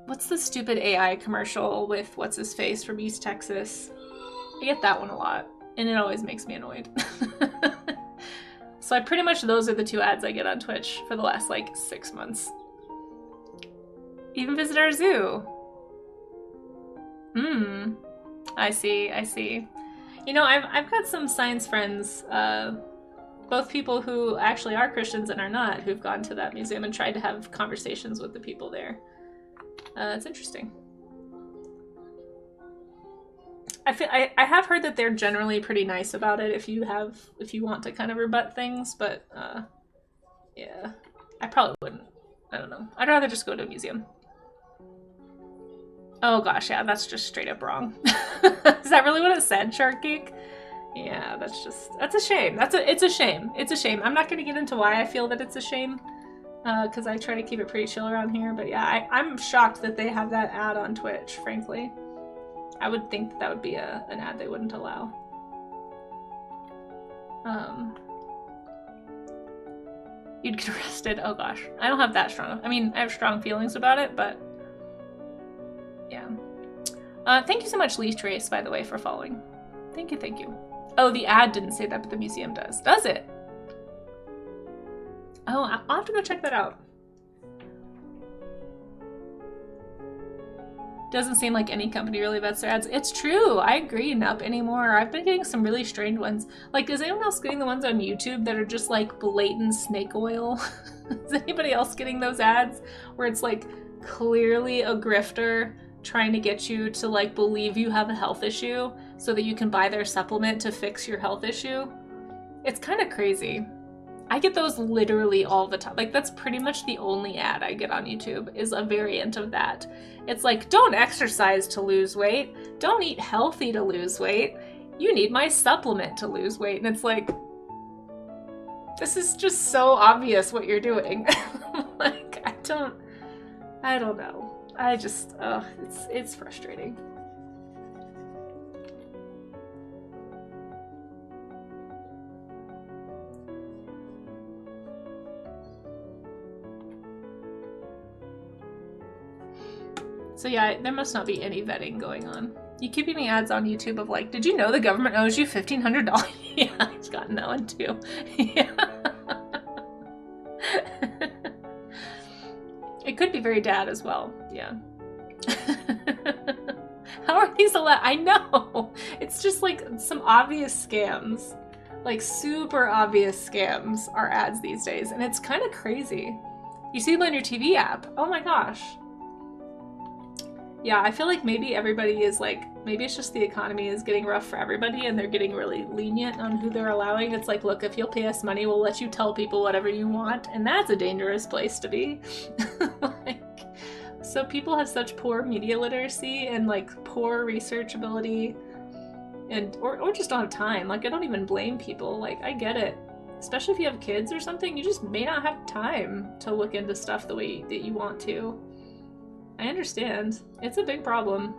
what's the stupid AI commercial with what's his face from East Texas? I get that one a lot, and it always makes me annoyed. So pretty much those are the two ads I get on Twitch for the last like 6 months. Even visit our zoo. I see, I see. You know, I've got some science friends, both people who actually are Christians and are not, who've gone to that museum and tried to have conversations with the people there. It's interesting. I have heard that they're generally pretty nice about it if you want to kind of rebut things, but yeah, I probably wouldn't. I don't know. I'd rather just go to a museum. Oh gosh, yeah, that's just straight up wrong. Is that really what it said, Shark Geek? Yeah, that's a shame. It's a shame. It's a shame. I'm not going to get into why I feel that it's a shame, because I try to keep it pretty chill around here, but yeah, I'm shocked that they have that ad on Twitch, frankly. I would think that would be an ad they wouldn't allow. You'd get arrested. Oh gosh. I don't have that strong. I mean, I have strong feelings about it, but yeah. Thank you so much, Lee Trace, by the way, for following. Thank you, thank you. Oh, the ad didn't say that, but the museum does. Does it? Oh, I'll have to go check that out. Doesn't seem like any company really vets their ads. It's true. I agree. Not anymore. I've been getting some really strange ones. Like, is anyone else getting the ones on YouTube that are just like blatant snake oil? Is anybody else getting those ads where it's like clearly a grifter trying to get you to like believe you have a health issue so that you can buy their supplement to fix your health issue? It's kind of crazy. I get those literally all the time. Like, that's pretty much the only ad I get on YouTube is a variant of that. It's like, don't exercise to lose weight. Don't eat healthy to lose weight. You need my supplement to lose weight. And it's like, this is just so obvious what you're doing. Like, I don't know. I just, it's frustrating. So yeah, there must not be any vetting going on. You keep getting ads on YouTube of like, did you know the government owes you $1,500? Yeah, I've gotten that one too. Yeah. It could be very dad as well. Yeah. How are these allowed? I know. It's just like some obvious scams. Like super obvious scams are ads these days. And it's kind of crazy. You see them on your TV app. Oh my gosh. Yeah, I feel like maybe everybody is like, maybe it's just the economy is getting rough for everybody and they're getting really lenient on who they're allowing. It's like, look, if you'll pay us money, we'll let you tell people whatever you want. And that's a dangerous place to be. Like, so people have such poor media literacy and like poor research ability and or just don't have time. Like, I don't even blame people. Like, I get it. Especially if you have kids or something, you just may not have time to look into stuff the way that you want to. I understand. It's a big problem.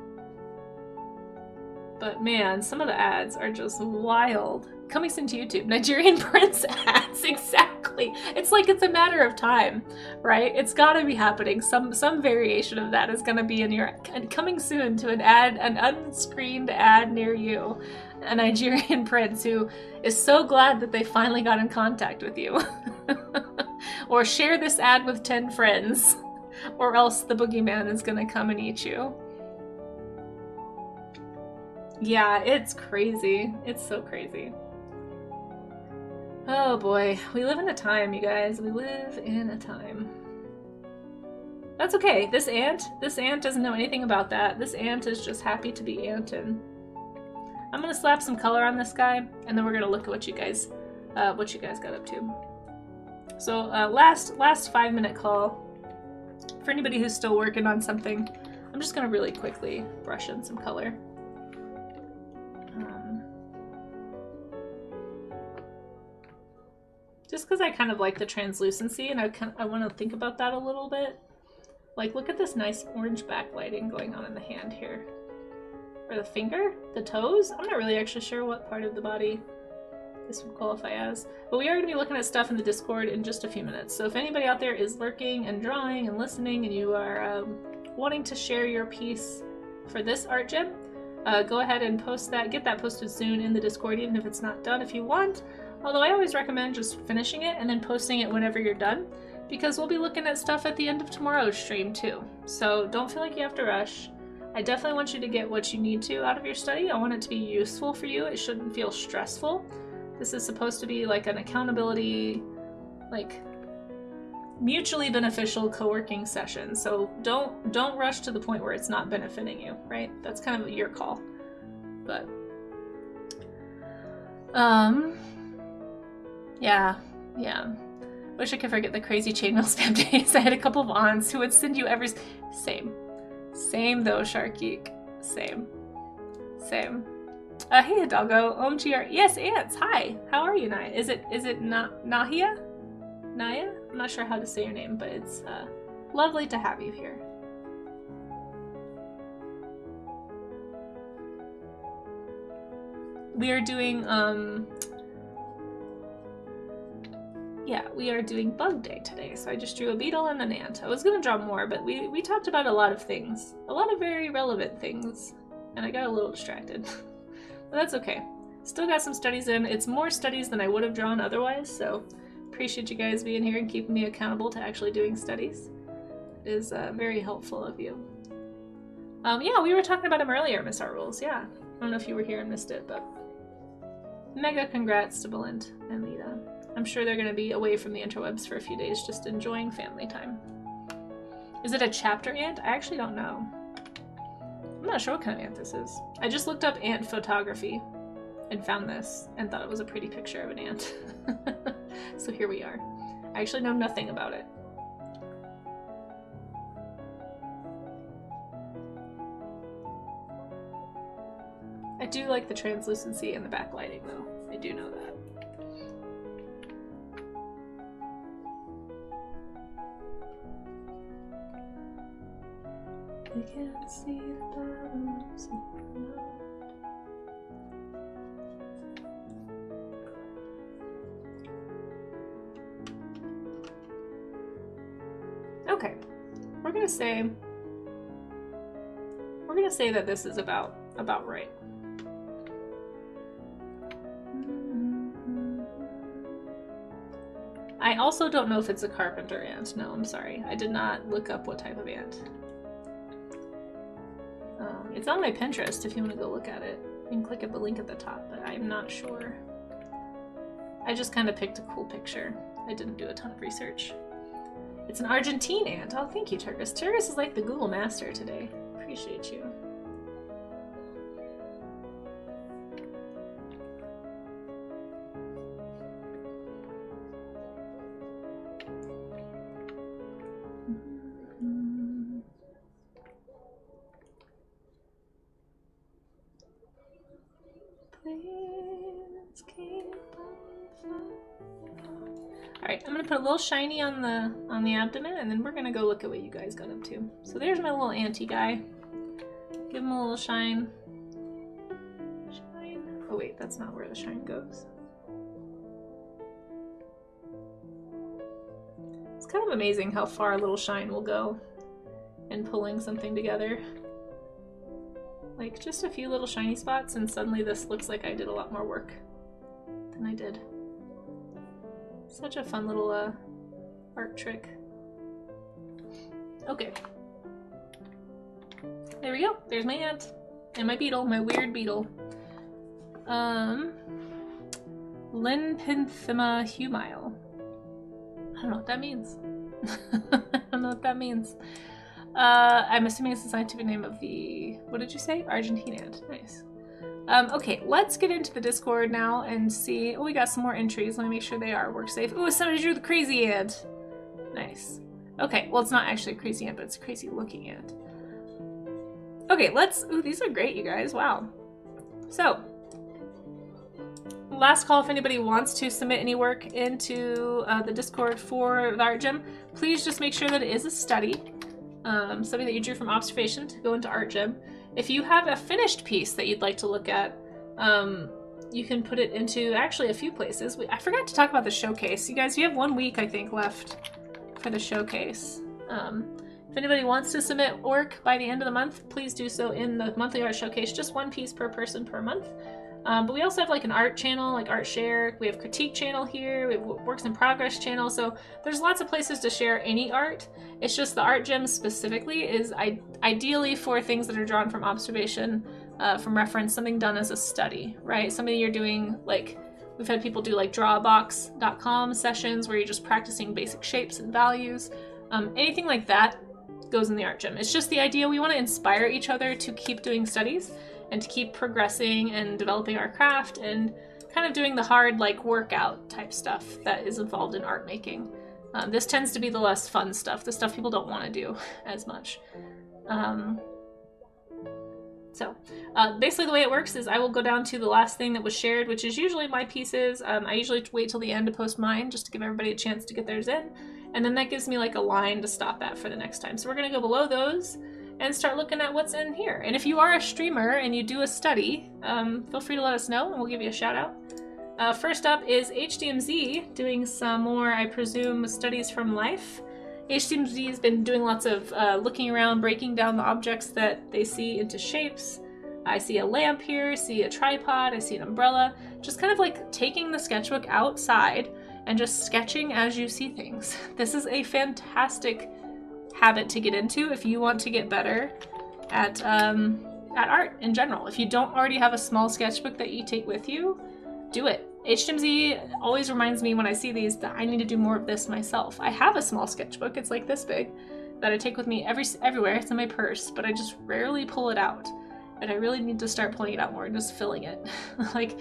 But man, some of the ads are just wild. Coming soon to YouTube. Nigerian Prince ads, exactly. It's like it's a matter of time, right? It's gotta be happening. Some variation of that is gonna be in your, and coming soon to an ad, an unscreened ad near you. A Nigerian prince who is so glad that they finally got in contact with you. Or share this ad with 10 friends, or else the boogeyman is gonna come and eat you. Yeah, it's crazy. It's so crazy. Oh boy, we live in a time, you guys. We live in a time. That's okay. This ant doesn't know anything about that. This ant is just happy to be antin'. I'm gonna slap some color on this guy, and then we're gonna look at what you guys got up to. So last 5-minute call. For anybody who's still working on something, I'm just gonna really quickly brush in some color. Just because I kind of like the translucency, and I want to think about that a little bit. Like, look at this nice orange backlighting going on in the hand here. Or the finger? The toes? I'm not really actually sure what part of the body this would qualify as. But we are going to be looking at stuff in the Discord in just a few minutes. So if anybody out there is lurking and drawing and listening, and you are wanting to share your piece for this art gym, go ahead and post that. Get that posted soon in the Discord, even if it's not done if you want. Although I always recommend just finishing it and then posting it whenever you're done, because we'll be looking at stuff at the end of tomorrow's stream too. So don't feel like you have to rush. I definitely want you to get what you need to out of your study. I want it to be useful for you. It shouldn't feel stressful. This is supposed to be like an accountability, like mutually beneficial co-working session. So don't rush to the point where it's not benefiting you, right? That's kind of your call. But yeah. Wish I could forget the crazy chainmail spam days. I had a couple of aunts who would send you every... Same though, Sharkeek. Same. Hey Hidalgo, OMGR. Yes, ants. Hi. How are you, Naya? Is it Nahia? Naya? I'm not sure how to say your name, but it's lovely to have you here. We are doing we are doing bug day today, so I just drew a beetle and an ant. I was gonna draw more, but we talked about a lot of things. A lot of very relevant things, and I got a little distracted. But that's okay. Still got some studies in. It's more studies than I would have drawn otherwise, so appreciate you guys being here and keeping me accountable to actually doing studies. It is very helpful of you. Yeah, we were talking about him earlier, Miss Art Rules. Yeah, I don't know if you were here and missed it, but mega congrats to Belinda and Lita. I'm sure they're going to be away from the interwebs for a few days, just enjoying family time. Is it a chapter ant? I actually don't know. I'm not sure what kind of ant this is. I just looked up ant photography and found this and thought it was a pretty picture of an ant. So here we are. I actually know nothing about it. I do like the translucency and the backlighting though. I do know that. I can't see the bottoms of the road. Okay, we're gonna say that this is about right. I also don't know if it's a carpenter ant. No, I'm sorry. I did not look up what type of ant. It's on my Pinterest if you want to go look at it. You can click at the link at the top, but I'm not sure. I just kind of picked a cool picture. I didn't do a ton of research. It's an Argentine ant. Oh, thank you, Turgus. Turgus is like the Google master today. Appreciate you. Please keep on flying. right, I'm gonna put a little shiny on the abdomen, and then we're gonna go look at what you guys got up to. So there's my little anti guy. Give him a little shine. Shine. Oh wait, that's not where the shine goes. It's kind of amazing how far a little shine will go in pulling something together. Like just a few little shiny spots, and suddenly this looks like I did a lot more work than I did. Such a fun little art trick. Okay. There we go. There's my ant. And my beetle, my weird beetle. Linpenthema humile. I don't know what that means. I don't know what that means. I'm assuming it's the scientific name of the, what did you say? Argentine ant. Nice. Okay, let's get into the Discord now and see. Oh, we got some more entries. Let me make sure they are work safe. Oh, somebody drew the crazy ant. Nice. Okay, well, it's not actually a crazy ant, but it's a crazy looking ant. Okay, let's, ooh, these are great, you guys. Wow. So, last call if anybody wants to submit any work into the Discord for the art gym. Please just make sure that it is a study. Something that you drew from observation to go into art gym. If you have a finished piece that you'd like to look at, you can put it into actually a few places. I forgot to talk about the showcase. You guys, you have 1 week, I think, left for the showcase. If anybody wants to submit work by the end of the month, please do so in the monthly art showcase. Just 1 piece per person per month. But we also have like an art channel, like Art Share. We have critique channel here. We have works in progress channel. So there's lots of places to share any art. It's just the art gym specifically is ideally for things that are drawn from observation, from reference, something done as a study, right? Something you're doing, like we've had people do like drawbox.com sessions where you're just practicing basic shapes and values. Anything like that goes in the art gym. It's just the idea we want to inspire each other to keep doing studies and to keep progressing and developing our craft and kind of doing the hard like workout type stuff that is involved in art making. This tends to be the less fun stuff, the stuff people don't want to do as much. Basically the way it works is I will go down to the last thing that was shared, which is usually my pieces. I usually wait till the end to post mine just to give everybody a chance to get theirs in. And then that gives me like a line to stop at for the next time. So we're going to go below those and start looking at what's in here. And if you are a streamer and you do a study, feel free to let us know and we'll give you a shout out. First up is HDMZ doing some more, I presume, studies from life. HDMZ has been doing lots of looking around, breaking down the objects that they see into shapes. I see a lamp here, I see a tripod, I see an umbrella. Just kind of like taking the sketchbook outside and just sketching as you see things. This is a fantastic habit to get into if you want to get better at art in general. If you don't already have a small sketchbook that you take with you, do it. HDMZ always reminds me when I see these that I need to do more of this myself. I have a small sketchbook, it's like this big, that I take with me everywhere. It's in my purse, but I just rarely pull it out. And I really need to start pulling it out more and just filling it. Like,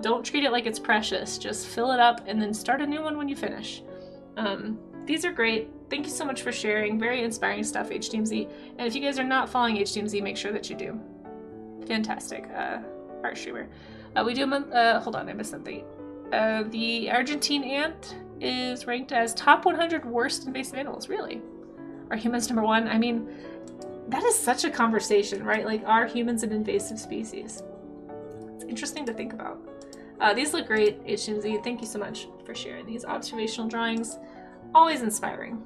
don't treat it like it's precious. Just fill it up and then start a new one when you finish. These are great. Thank you so much for sharing. Very inspiring stuff, HDMZ. And if you guys are not following HDMZ, make sure that you do. Fantastic art streamer. We do, hold on, I missed something. The Argentine ant is ranked as top 100 worst invasive animals. Really? Are humans number one? I mean, that is such a conversation, right? Like, are humans an invasive species? It's interesting to think about. These look great, HDMZ. Thank you so much for sharing these observational drawings. Always inspiring.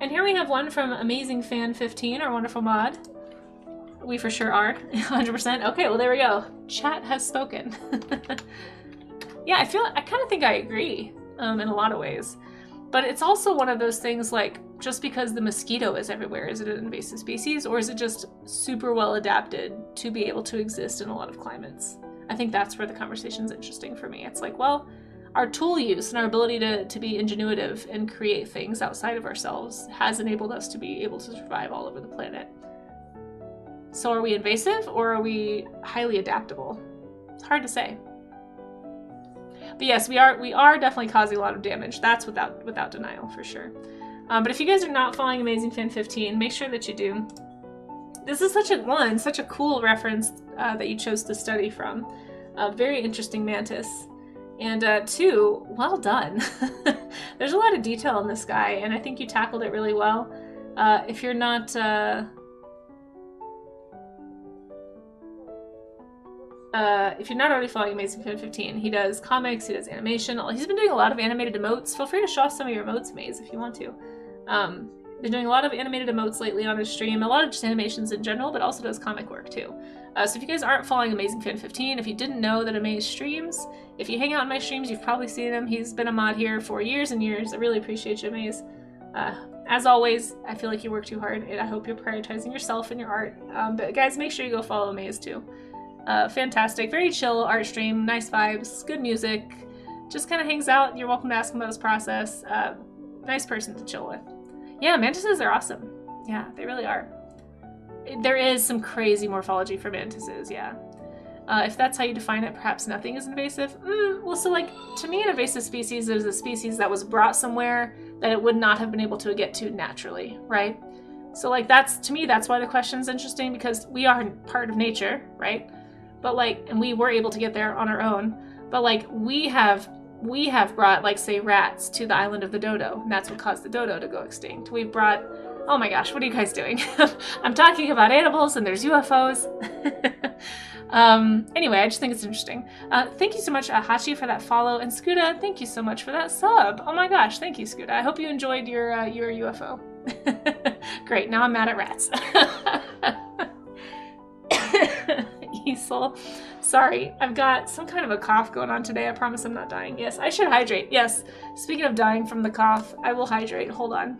And here we have one from Amazing Fan 15, our wonderful mod. We for sure are, 100%. Okay, well there we go. Chat has spoken. Yeah, I kind of think I agree in a lot of ways. But it's also one of those things like, just because the mosquito is everywhere, is it an invasive species, or is it just super well adapted to be able to exist in a lot of climates? I think that's where the conversation's interesting for me. It's like, well, our tool use and our ability to be ingenuitive and create things outside of ourselves has enabled us to be able to survive all over the planet. So are we invasive or are we highly adaptable? It's hard to say. But yes, we are definitely causing a lot of damage. That's without denial, for sure. But if you guys are not following Amazing Fan 15, make sure that you do. This is such a cool reference that you chose to study from. A very interesting mantis. And 2, well done. There's a lot of detail in this guy, and I think you tackled it really well. If you're not already following Amazing Fan 15, he does comics, he does animation. He's been doing a lot of animated emotes. Feel free to show off some of your emotes, Maze, if you want to. Been doing a lot of animated emotes lately on his stream, a lot of just animations in general, but also does comic work too. So if you guys aren't following Amazing Fan 15, if you didn't know that Amaze streams, if you hang out in my streams, you've probably seen him. He's been a mod here for years and years. I really appreciate you, Amaze. As always, I feel like you work too hard, and I hope you're prioritizing yourself and your art. But guys, make sure you go follow Amaze too. Fantastic, very chill art stream, nice vibes, good music, just kind of hangs out. You're welcome to ask him about his process. Nice person to chill with. Yeah, mantises are awesome. Yeah, they really are. There is some crazy morphology for mantises, yeah. If that's how you define it, perhaps nothing is invasive. Well, so like, to me, an invasive species is a species that was brought somewhere that it would not have been able to get to naturally, right? So like, to me, that's why the question's interesting, because we are part of nature, right? But like, and we were able to get there on our own, but like, we have brought, like, say, rats to the island of the dodo, and that's what caused the dodo to go extinct. We've brought, oh my gosh, what are you guys doing? I'm talking about animals and there's UFOs. Anyway, I just think it's interesting. Thank you so much, Hachi, for that follow, and Scuda, thank you so much for that sub. Oh my gosh, thank you, Scuda. I hope you enjoyed your UFO. Great, now I'm mad at rats. Easel. Sorry, I've got some kind of a cough going on today. I promise I'm not dying. Yes, I should hydrate. Yes, speaking of dying from the cough, I will hydrate. Hold on.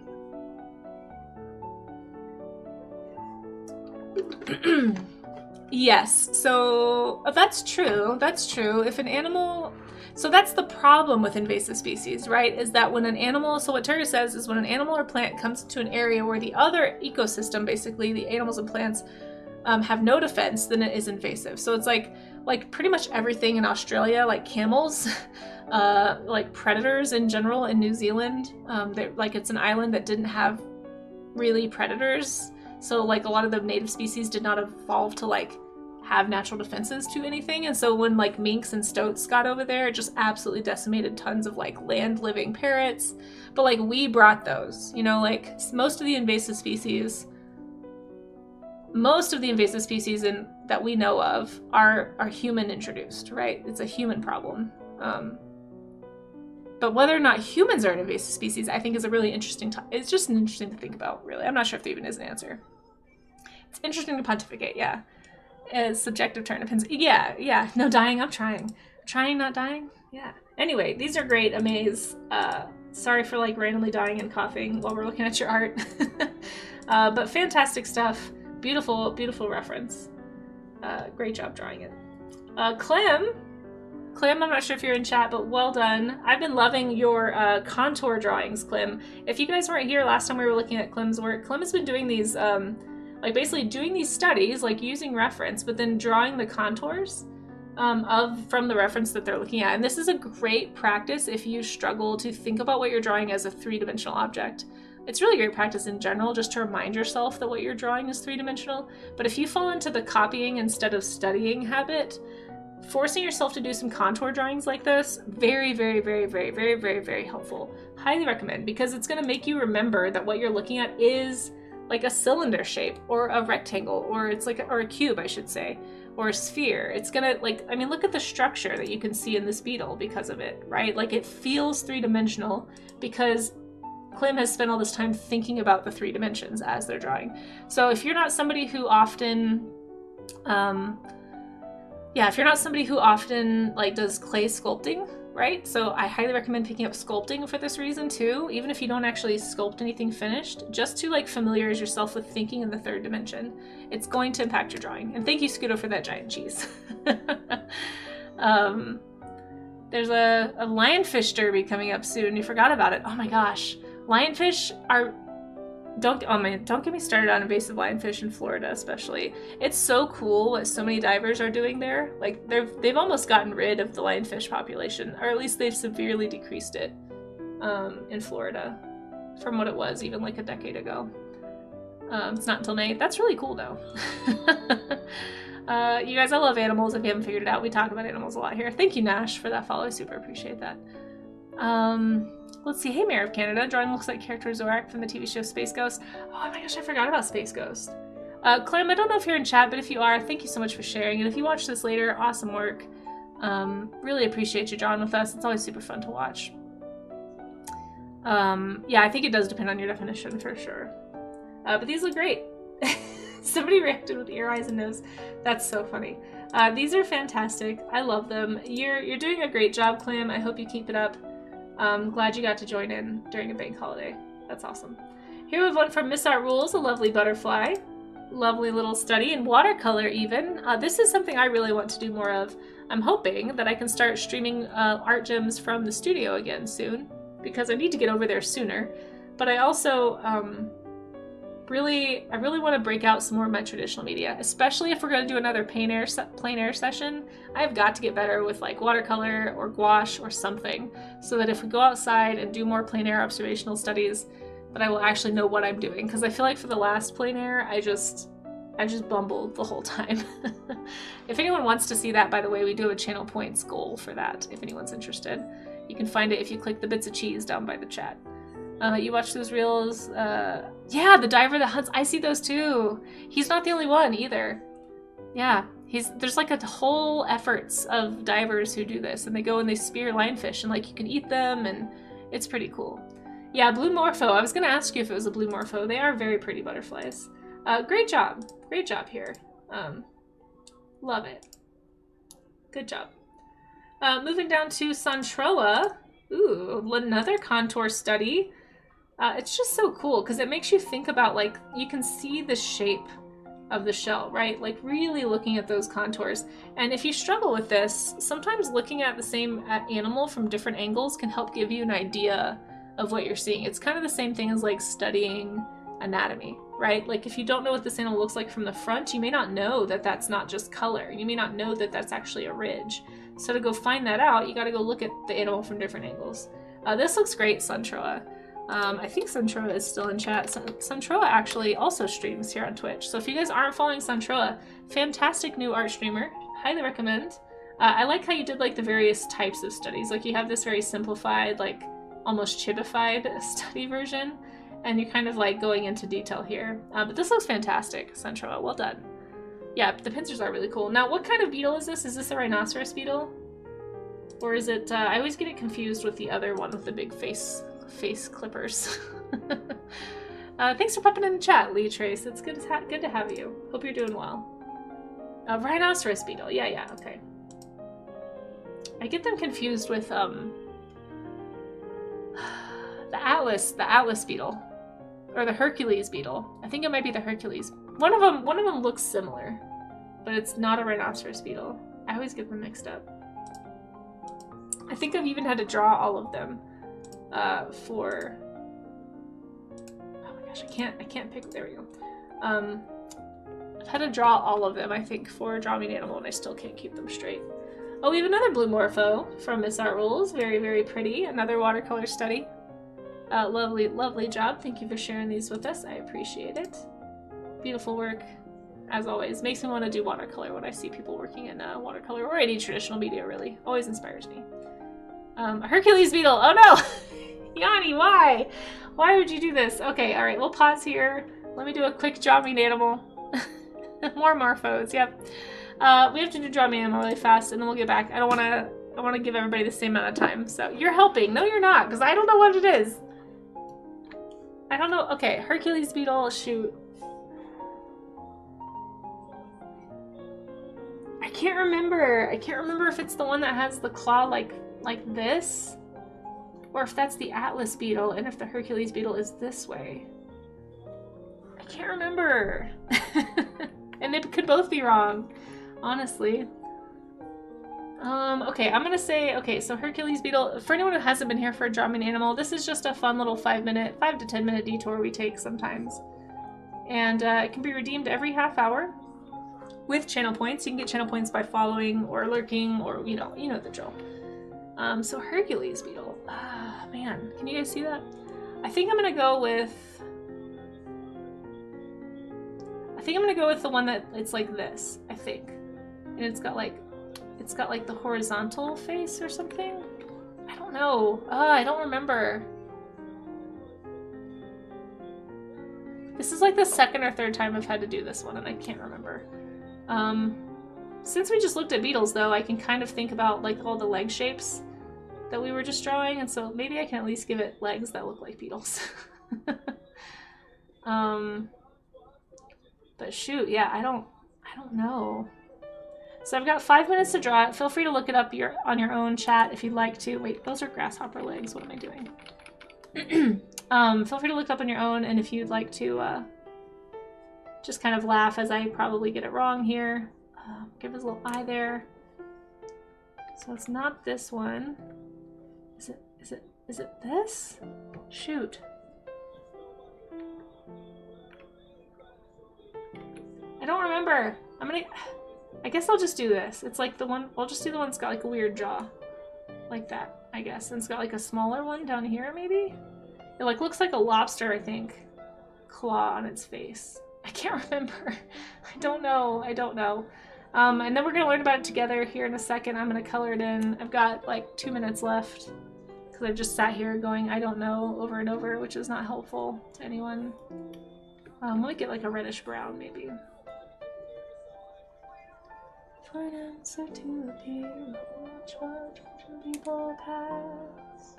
Yes, so that's true. That's true. If an animal... So that's the problem with invasive species, right? Is that when an animal... So what Turga says is when an animal or plant comes to an area where the other ecosystem, basically the animals and plants, have no defense, then it is invasive. So it's like pretty much everything in Australia, like camels, like predators in general in New Zealand, like it's an island that didn't have really predators. So like a lot of the native species did not evolve to like have natural defenses to anything. And so when like minks and stoats got over there, it just absolutely decimated tons of like land living parrots. But like we brought those, you know, like most of the invasive species that we know of are human introduced, right? It's a human problem. But whether or not humans are an invasive species, I think is a really interesting it's just interesting to think about, really. I'm not sure if there even is an answer. It's interesting to pontificate, yeah. It's subjective turn, depends. Yeah, no dying, I'm trying. Trying, not dying? Yeah. Anyway, these are great, Amaze. Sorry for like randomly dying and coughing while we're looking at your art. But fantastic stuff. Beautiful, beautiful reference. Great job drawing it. Clem, I'm not sure if you're in chat, but well done. I've been loving your contour drawings, Clem. If you guys weren't here last time we were looking at Clem's work, Clem has been doing these, like basically doing these studies, like using reference, but then drawing the contours from the reference that they're looking at. And this is a great practice if you struggle to think about what you're drawing as a three-dimensional object. It's really great practice in general, just to remind yourself that what you're drawing is three-dimensional. But if you fall into the copying instead of studying habit, forcing yourself to do some contour drawings like this, very, very, very, very, very, very, very helpful. Highly recommend, because it's going to make you remember that what you're looking at is like a cylinder shape or a rectangle, or it's like or a cube, I should say, or a sphere. It's gonna, like, I mean, look at the structure that you can see in this beetle because of it, right? Like, it feels three-dimensional because Clem has spent all this time thinking about the three dimensions as they're drawing. So if you're not somebody who often, if you're not somebody who often like does clay sculpting, right? So I highly recommend picking up sculpting for this reason too, even if you don't actually sculpt anything finished, just to like familiarize yourself with thinking in the third dimension. It's going to impact your drawing. And thank you, Scudo, for that giant cheese. There's a lionfish derby coming up soon. You forgot about it. Oh my gosh. Lionfish are, don't get me started on invasive lionfish in Florida, especially. It's so cool what so many divers are doing there. Like they've almost gotten rid of the lionfish population, or at least they've severely decreased it in Florida from what it was even like a decade ago. It's not until May. That's really cool though. You guys, I love animals. If you haven't figured it out, we talk about animals a lot here. Thank you, Nash, for that follow. I super appreciate that. Let's see. Hey, Mayor of Canada. Drawing looks like character Zorak from the TV show Space Ghost. Oh my gosh, I forgot about Space Ghost. Clem, I don't know if you're in chat, but if you are, thank you so much for sharing. And if you watch this later, awesome work. Really appreciate you drawing with us. It's always super fun to watch. Yeah, I think it does depend on your definition for sure. But these look great. Somebody reacted with ear, eyes, and nose. That's so funny. These are fantastic. I love them. You're doing a great job, Clam. I hope you keep it up. Glad you got to join in during a bank holiday. That's awesome. Here we have one from Miss Art Rules, a lovely butterfly. Lovely little study in watercolor even. This is something I really want to do more of. I'm hoping that I can start streaming art gems from the studio again soon, because I need to get over there sooner. But I also I really want to break out some more of my traditional media, especially if we're going to do another plein air session. I've got to get better with like watercolor or gouache or something, so that if we go outside and do more plein air observational studies, that I will actually know what I'm doing. Because I feel like for the last plein air, I just bumbled the whole time. If anyone wants to see that, by the way, we do have a channel points goal for that, if anyone's interested. You can find it if you click the bits of cheese down by the chat. You watch those reels? Yeah, the diver that hunts. I see those too. He's not the only one either. Yeah, there's like a whole efforts of divers who do this, and they go and they spear lionfish, and like you can eat them, and it's pretty cool. Yeah, blue morpho. I was gonna ask you if it was a blue morpho. They are very pretty butterflies. Great job here. Love it. Good job. Moving down to Suntroa. Ooh, another contour study. It's just so cool because it makes you think about, like, you can see the shape of the shell, right? Like really looking at those contours. And if you struggle with this, sometimes looking at the same animal from different angles can help give you an idea of what you're seeing. It's kind of the same thing as like studying anatomy, right? Like if you don't know what this animal looks like from the front, you may not know that that's not just color. You may not know that that's actually a ridge. So to go find that out, you got to go look at the animal from different angles. This looks great, Suntroa. I think Suntroa is still in chat. Suntroa actually also streams here on Twitch. So if you guys aren't following Suntroa, fantastic new art streamer. Highly recommend. I like how you did like the various types of studies. Like you have this very simplified, like almost chibified study version, and you're kind of like going into detail here. But this looks fantastic, Suntroa. Well done. Yeah, the pincers are really cool. Now, what kind of beetle is this? Is this a rhinoceros beetle? Or is it, I always get it confused with the other one with the big face clippers. Thanks for popping in the chat, Lee Trace. It's good to have you. Hope you're doing well. Rhinoceros beetle. Yeah, okay. I get them confused with the Atlas beetle. Or the Hercules beetle. I think it might be the Hercules. One of them looks similar, but it's not a rhinoceros beetle. I always get them mixed up. I think I've even had to draw all of them for. Oh my gosh, I can't pick. There we go. I've had to draw all of them, I think, for Draw Me an Animal, and I still can't keep them straight. Oh, we have another blue morpho from Miss Art Rules. Very, very pretty. Another watercolor study. Lovely job. Thank you for sharing these with us. I appreciate it. Beautiful work, as always. Makes me want to do watercolor when I see people working in watercolor or any traditional media, really. Always inspires me. A Hercules beetle. Oh no! Yanni, why? Why would you do this? Okay, alright, we'll pause here. Let me do a quick Draw Me an Animal. More morphos, yep. We have to do Draw Me an Animal really fast, and then we'll get back. I want to give everybody the same amount of time. So, you're helping. No, you're not, because I don't know what it is. I don't know. Okay, Hercules beetle, shoot. I can't remember if it's the one that has the claw like this, or if that's the Atlas beetle, and if the Hercules beetle is this way. I can't remember. And it could both be wrong, honestly. Okay, I'm gonna say, okay, so Hercules beetle, for anyone who hasn't been here for a Draw Me an Animal, this is just a fun little 5 to 10 minute detour we take sometimes. And it can be redeemed every half hour with channel points. You can get channel points by following or lurking, or you know the drill. So Hercules beetle. Man, can you guys see that? I think I'm gonna go with think I'm gonna go with the one that it's like this, I think. And it's got like the horizontal face or something. I don't know. I don't remember. This is like the second or third time I've had to do this one, and I can't remember. Since we just looked at beetles, though, I can kind of think about like all the leg shapes that we were just drawing, and so maybe I can at least give it legs that look like beetles. But shoot, yeah, I don't know. So I've got 5 minutes to draw it. Feel free to look it up on your own, chat, if you'd like to. Wait, those are grasshopper legs. What am I doing? Feel free to look up on your own, and if you'd like to just kind of laugh as I probably get it wrong here. Give his little eye there. So it's not this one. Is it this? Shoot. I don't remember. I guess I'll just do this. It's like the one, I'll just do the one that's got like a weird jaw. Like that, I guess. And it's got like a smaller one down here, maybe? It like looks like a lobster, I think. Claw on its face. I can't remember. I don't know. And then we're gonna learn about it together here in a second. I'm gonna color it in. I've got like 2 minutes left because I've just sat here going, I don't know, over and over, which is not helpful to anyone. Let me get like a reddish brown, maybe. For an answer to appear, watch what people pass.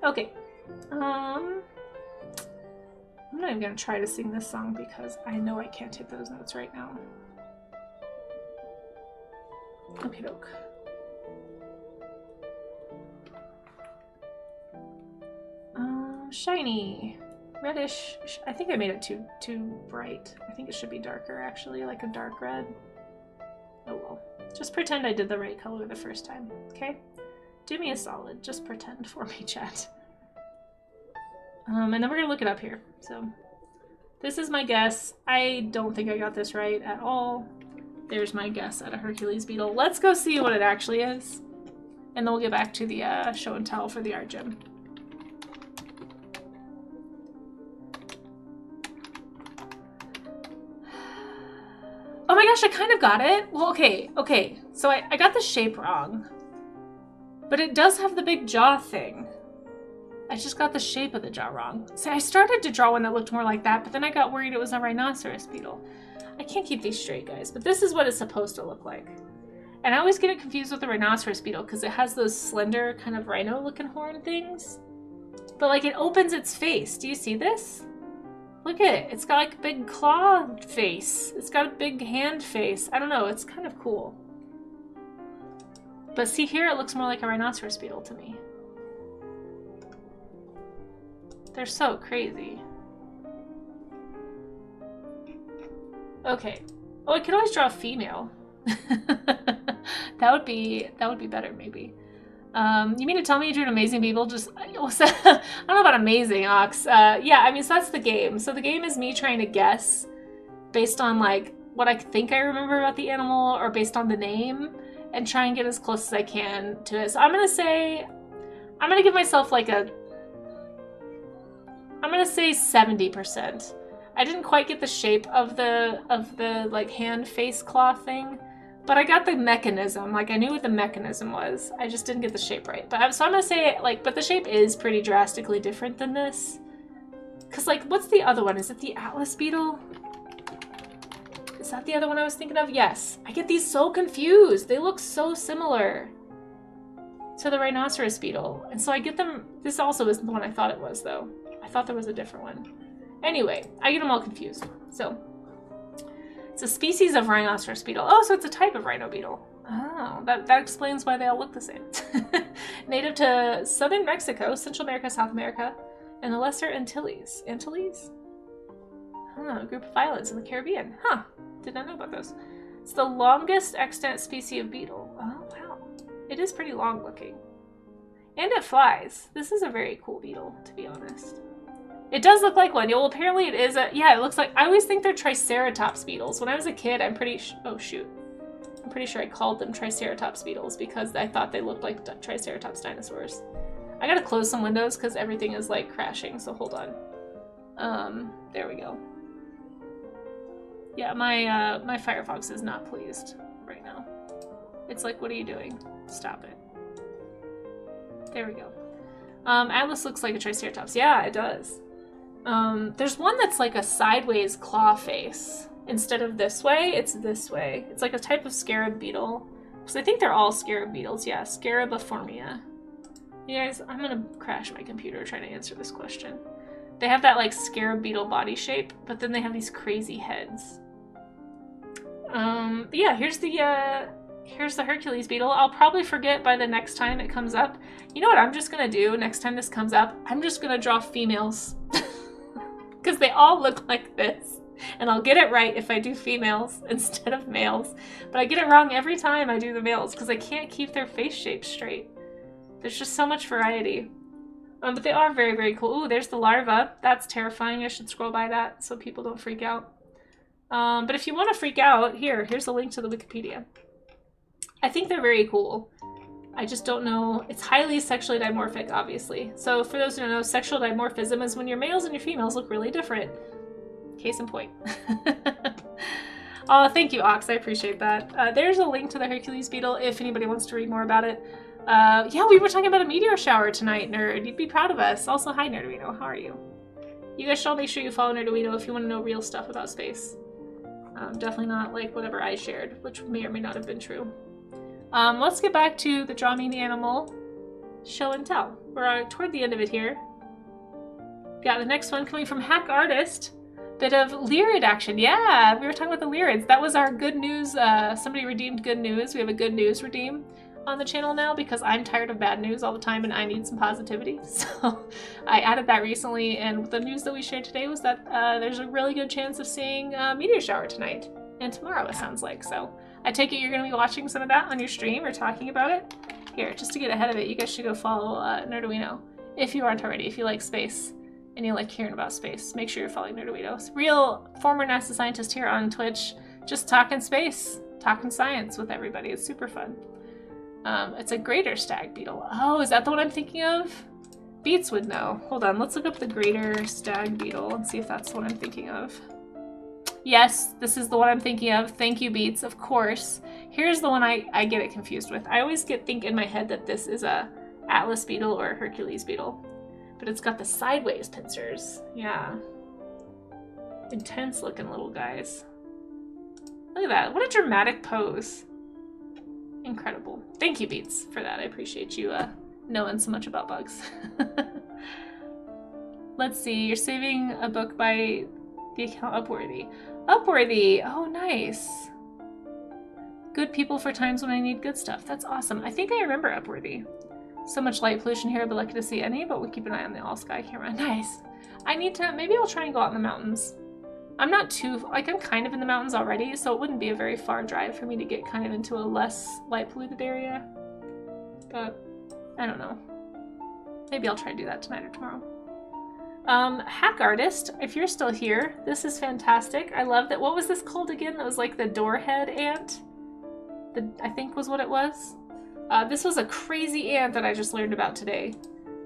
Okay, I'm not even gonna try to sing this song because I know I can't hit those notes right now. Okay, doke. Shiny, reddish. I think I made it too bright. I think it should be darker, actually, like a dark red. Oh well. Just pretend I did the right color the first time, okay? Do me a solid. Just pretend for me, chat. And then we're gonna look it up here. So this is my guess. I don't think I got this right at all. There's my guess at a Hercules beetle. Let's go see what it actually is. And then we'll get back to the show and tell for the art gym. Oh my gosh, I kind of got it. Well, okay. So I got the shape wrong. But it does have the big jaw thing. I just got the shape of the jaw wrong. See, I started to draw one that looked more like that, but then I got worried it was a rhinoceros beetle. I can't keep these straight, guys, but this is what it's supposed to look like. And I always get it confused with the rhinoceros beetle because it has those slender kind of rhino-looking horn things. But like it opens its face. Do you see this? Look at it. It's got like a big claw face. It's got a big hand face. I don't know. It's kind of cool. But see here, it looks more like a rhinoceros beetle to me. They're so crazy. Okay. Oh, I could always draw a female. That would be better, maybe. You mean to tell me you drew an amazing beetle? Just I don't know about amazing, Ox. Yeah, I mean, so that's the game. So the game is me trying to guess based on like what I think I remember about the animal or based on the name and try and get as close as I can to it. So I'm gonna give myself like I'm gonna say 70%. I didn't quite get the shape of the like hand face claw thing, but I got the mechanism. Like I knew what the mechanism was. I just didn't get the shape right. So I'm gonna say like, but the shape is pretty drastically different than this. Cause like, what's the other one? Is it the Atlas beetle? Is that the other one I was thinking of? Yes. I get these so confused. They look so similar to the rhinoceros beetle. And so I get them, this also isn't the one I thought it was though. I thought there was a different one. Anyway, I get them all confused. So, it's a species of rhinoceros beetle. Oh, so it's a type of rhino beetle. Oh, that explains why they all look the same. Native to southern Mexico, Central America, South America, and the Lesser Antilles. Antilles? Huh, a group of islands in the Caribbean. Huh, did not know about those. It's the longest extant species of beetle. Oh, wow. It is pretty long looking. And it flies. This is a very cool beetle, to be honest. It does look like one. Well, apparently it is a... Yeah, it looks like... I always think they're Triceratops beetles. When I was a kid, I'm pretty... Oh, shoot. I'm pretty sure I called them Triceratops beetles because I thought they looked like Triceratops dinosaurs. I gotta close some windows because everything is, like, crashing, so hold on. There we go. Yeah, my Firefox is not pleased right now. It's like, what are you doing? Stop it. There we go. Atlas looks like a Triceratops. Yeah, it does. There's one that's like a sideways claw face. Instead of this way, it's this way. It's like a type of scarab beetle. Because I think they're all scarab beetles. Yeah, Scarabiformia. You guys, I'm gonna crash my computer trying to answer this question. They have that like scarab beetle body shape, but then they have these crazy heads. Yeah, here's the Hercules beetle. I'll probably forget by the next time it comes up. You know what I'm just gonna do next time this comes up? I'm just gonna draw females. Because they all look like this. And I'll get it right if I do females instead of males. But I get it wrong every time I do the males because I can't keep their face shapes straight. There's just so much variety. But they are very, very cool. Ooh, there's the larva. That's terrifying. I should scroll by that so people don't freak out. But if you want to freak out, here's a link to the Wikipedia. I think they're very cool. I just don't know. It's highly sexually dimorphic, obviously. So for those who don't know, sexual dimorphism is when your males and your females look really different. Case in point. Oh, thank you, Ox. I appreciate that. There's a link to the Hercules beetle if anybody wants to read more about it. Yeah, we were talking about a meteor shower tonight, Nerd. You'd be proud of us. Also, hi, Nerduino. How are you? You guys should all make sure you follow Nerduino if you want to know real stuff about space. Definitely not like whatever I shared, which may or may not have been true. Let's get back to the Draw Me the Animal show and tell. We're toward the end of it here. Got the next one coming from Hack Artist. Bit of Lyrid action. Yeah, we were talking about the Lyrids. That was our good news. Somebody redeemed good news. We have a good news redeem on the channel now because I'm tired of bad news all the time and I need some positivity. So I added that recently, and the news that we shared today was that there's a really good chance of seeing a meteor shower tonight and tomorrow, it sounds like. So I take it you're going to be watching some of that on your stream or talking about it. Here, just to get ahead of it, you guys should go follow Nerduino if you aren't already, if you like space and you like hearing about space. Make sure you're following Nerduino. Real former NASA scientist here on Twitch, just talking space, talking science with everybody. It's super fun. It's a greater stag beetle. Oh, is that the one I'm thinking of? Beats would know. Hold on, let's look up the greater stag beetle and see if that's the one I'm thinking of. Yes, this is the one I'm thinking of. Thank you, Beats, of course. Here's the one I get it confused with. I always think in my head that this is a Atlas beetle or a Hercules beetle. But it's got the sideways pincers. Yeah. Intense looking little guys. Look at that. What a dramatic pose. Incredible. Thank you, Beats, for that. I appreciate you knowing so much about bugs. Let's see. You're saving a book by the account Upworthy. Upworthy! Oh, nice. Good people for times when I need good stuff. That's awesome. I think I remember Upworthy. So much light pollution here, but lucky to see any, but we'll keep an eye on the all-sky camera. Nice. I need to, maybe I'll try and go out in the mountains. I'm not too, like I'm kind of in the mountains already, so it wouldn't be a very far drive for me to get kind of into a less light polluted area. But, I don't know. Maybe I'll try to do that tonight or tomorrow. Hack Artist, if you're still here, this is fantastic. I love that. What was this called again? That was like the doorhead ant? I think was what it was. This was a crazy ant that I just learned about today.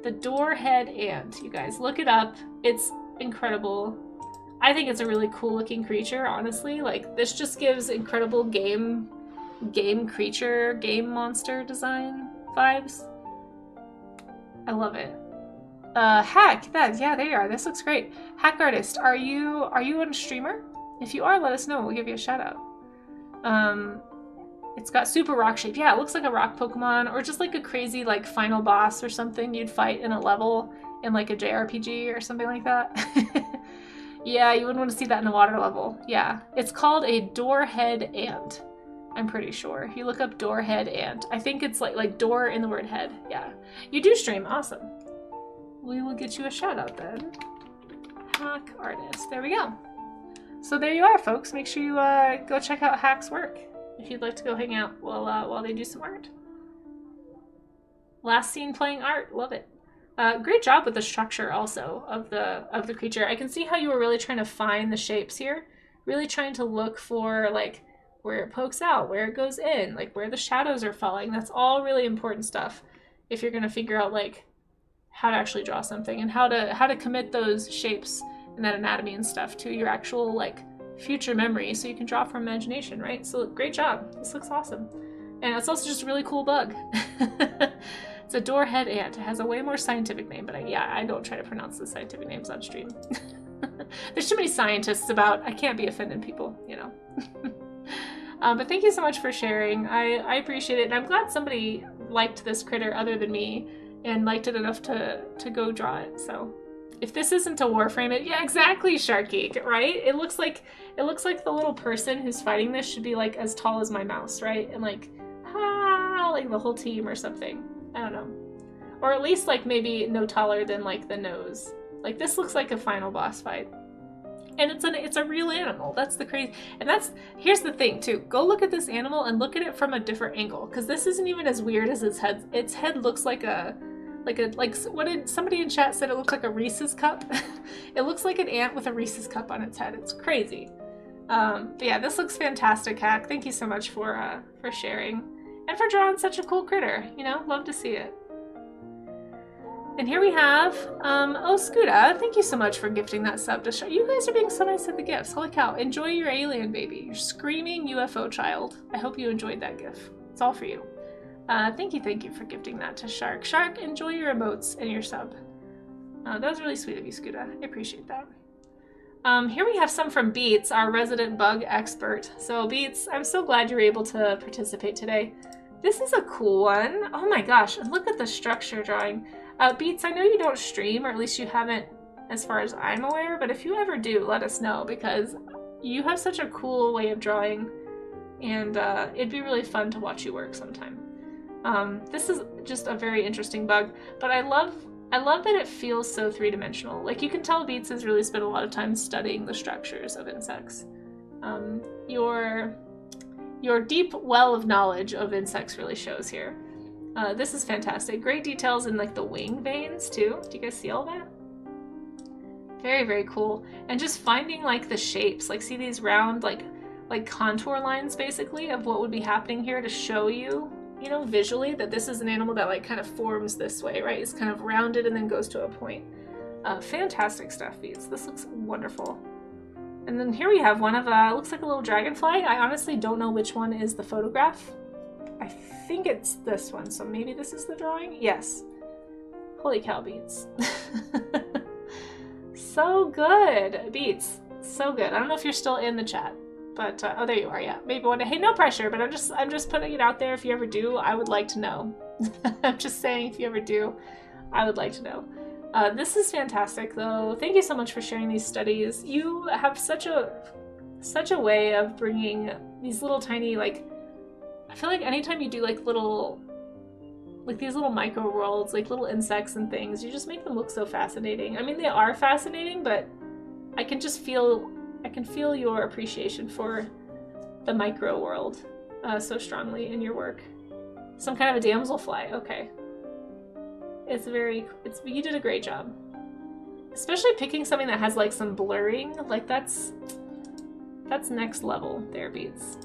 The doorhead ant, you guys. Look it up. It's incredible. I think it's a really cool looking creature, honestly. Like, this just gives incredible game creature, game monster design vibes. I love it. Hack, yeah, there you are. This looks great. Hack Artist, are you a streamer? If you are, let us know. We'll give you a shout out. It's got super rock shape. Yeah, it looks like a rock Pokemon, or just like a crazy like final boss or something you'd fight in a level in like a JRPG or something like that. Yeah, you wouldn't want to see that in a water level. Yeah, it's called a doorhead ant. I'm pretty sure. If you look up doorhead ant, I think it's like door in the word head. Yeah, you do stream. Awesome. We will get you a shout out then. Hack Artist. There we go. So there you are, folks. Make sure you go check out Hack's work if you'd like to go hang out while they do some art. Last scene playing art. Love it. Great job with the structure also of the creature. I can see how you were really trying to find the shapes here. Really trying to look for like where it pokes out, where it goes in, like where the shadows are falling. That's all really important stuff if you're gonna figure out like how to actually draw something and how to commit those shapes and that anatomy and stuff to your actual like future memory so you can draw from imagination, right? So great job. This looks awesome. And it's also just a really cool bug. It's a doorhead ant. It has a way more scientific name, but I don't try to pronounce the scientific names on stream. There's too many scientists about. I can't be offending people, you know. But thank you so much for sharing. I appreciate it, and I'm glad somebody liked this critter other than me and liked it enough to go draw it. So if this isn't a Warframe, yeah, exactly, Sharkgeek, right? It looks like the little person who's fighting this should be like as tall as my mouse, right? And like, like the whole team or something. I don't know. Or at least like maybe no taller than like the nose. Like this looks like a final boss fight. And it's a real animal. That's the crazy. And here's the thing too. Go look at this animal and look at it from a different angle, because this isn't even as weird as its head. Its head looks like what did somebody in chat said? It looked like a Reese's cup. It looks like an ant with a Reese's cup on its head. It's crazy. But yeah, this looks fantastic, Hack. Thank you so much for sharing and for drawing such a cool critter. You know, love to see it. And here we have, oh, Scuda, thank you so much for gifting that sub to show. You guys are being so nice at the gifts. Holy cow. Enjoy your alien baby. Your screaming UFO child. I hope you enjoyed that gift. It's all for you. Thank you for gifting that to Shark. Shark, enjoy your emotes and your sub. That was really sweet of you, Scuda. I appreciate that. Here we have some from Beats, our resident bug expert. So Beats, I'm so glad you're able to participate today. This is a cool one. Oh my gosh, look at the structure drawing. Beats, I know you don't stream, or at least you haven't as far as I'm aware, but if you ever do, let us know, because you have such a cool way of drawing, and it'd be really fun to watch you work sometime. This is just a very interesting bug, but I love that it feels so three-dimensional. Like, you can tell Beats has really spent a lot of time studying the structures of insects. Your deep well of knowledge of insects really shows here. This is fantastic. Great details in like the wing veins too. Do you guys see all that? Very, very cool. And just finding like the shapes, like see these round like contour lines basically of what would be happening here to show you, you know, visually that this is an animal that like kind of forms this way, right? It's kind of rounded and then goes to a point. Fantastic stuff, Beats. This looks wonderful. And then here we have one of, looks like a little dragonfly. I honestly don't know which one is the photograph. I think it's this one, so maybe this is the drawing? Yes. Holy cow, Beats. So good, Beats. So good. I don't know if you're still in the chat, but, oh, there you are, yeah. Maybe one day. Hey, no pressure, but I'm just putting it out there. If you ever do, I would like to know. I'm just saying, if you ever do, I would like to know. This is fantastic, though. Thank you so much for sharing these studies. You have such a way of bringing these little tiny, like, I feel like anytime you do like these little micro worlds, like little insects and things, you just make them look so fascinating. I mean, they are fascinating, but I can feel your appreciation for the micro world so strongly in your work. Some kind of a damselfly, okay. You did a great job. Especially picking something that has like some blurring, like that's next level there, Beats.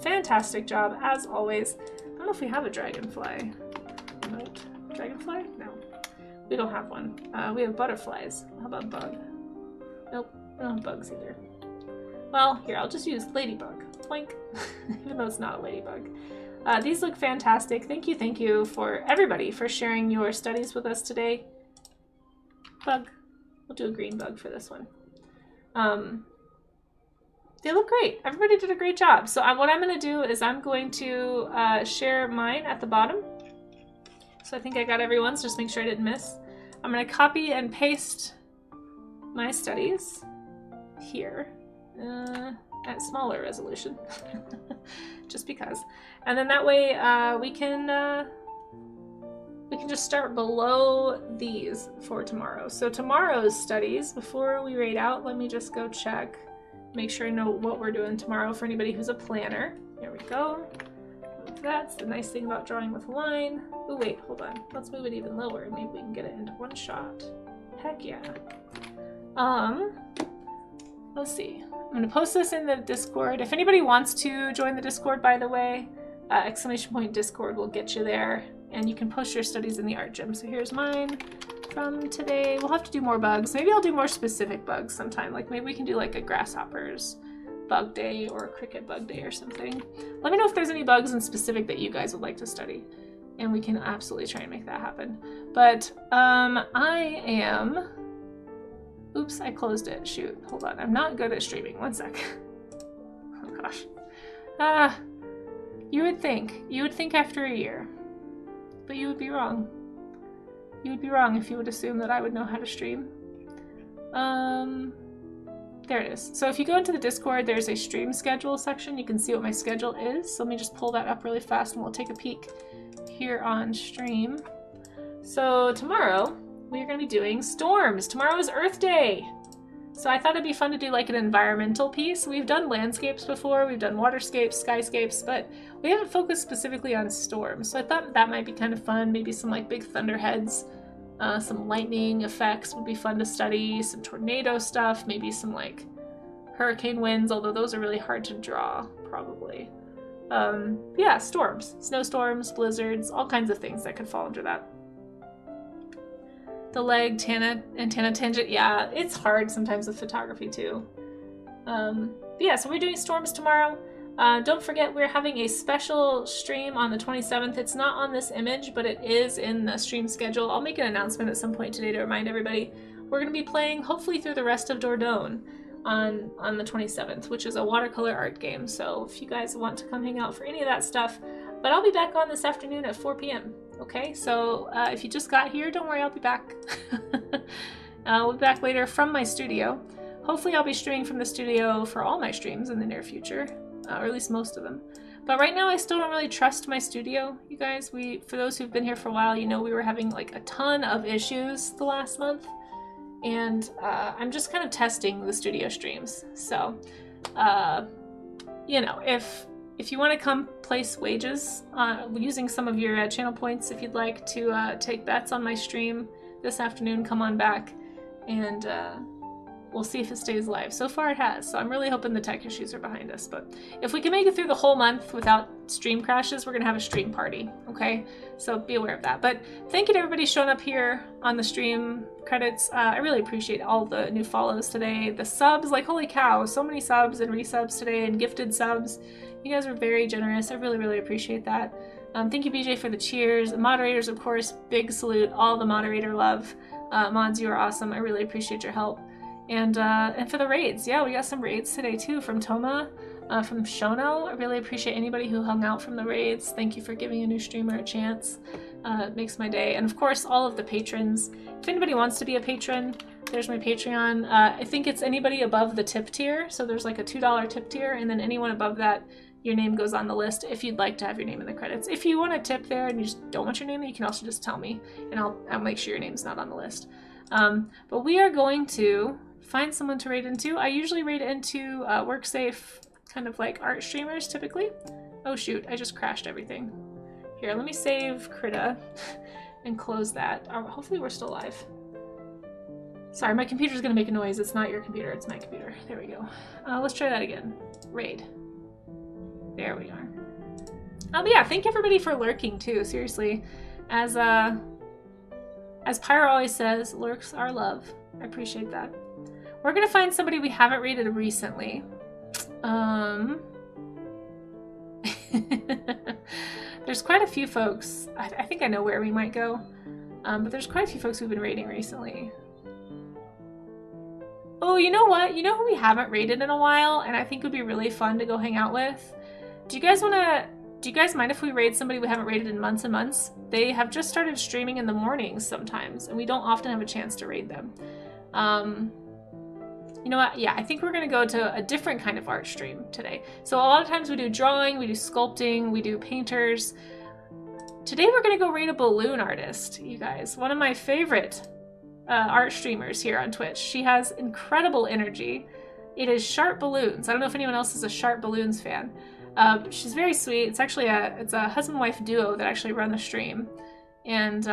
Fantastic job, as always. I don't know if we have a dragonfly. Dragonfly? No. We don't have one. We have butterflies. How about bug? Nope, we don't have bugs either. Well, here, I'll just use ladybug. Boink. Even though it's not a ladybug. These look fantastic. Thank you for everybody for sharing your studies with us today. Bug. We'll do a green bug for this one. They look great. Everybody did a great job. So what I'm going to do is I'm going to share mine at the bottom. So I think I got everyone's. Just make sure I didn't miss. I'm going to copy and paste my studies here at smaller resolution. Just because. And then that way we can just start below these for tomorrow. So tomorrow's studies, before we raid out, let me just go check. Make sure I know what we're doing tomorrow for anybody who's a planner. Here we go. That's the nice thing about drawing with a line. Oh wait, hold on. Let's move it even lower. Maybe we can get it into one shot. Heck yeah. Let's see. I'm gonna post this in the Discord. If anybody wants to join the Discord, by the way, !Discord will get you there, and you can post your studies in the art gym. So here's mine from today. We'll have to do more bugs. Maybe I'll do more specific bugs sometime. Like maybe we can do like a grasshoppers bug day or a cricket bug day or something. Let me know if there's any bugs in specific that you guys would like to study, and we can absolutely try and make that happen. But I am... Oops, I closed it. Shoot, hold on. I'm not good at streaming. One sec. Oh gosh. You would think after a year, but you would be wrong. You would be wrong if you would assume that I would know how to stream. There it is. So if you go into the Discord, there's a stream schedule section. You can see what my schedule is. So let me just pull that up really fast and we'll take a peek here on stream. So tomorrow, we're going to be doing storms. Tomorrow is Earth Day. So I thought it'd be fun to do like an environmental piece. We've done landscapes before, we've done waterscapes, skyscapes, but we haven't focused specifically on storms. So I thought that might be kind of fun. Maybe some like big thunderheads, some lightning effects would be fun to study, some tornado stuff, maybe some like hurricane winds, although those are really hard to draw, probably. Yeah, storms, snowstorms, blizzards, all kinds of things that could fall under that. The leg, antenna tangent, yeah, it's hard sometimes with photography too. Yeah, so we're doing storms tomorrow. Don't forget we're having a special stream on the 27th. It's not on this image, but it is in the stream schedule. I'll make an announcement at some point today to remind everybody. We're going to be playing hopefully through the rest of Dordogne on the 27th, which is a watercolor art game. So if you guys want to come hang out for any of that stuff, but I'll be back on this afternoon at 4 p.m. Okay, so if you just got here, don't worry, I'll be back. We'll be back later from my studio. Hopefully I'll be streaming from the studio for all my streams in the near future, or at least most of them. But right now I still don't really trust my studio, you guys. For those who've been here for a while, you know we were having like a ton of issues the last month. And I'm just kind of testing the studio streams. So, you know, if you want to come place wages using some of your channel points, if you'd like to take bets on my stream this afternoon, come on back and we'll see if it stays live. So far it has, so I'm really hoping the tech issues are behind us. But if we can make it through the whole month without stream crashes, we're gonna have a stream party, okay? So be aware of that. But thank you to everybody showing up here on the stream credits. I really appreciate all the new follows today. The subs, like holy cow, so many subs and resubs today and gifted subs. You guys were very generous. I really, really appreciate that. Thank you, BJ, for the cheers. The moderators, of course, big salute. All the moderator love. Mods, you are awesome. I really appreciate your help. And for the raids, yeah, we got some raids today too from Toma, from Shono. I really appreciate anybody who hung out from the raids. Thank you for giving a new streamer a chance. It makes my day. And of course, all of the patrons. If anybody wants to be a patron, there's my Patreon. I think it's anybody above the tip tier. So there's like a $2 tip tier, and then anyone above that, your name goes on the list if you'd like to have your name in the credits. If you want to tip there and you just don't want your name, you can also just tell me, and I'll make sure your name's not on the list. But we are going to find someone to raid into. I usually raid into WorkSafe, kind of like art streamers typically. Oh shoot, I just crashed everything. Here, let me save Krita and close that. Hopefully we're still live. Sorry, my computer's gonna make a noise. It's not your computer, it's my computer. There we go. Let's try that again. Raid. There we are. But yeah, thank everybody for lurking too, seriously. As Pyro always says, lurks are love. I appreciate that. We're gonna find somebody we haven't rated recently. There's quite a few folks. I think I know where we might go. But there's quite a few folks we've been rating recently. Oh, you know what? You know who we haven't rated in a while, and I think would be really fun to go hang out with? Do you guys mind if we raid somebody we haven't raided in months and months? They have just started streaming in the mornings sometimes, and we don't often have a chance to raid them. You know what? Yeah, I think we're gonna go to a different kind of art stream today. So a lot of times we do drawing, we do sculpting, we do painters. Today we're gonna go raid a balloon artist, you guys. One of my favorite art streamers here on Twitch. She has incredible energy. It is Sharp Balloons. I don't know if anyone else is a Sharp Balloons fan. She's very sweet. It's actually it's a husband-wife duo that actually run the stream. And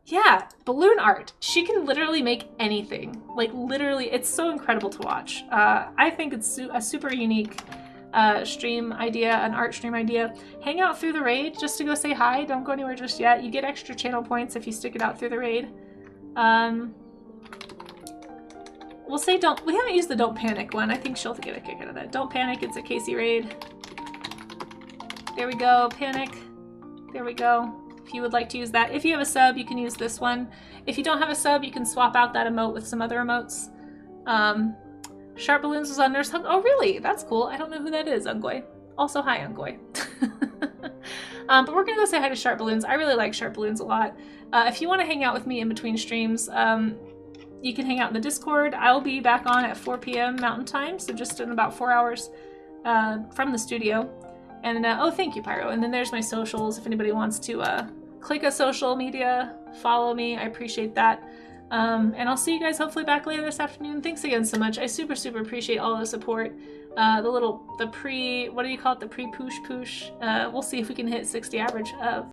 yeah, balloon art. She can literally make anything. Like literally, it's so incredible to watch. I think it's a super unique stream idea, an art stream idea. Hang out through the raid just to go say hi. Don't go anywhere just yet. You get extra channel points if you stick it out through the raid. We'll say don't. We haven't used the don't panic one. I think she'll get a kick out of that. Don't panic. It's a Casey raid. There we go. Panic. There we go. If you would like to use that. If you have a sub, you can use this one. If you don't have a sub, you can swap out that emote with some other emotes. Sharp Balloons was on Nurse Hug. Oh, really? That's cool. I don't know who that is, Ungoy. Also, hi, Ungoy. But we're going to go say hi to Sharp Balloons. I really like Sharp Balloons a lot. If you want to hang out with me in between streams, you can hang out in the Discord. I'll be back on at 4 p.m. Mountain Time, so just in about 4 hours from the studio. And oh, thank you, Pyro. And then there's my socials. If anybody wants to click a social media, follow me. I appreciate that. And I'll see you guys hopefully back later this afternoon. Thanks again so much. I super, super appreciate all the support. What do you call it? The pre-push. We'll see if we can hit 60 average.